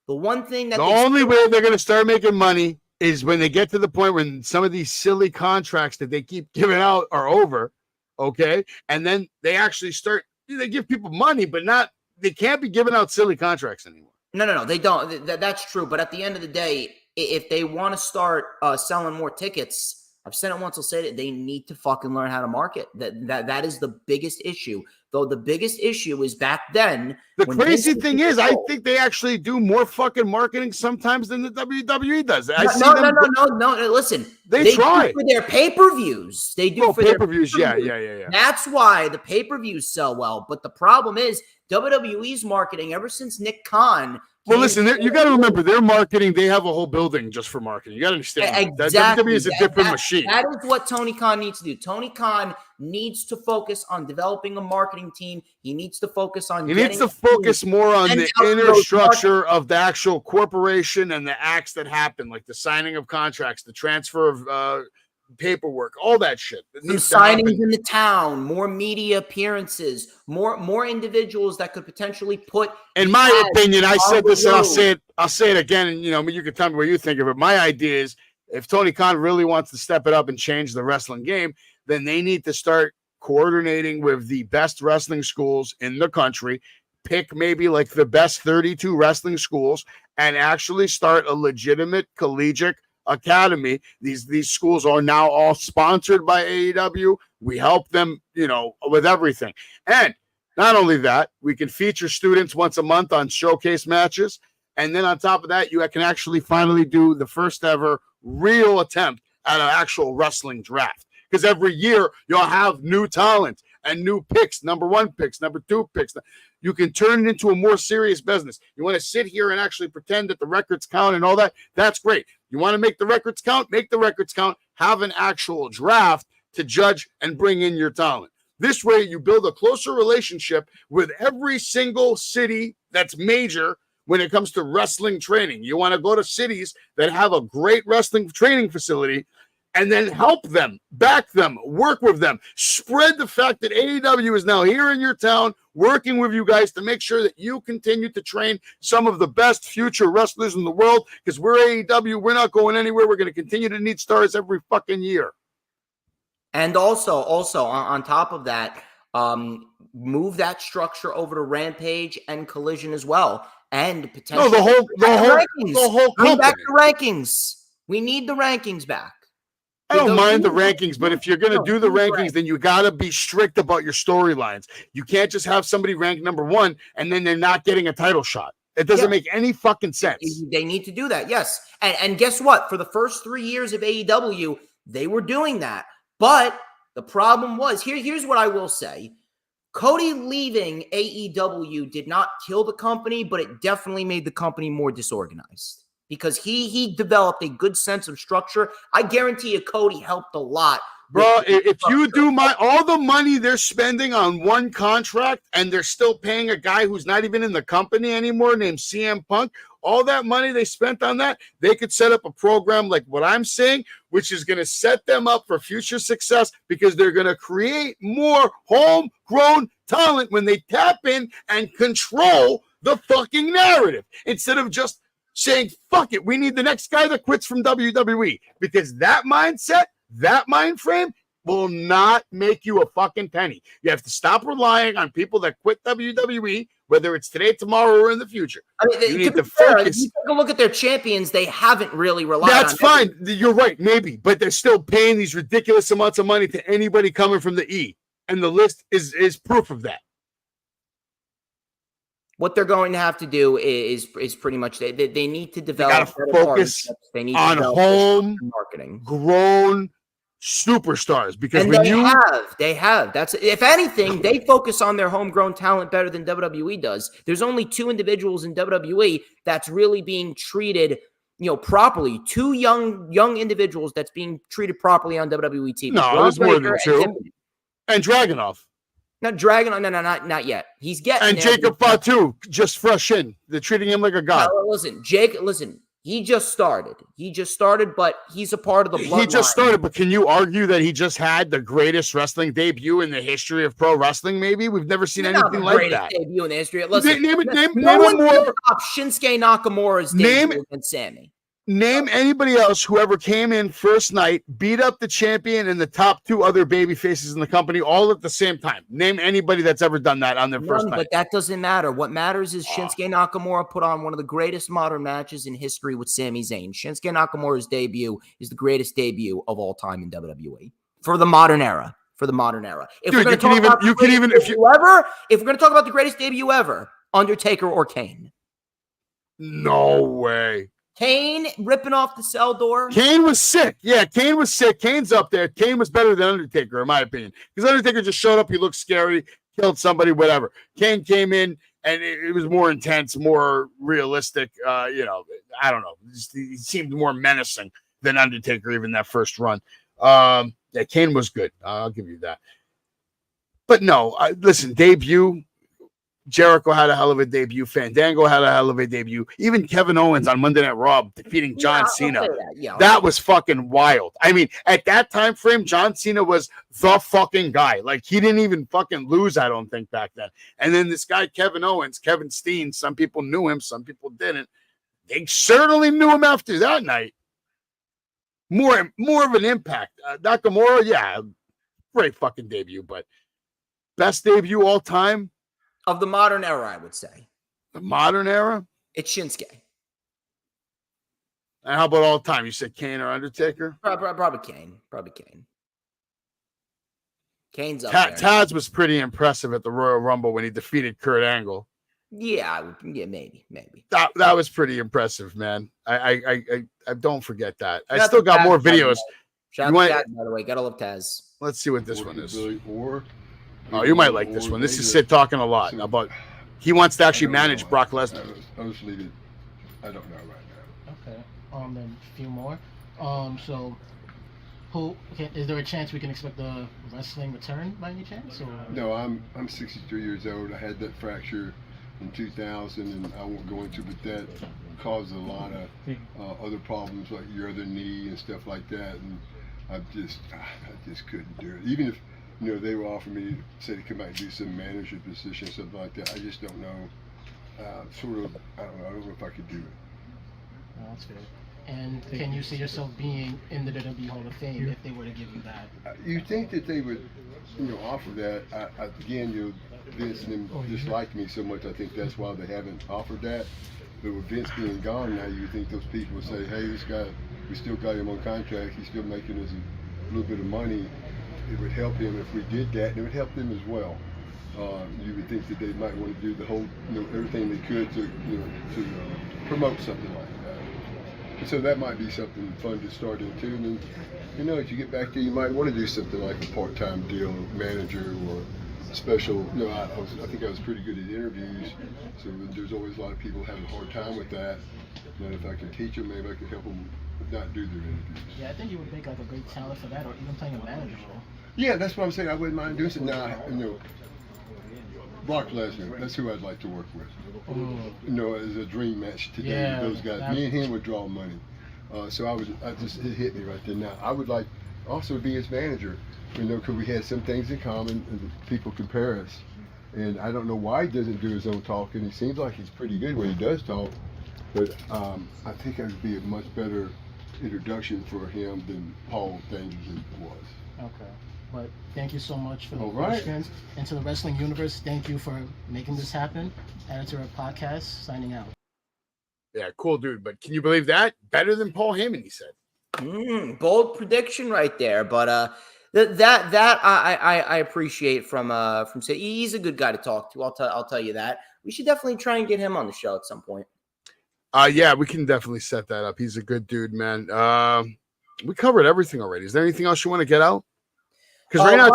the one thing that The only way they're going to start making money is when they get to the point when some of these silly contracts that they keep giving out are over, okay? And then they actually start, they give people money, but they can't be giving out silly contracts anymore. No, they don't. That's true. But at the end of the day, if they want to start selling more tickets, I've said it once, I'll say it, they need to fucking learn how to market. That is the biggest issue. Though the biggest issue is back then. The when crazy Vince thing was is, I control. think they actually do more fucking marketing sometimes than the WWE does. No. Listen, They try. do for their pay-per-views. They do for their pay-per-views. Yeah. That's why the pay-per-views sell well. But the problem is WWE's marketing ever since Nick Khan. Well, listen, you got to remember their marketing. They have a whole building just for marketing. You got to understand that WWE is a different machine. That is what Tony Khan needs to do. Tony Khan needs to focus on developing a marketing team. He needs to focus on. He needs to focus more on and the out inner those structure of the actual corporation and the acts that happen, like the signing of contracts, the transfer of paperwork, all that shit. That Some needs to happen. signings in the town, more media appearances, more individuals that could potentially put. In my opinion, I said this and road. I'll say it again, and you can tell me what you think of it. My idea is if Tony Khan really wants to step it up and change the wrestling game, then they need to start coordinating with the best wrestling schools in the country, pick maybe like the best 32 wrestling schools, and actually start a legitimate collegiate academy. These schools are now all sponsored by AEW. We help them, with everything. And not only that, we can feature students once a month on showcase matches. And then on top of that, you can actually finally do the first ever real attempt at an actual wrestling draft. Because every year you'll have new talent and new picks, number 1 picks, number 2 picks. You can turn it into a more serious business. You want to sit here and actually pretend that the records count and all that? That's great. You want to make the records count? Make the records count. Have an actual draft to judge and bring in your talent. This way, you build a closer relationship with every single city that's major when it comes to wrestling training. You want to go to cities that have a great wrestling training facility and then help them, back them, work with them. Spread the fact that AEW is now here in your town, working with you guys to make sure that you continue to train some of the best future wrestlers in the world, because we're AEW. We're not going anywhere. We're going to continue to need stars every fucking year. And also on top of that, move that structure over to Rampage and Collision as well, and potentially the whole bring back company. the rankings. We need the rankings back. I don't mind the rankings, but if you're going to do the rankings, then you got to be strict about your storylines. You can't just have somebody ranked number 1 and then they're not getting a title shot. It doesn't make any fucking sense. They need to do that, yes. And guess what? For the first 3 years of AEW, they were doing that. But the problem was, here's what I will say. Cody leaving AEW did not kill the company, but it definitely made the company more disorganized. Because he developed a good sense of structure. I guarantee you Cody helped a lot. Bro, if you do all the money they're spending on one contract and they're still paying a guy who's not even in the company anymore named CM Punk, all that money they spent on that, they could set up a program like what I'm saying, which is going to set them up for future success, because they're going to create more homegrown talent when they tap in and control the fucking narrative instead of just saying, fuck it, we need the next guy that quits from WWE, because that mindset, that mind frame will not make you a fucking penny. You have to stop relying on people that quit WWE, whether it's today, tomorrow, or in the future. I mean, you need to fair, focus. you take a look at their champions, they haven't really relied on. That's fine. You're right, maybe, but they're still paying these ridiculous amounts of money to anybody coming from the E, and the list is proof of that. What they're going to have to do is pretty much they need to develop focus they need on to home marketing, grown superstars, because and when they have that's, if anything, they focus on their homegrown talent better than WWE does. There's only 2 individuals in WWE that's really being treated properly. 2 young individuals that's being treated properly on WWE TV. No, there's more than 2. And Dragunov. Not Dragon, no, not yet. He's getting and there. Jacob Fatu, just fresh in. They're treating him like a god. No, listen, he just started, but he's a part of the bloodline. He just started, but can you argue that he just had the greatest wrestling debut in the history of pro wrestling? Maybe we've never seen anything like that. Debut in the history. Listen, name no one more. can top Shinsuke Nakamura's debut against Sammy. Name anybody else who ever came in first night, beat up the champion and the top 2 other baby faces in the company all at the same time. Name anybody that's ever done that on their first night. But that doesn't matter. What matters is Shinsuke Nakamura put on one of the greatest modern matches in history with Sami Zayn. Shinsuke Nakamura's debut is the greatest debut of all time in WWE for the modern era. If we're going to talk about the greatest debut ever, Undertaker or Kane. No way. Kane ripping off the cell door. Kane was sick. Yeah, Kane was sick. Kane's up there. Kane was better than Undertaker, in my opinion. Because Undertaker just showed up. He looked scary, killed somebody, whatever. Kane came in, and it was more intense, more realistic. I don't know. He seemed more menacing than Undertaker, even that first run. Yeah, Kane was good. I'll give you that. But no, listen, debut, Jericho had a hell of a debut. Fandango had a hell of a debut. Even Kevin Owens on Monday Night Raw defeating John Cena. That was fucking wild. I mean, at that time frame, John Cena was the fucking guy. Like, he didn't even fucking lose, I don't think, back then. And then this guy, Kevin Owens, Kevin Steen, some people knew him, some people didn't. They certainly knew him after that night. More of an impact. Nakamura, yeah, great fucking debut, but best debut all time? Of the modern era, I would say. The modern era? It's Shinsuke. And how about all time? You said Kane or Undertaker? Probably Kane. Probably Kane. Kane's up there. Taz was pretty impressive at the Royal Rumble when he defeated Kurt Angle. Yeah, maybe. That was pretty impressive, man. I don't forget that. I still got more videos. Shout out to Taz, by the way. Gotta love Taz. Let's see what this one is. Oh, you might like this one. This is Sid talking a lot about he wants to actually manage Brock Lesnar. Honestly, I don't know right now. Okay. Then a few more. So is there a chance we can expect the wrestling return by any chance? Or? No, I'm 63 years old. I had that fracture in 2000, and I won't go into it, but that caused a lot of other problems, like your other knee and stuff like that, and I just couldn't do it. Even if they were offering me to say to come back and do some manager position, something like that, I just don't know. I don't know if I could do it. Oh, that's good. And can you see yourself being in the WWE Hall of Fame if they were to give you that? You think that they would, offer that? Again, Vince and them dislike me so much. I think that's why they haven't offered that. But with Vince being gone now, you think those people would say, "Hey, this guy, we still got him on contract. He's still making us a little bit of money. It would help him if we did that, and it would help them as well." You would think that they might want to do the whole, everything they could to promote something like that. And so that might be something fun to start into. And then, as you get back there, you might want to do something like a part-time deal, manager or special. I think I was pretty good at interviews, so there's always a lot of people having a hard time with that. And if I can teach them, maybe I can help them not do their interviews. Yeah, I think you would make like a great talent for that, or even playing a manager role. Yeah, that's what I'm saying. I wouldn't mind doing it now. Brock Lesnar, that's who I'd like to work with. As a dream match today with those guys. Me and him would draw money. It hit me right there. Now, I would like also be his manager, because we had some things in common and people compare us. And I don't know why he doesn't do his own talking. He seems like he's pretty good when he does talk. But I think it would be a much better introduction for him than Paul Danielson was. Okay. But thank you so much for the questions. And to the wrestling universe, thank you for making this happen. Editor of podcast, signing out. Yeah, cool dude. But can you believe that? Better than Paul Heyman, he said. Bold prediction right there. But that I appreciate from Sid. He's a good guy to talk to. I'll tell you that. We should definitely try and get him on the show at some point. Yeah, we can definitely set that up. He's a good dude, man. We covered everything already. Is there anything else you want to get out? Because right now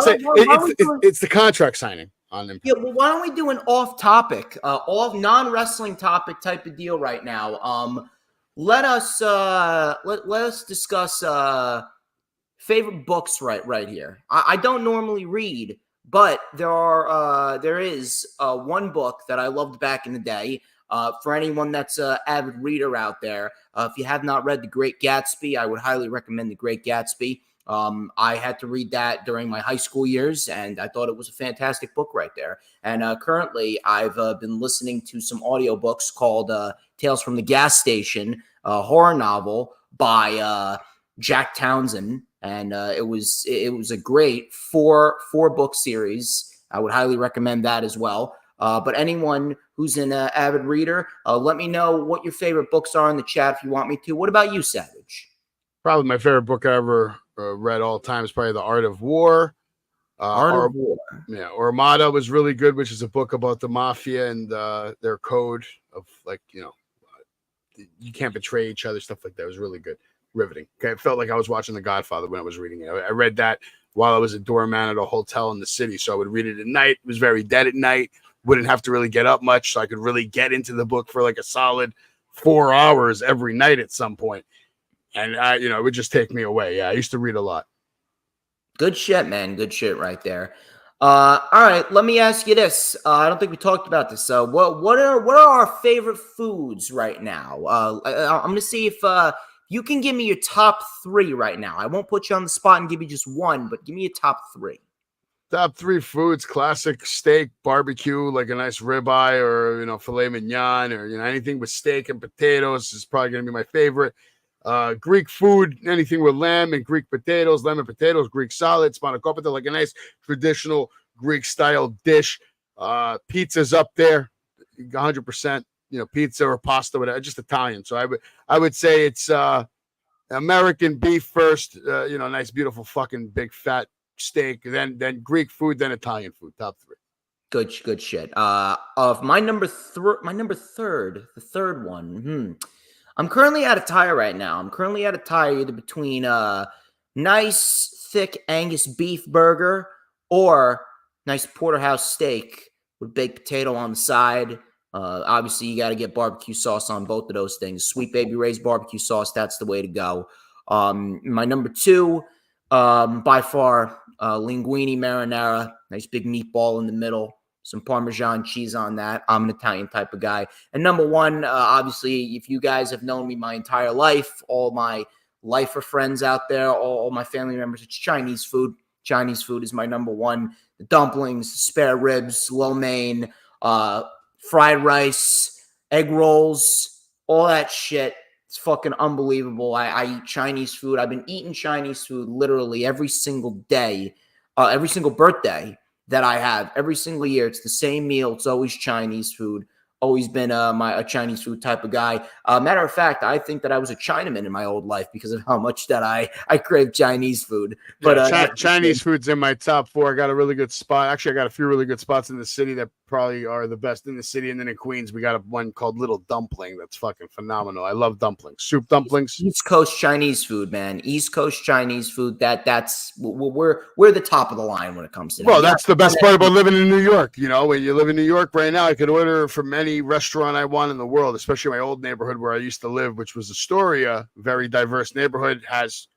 it's the contract signing on them. Yeah, well, why don't we do an off-topic, off non-wrestling topic type of deal right now? Let us discuss favorite books right here. I don't normally read, but there is one book that I loved back in the day. For anyone that's an avid reader out there, if you have not read The Great Gatsby, I would highly recommend The Great Gatsby. I had to read that during my high school years, and I thought it was a fantastic book right there. And currently, I've been listening to some audiobooks called Tales from the Gas Station, a horror novel by Jack Townsend, and it was a great four book series. I would highly recommend that as well. But anyone who's an avid reader, let me know what your favorite books are in the chat if you want me to. What about you, Savage? Probably my favorite book I ever read all time is probably The Art of War. Art of War. Yeah, Armada was really good, which is a book about the mafia and their code of you can't betray each other, stuff like that. It was really good, riveting. Okay, it felt like I was watching The Godfather when I was reading it. I read that while I was a doorman at a hotel in the city, so I would read it at night. It was very dead at night. Wouldn't have to really get up much, so I could really get into the book for like a solid 4 hours every night at some point. And it would just take me away. Yeah, I used to read a lot. Good shit, man. Good shit right there. All right, let me ask you this. I don't think we talked about this. What are our favorite foods right now? I'm gonna see if you can give me your top 3 right now. I won't put you on the spot and give you just one, but give me your top 3. Top 3 foods: classic steak, barbecue, like a nice ribeye, or filet mignon, or anything with steak and potatoes is probably gonna be my favorite. Greek food, anything with lamb and Greek potatoes, lemon potatoes, Greek salad, spanakopita, like a nice traditional Greek style dish. Pizza's up there, 100%. Pizza or pasta, whatever, just Italian. So I would say it's American beef first. Nice, beautiful, fucking big fat steak. Then Greek food, then Italian food. Top 3. Good shit. Of my number third, the third one. I'm currently at a tie right now. I'm currently at a tie either between nice thick Angus beef burger or nice porterhouse steak with baked potato on the side. Obviously, you got to get barbecue sauce on both of those things. Sweet Baby Ray's barbecue sauce, that's the way to go. My number 2, by far, linguine marinara. Nice big meatball in the middle. Some Parmesan cheese on that. I'm an Italian type of guy. And number 1, obviously, if you guys have known me my entire life, all my lifer friends out there, all my family members, it's Chinese food. Chinese food is my number 1. The dumplings, spare ribs, lo mein, fried rice, egg rolls, all that shit. It's fucking unbelievable. I eat Chinese food. I've been eating Chinese food literally every single day, every single birthday that I have. Every single year, it's the same meal. It's always Chinese food. Always been a Chinese food type of guy. Matter of fact, I think that I was a Chinaman in my old life because of how much that I crave Chinese food. But Chinese food's in my top 4. I got a really good spot. Actually, I got a few really good spots in the city that probably are the best in the city. And then in Queens, we got one called Little Dumpling that's fucking phenomenal. I love dumplings, soup dumplings. East Coast Chinese food, man. East Coast Chinese food. That's we're the top of the line when it comes to that. Well, that's the best part about living in New York. When you live in New York right now, I could order from any restaurant I want in the world, especially my old neighborhood where I used to live, which was Astoria. Very diverse neighborhood, has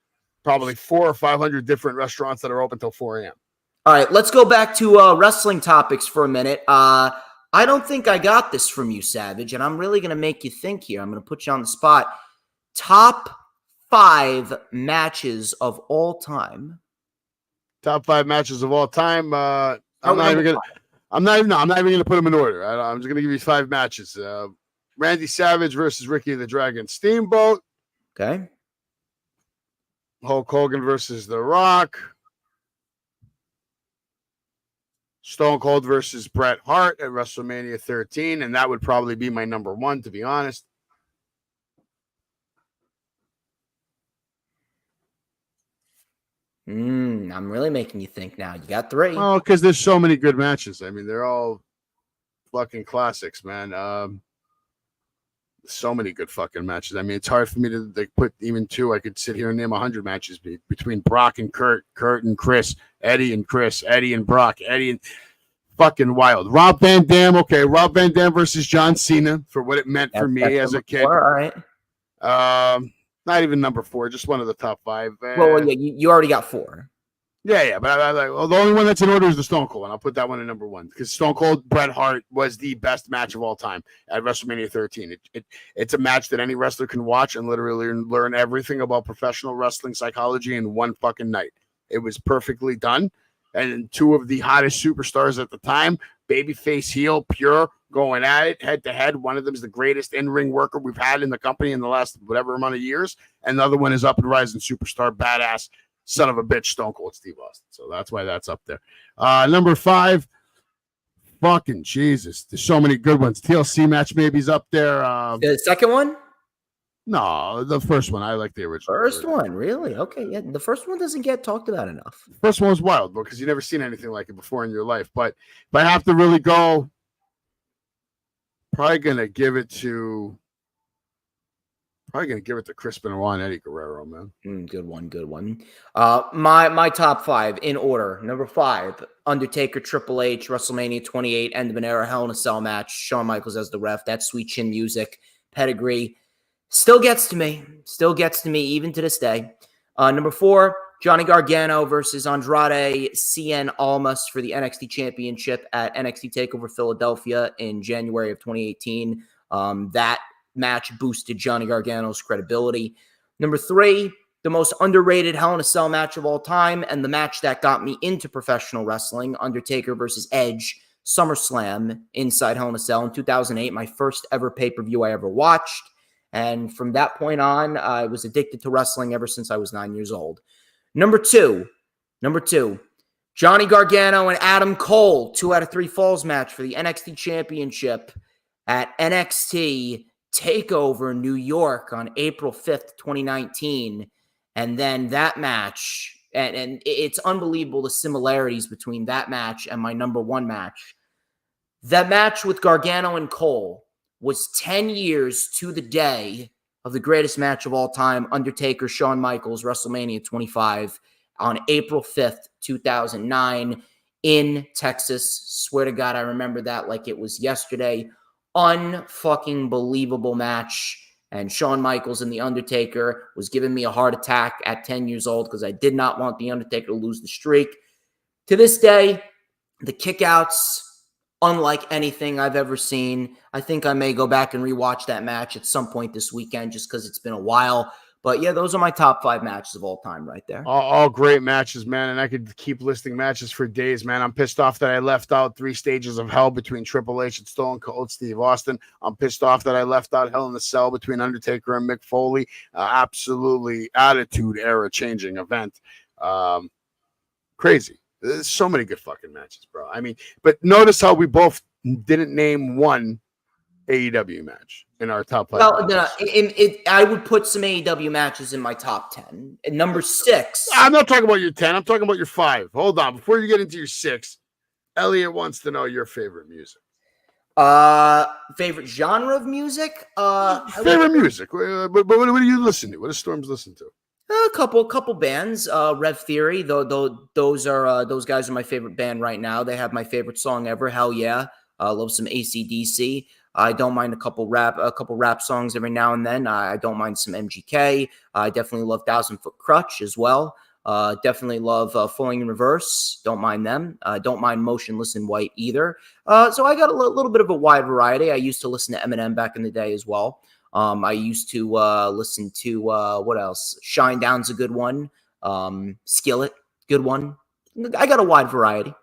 probably 400 or 500 different restaurants that are open till 4 a.m. All right, let's go back to wrestling topics for a minute. I don't think I got this from you, Savage, and I'm really going to make you think here. I'm going to put you on the spot. Top 5 matches of all time. Top 5 matches of all time. I'm not even going to put them in order. I'm just going to give you 5 matches. Randy Savage versus Ricky the Dragon Steamboat. Okay. Hulk Hogan versus The Rock. Stone Cold versus Bret Hart at WrestleMania 13, and that would probably be my number 1, to be honest. I'm really making you think now. You got 3. Well, because there's so many good matches. I mean, they're all fucking classics, man. So many good fucking matches. I mean, it's hard for me to put even 2. I could sit here and name 100 matches between Brock and Kurt and Chris, Eddie and Chris, Eddie and Brock, Eddie and fucking wild. Rob Van Dam. Okay, Rob Van Dam versus John Cena for what it meant for me as a kid. 4, all right. Not even number 4, just one of the top 5. Well, yeah, you already got 4. Yeah, but the only one that's in order is the Stone Cold, and I'll put that one in number 1 because Stone Cold Bret Hart was the best match of all time at WrestleMania 13. It's a match that any wrestler can watch and literally learn everything about professional wrestling psychology in one fucking night. It was perfectly done, and 2 of the hottest superstars at the time, babyface, heel, pure, going at it head to head. One of them is the greatest in-ring worker we've had in the company in the last whatever amount of years, and the other one is up and rising superstar, badass son of a bitch, Stone Cold Steve Austin. So that's why that's up there. Number 5, fucking Jesus. There's so many good ones. TLC match maybe is up there. The second one? No, the first one. I like the original. First one, really? Okay, yeah. The first one doesn't get talked about enough. First one was wild because you've never seen anything like it before in your life. But if I have to really go, probably gonna give it to Chris Benoit and Eddie Guerrero, man. Good one. My top 5 in order. Number 5, Undertaker, Triple H, WrestleMania 28, end of an era, Hell in a Cell match. Shawn Michaels as the ref. That sweet chin music, pedigree, still gets to me even to this day. Number 4, Johnny Gargano versus Andrade Cien Almas for the NXT Championship at NXT TakeOver Philadelphia in January of 2018. That match boosted Johnny Gargano's credibility. Number 3, the most underrated Hell in a Cell match of all time, and the match that got me into professional wrestling, Undertaker versus Edge, SummerSlam inside Hell in a Cell in 2008, my first ever pay-per-view I ever watched. And from that point on, I was addicted to wrestling ever since I was 9 years old. Number two, Johnny Gargano and Adam Cole, 2 out of 3 falls match for the NXT Championship at NXT TakeOver New York on April 5th, 2019. And then that match, and it's unbelievable the similarities between that match and my number 1 match. That match with Gargano and Cole was 10 years to the day of the greatest match of all time, Undertaker, Shawn Michaels, WrestleMania 25, on April 5th, 2009 in Texas. Swear to God, I remember that like it was yesterday. Unfucking believable match. And Shawn Michaels and The Undertaker was giving me a heart attack at 10 years old because I did not want The Undertaker to lose the streak. To this day, the kickouts, unlike anything I've ever seen. I think I may go back and rewatch that match at some point this weekend just because it's been a while. But yeah, those are my top 5 matches of all time right there. All great matches, man. And I could keep listing matches for days, man. I'm pissed off that I left out 3 stages of hell between Triple H and Stone Cold Steve Austin. I'm pissed off that I left out Hell in a Cell between Undertaker and Mick Foley. Absolutely attitude era changing event. Crazy. There's so many good fucking matches, bro. I mean, but notice how we both didn't name one AEW match in our top 5. Well, no, I would put some AEW matches in my top 10. And number 6. I'm not talking about your 10. I'm talking about your 5. Hold on. Before you get into your 6, Elliot wants to know your favorite music. Favorite genre of music? Favorite music. But what do you listen to? What does Storms listen to? A couple bands. Rev Theory, those guys are my favorite band right now. They have my favorite song ever. Hell yeah. I love some AC/DC. I don't mind a couple rap songs every now and then. I don't mind some MGK. I definitely love 1,000 Foot Crutch as well. Definitely love Falling in Reverse. Don't mind them. Don't mind Motionless in White either. So I got a little bit of a wide variety. I used to listen to Eminem back in the day as well. I used to listen to what else? Shinedown's a good one. Skillet, good one. I got a wide variety.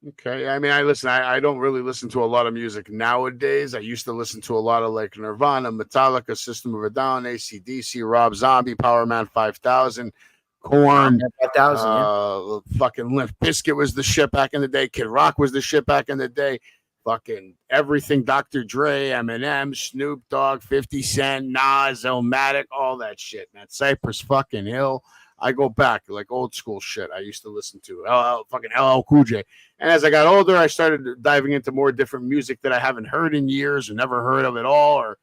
Okay. I mean, I don't really listen to a lot of music nowadays. I used to listen to a lot of like Nirvana, Metallica, System of a Down, AC/DC, Rob Zombie, Power Man 5000, Korn, 5000, yeah. Fucking Limp Bizkit was the shit back in the day. Kid Rock was the shit back in the day. Fucking everything, Dr. Dre, Eminem, Snoop Dogg, 50 Cent, Nas, Illmatic, all that shit, man. Cypress fucking Hill. I go back, like old school shit I used to listen to. Fucking LL Cool J. And as I got older, I started diving into more different music that I haven't heard in years or never heard of at all. Or,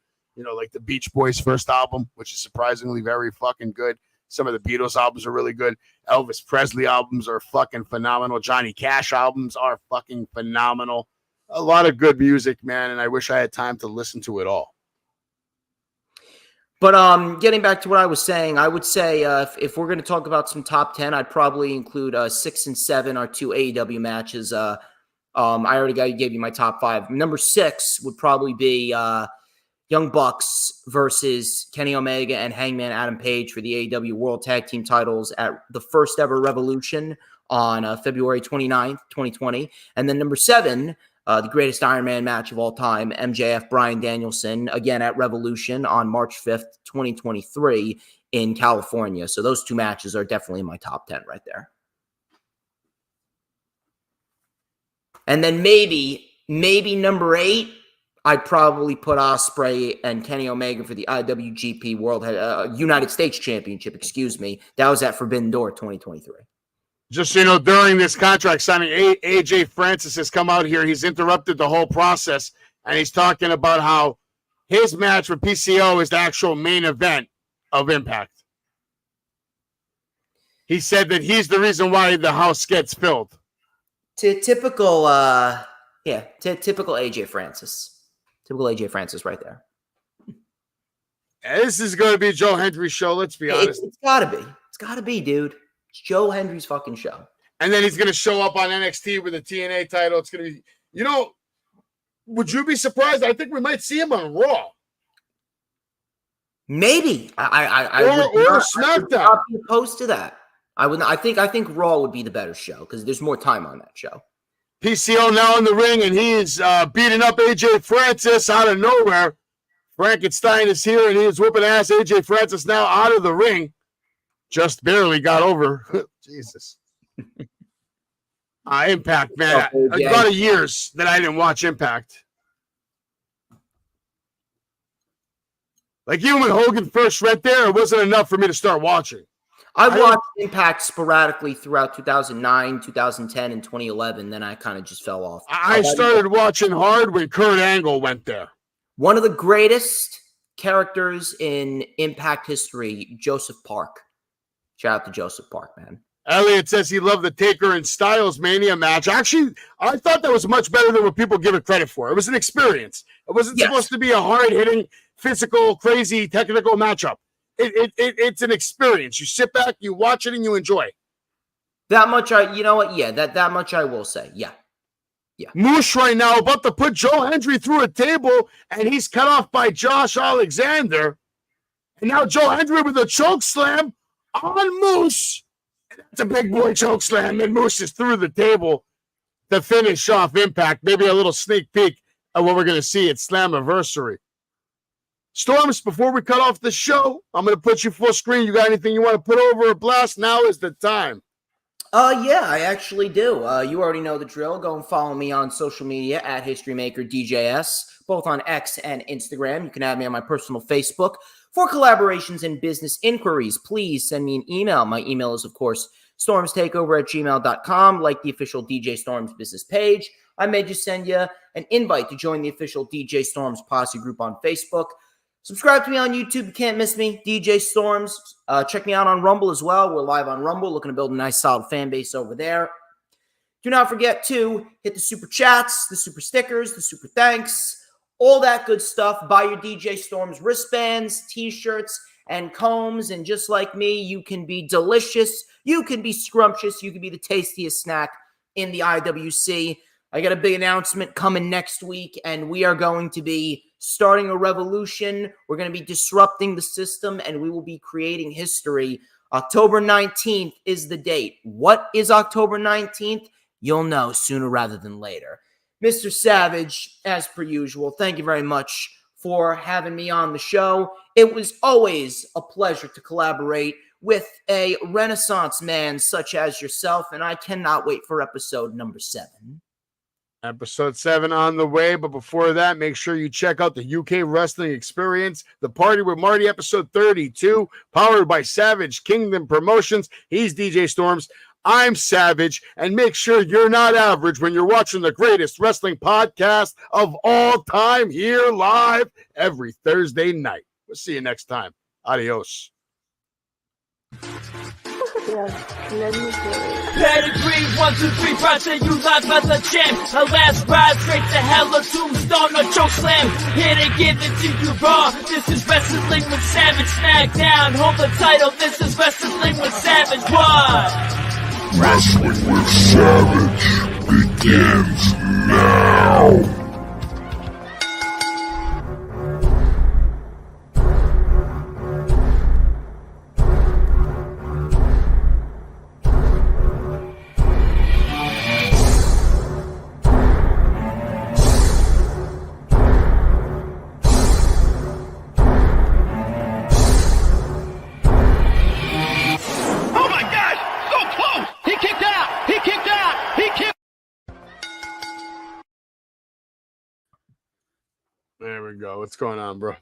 like the Beach Boys' first album, which is surprisingly very fucking good. Some of the Beatles albums are really good. Elvis Presley albums are fucking phenomenal. Johnny Cash albums are fucking phenomenal. A lot of good music, man, and I wish I had time to listen to it all. But getting back to what I was saying, I would say if we're going to talk about some top 10, I'd probably include 6 and 7 are 2 AEW matches. I already gave you my top 5. Number 6 would probably be Young Bucks versus Kenny Omega and Hangman Adam Page for the AEW World Tag Team titles at the first ever Revolution on February 29th, 2020. And then number 7, the greatest Iron Man match of all time, MJF Bryan Danielson, again at Revolution on March 5th, 2023 in California. So those 2 matches are definitely in my top 10 right there. And then maybe number 8, I'd probably put Ospreay and Kenny Omega for the IWGP United States Championship, That was at Forbidden Door 2023. Just, during this contract signing, AJ Francis has come out here. He's interrupted the whole process, and he's talking about how his match with PCO is the actual main event of Impact. He said that he's the reason why the house gets filled. Typical AJ Francis. Typical AJ Francis right there. This is going to be a Joe Hendry show, let's be honest. It's got to be. It's got to be, dude. It's Joe Hendry's fucking show. And then he's going to show up on NXT with a TNA title. It's going to be, would you be surprised? I think we might see him on Raw. Maybe. I or SmackDown. not be opposed to that. I think Raw would be the better show because there's more time on that show. PCO now in the ring, and he is beating up AJ Francis out of nowhere. Frankenstein is here, and he is whipping ass. AJ Francis now out of the ring. Just barely got over. Jesus. Impact, man. A lot of years that I didn't watch Impact. Like, even when Hogan first went there, it wasn't enough for me to start watching. I watched Impact sporadically throughout 2009, 2010, and 2011. Then I kind of just fell off. I started watching hard when Kurt Angle went there. One of the greatest characters in Impact history, Joseph Park. Shout out to Joseph Park, man. Elliot says he loved the Taker and Styles Mania match. Actually, I thought that was much better than what people give it credit for. It was an experience. It wasn't supposed to be a hard-hitting, physical, crazy, technical matchup. It's an experience. You sit back, you watch it, and you enjoy. That much, that much I will say. Yeah. Moose right now about to put Joe Hendry through a table, and he's cut off by Josh Alexander. And now Joe Hendry with a choke slam on Moose. It's a big boy choke slam, and Moose is through the table to finish off Impact. Maybe a little sneak peek of what we're going to see at Slammiversary. Storms, before we cut off the show, I'm going to put you full screen. You got anything you want to put over a blast? Now is the time. Yeah, I actually do. You already know the drill. Go and follow me on social media at HistoryMakerDJS, both on X and Instagram. You can add me on my personal Facebook. For collaborations and business inquiries, please send me an email. My email is, of course, stormstakeover@gmail.com, like the official DJ Storms business page. I may just send you an invite to join the official DJ Storms Posse group on Facebook. Subscribe to me on YouTube. You can't miss me. DJ Storms. Check me out on Rumble as well. We're live on Rumble, looking to build a nice, solid fan base over there. Do not forget to hit the super chats, the super stickers, the super thanks, all that good stuff. Buy your DJ Storms wristbands, T-shirts, and combs. And just like me, you can be delicious. You can be scrumptious. You can be the tastiest snack in the IWC. I got a big announcement coming next week, and we are going to be starting a revolution. We're going to be disrupting the system, and we will be creating history. October 19th is the date. What is October 19th? You'll know sooner rather than later. Mr. Savage, as per usual, thank you very much for having me on the show. It was always a pleasure to collaborate with a Renaissance man such as yourself, and I cannot wait for episode number 7. Episode 7 on the way, but before that, make sure you check out the UK Wrestling Experience, The Party with Marty, episode 32, powered by Savage Kingdom Promotions. He's DJ Storms. I'm Savage, and make sure you're not average when you're watching the greatest wrestling podcast of all time here live every Thursday night. We'll see you next time. Adios. Pedigree, 1, 2, 3, project you live as a champ. A last ride straight to hell, a tombstone, a choke slam. Here to give it to you raw. This is Wrestling with Savage. SmackDown, hold the title. This is Wrestling with Savage. What? Wrestling with Savage begins now. There we go. What's going on, bro?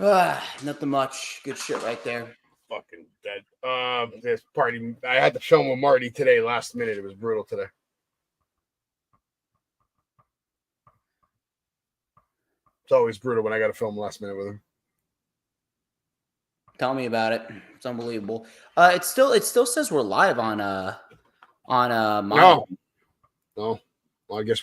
Nothing much. Good shit right there. Fucking dead. This party. I had to film with Marty today, last minute. It was brutal today. It's always brutal when I got to film last minute with him. Tell me about it. It's unbelievable. It still says we're live on No. Well, I guess we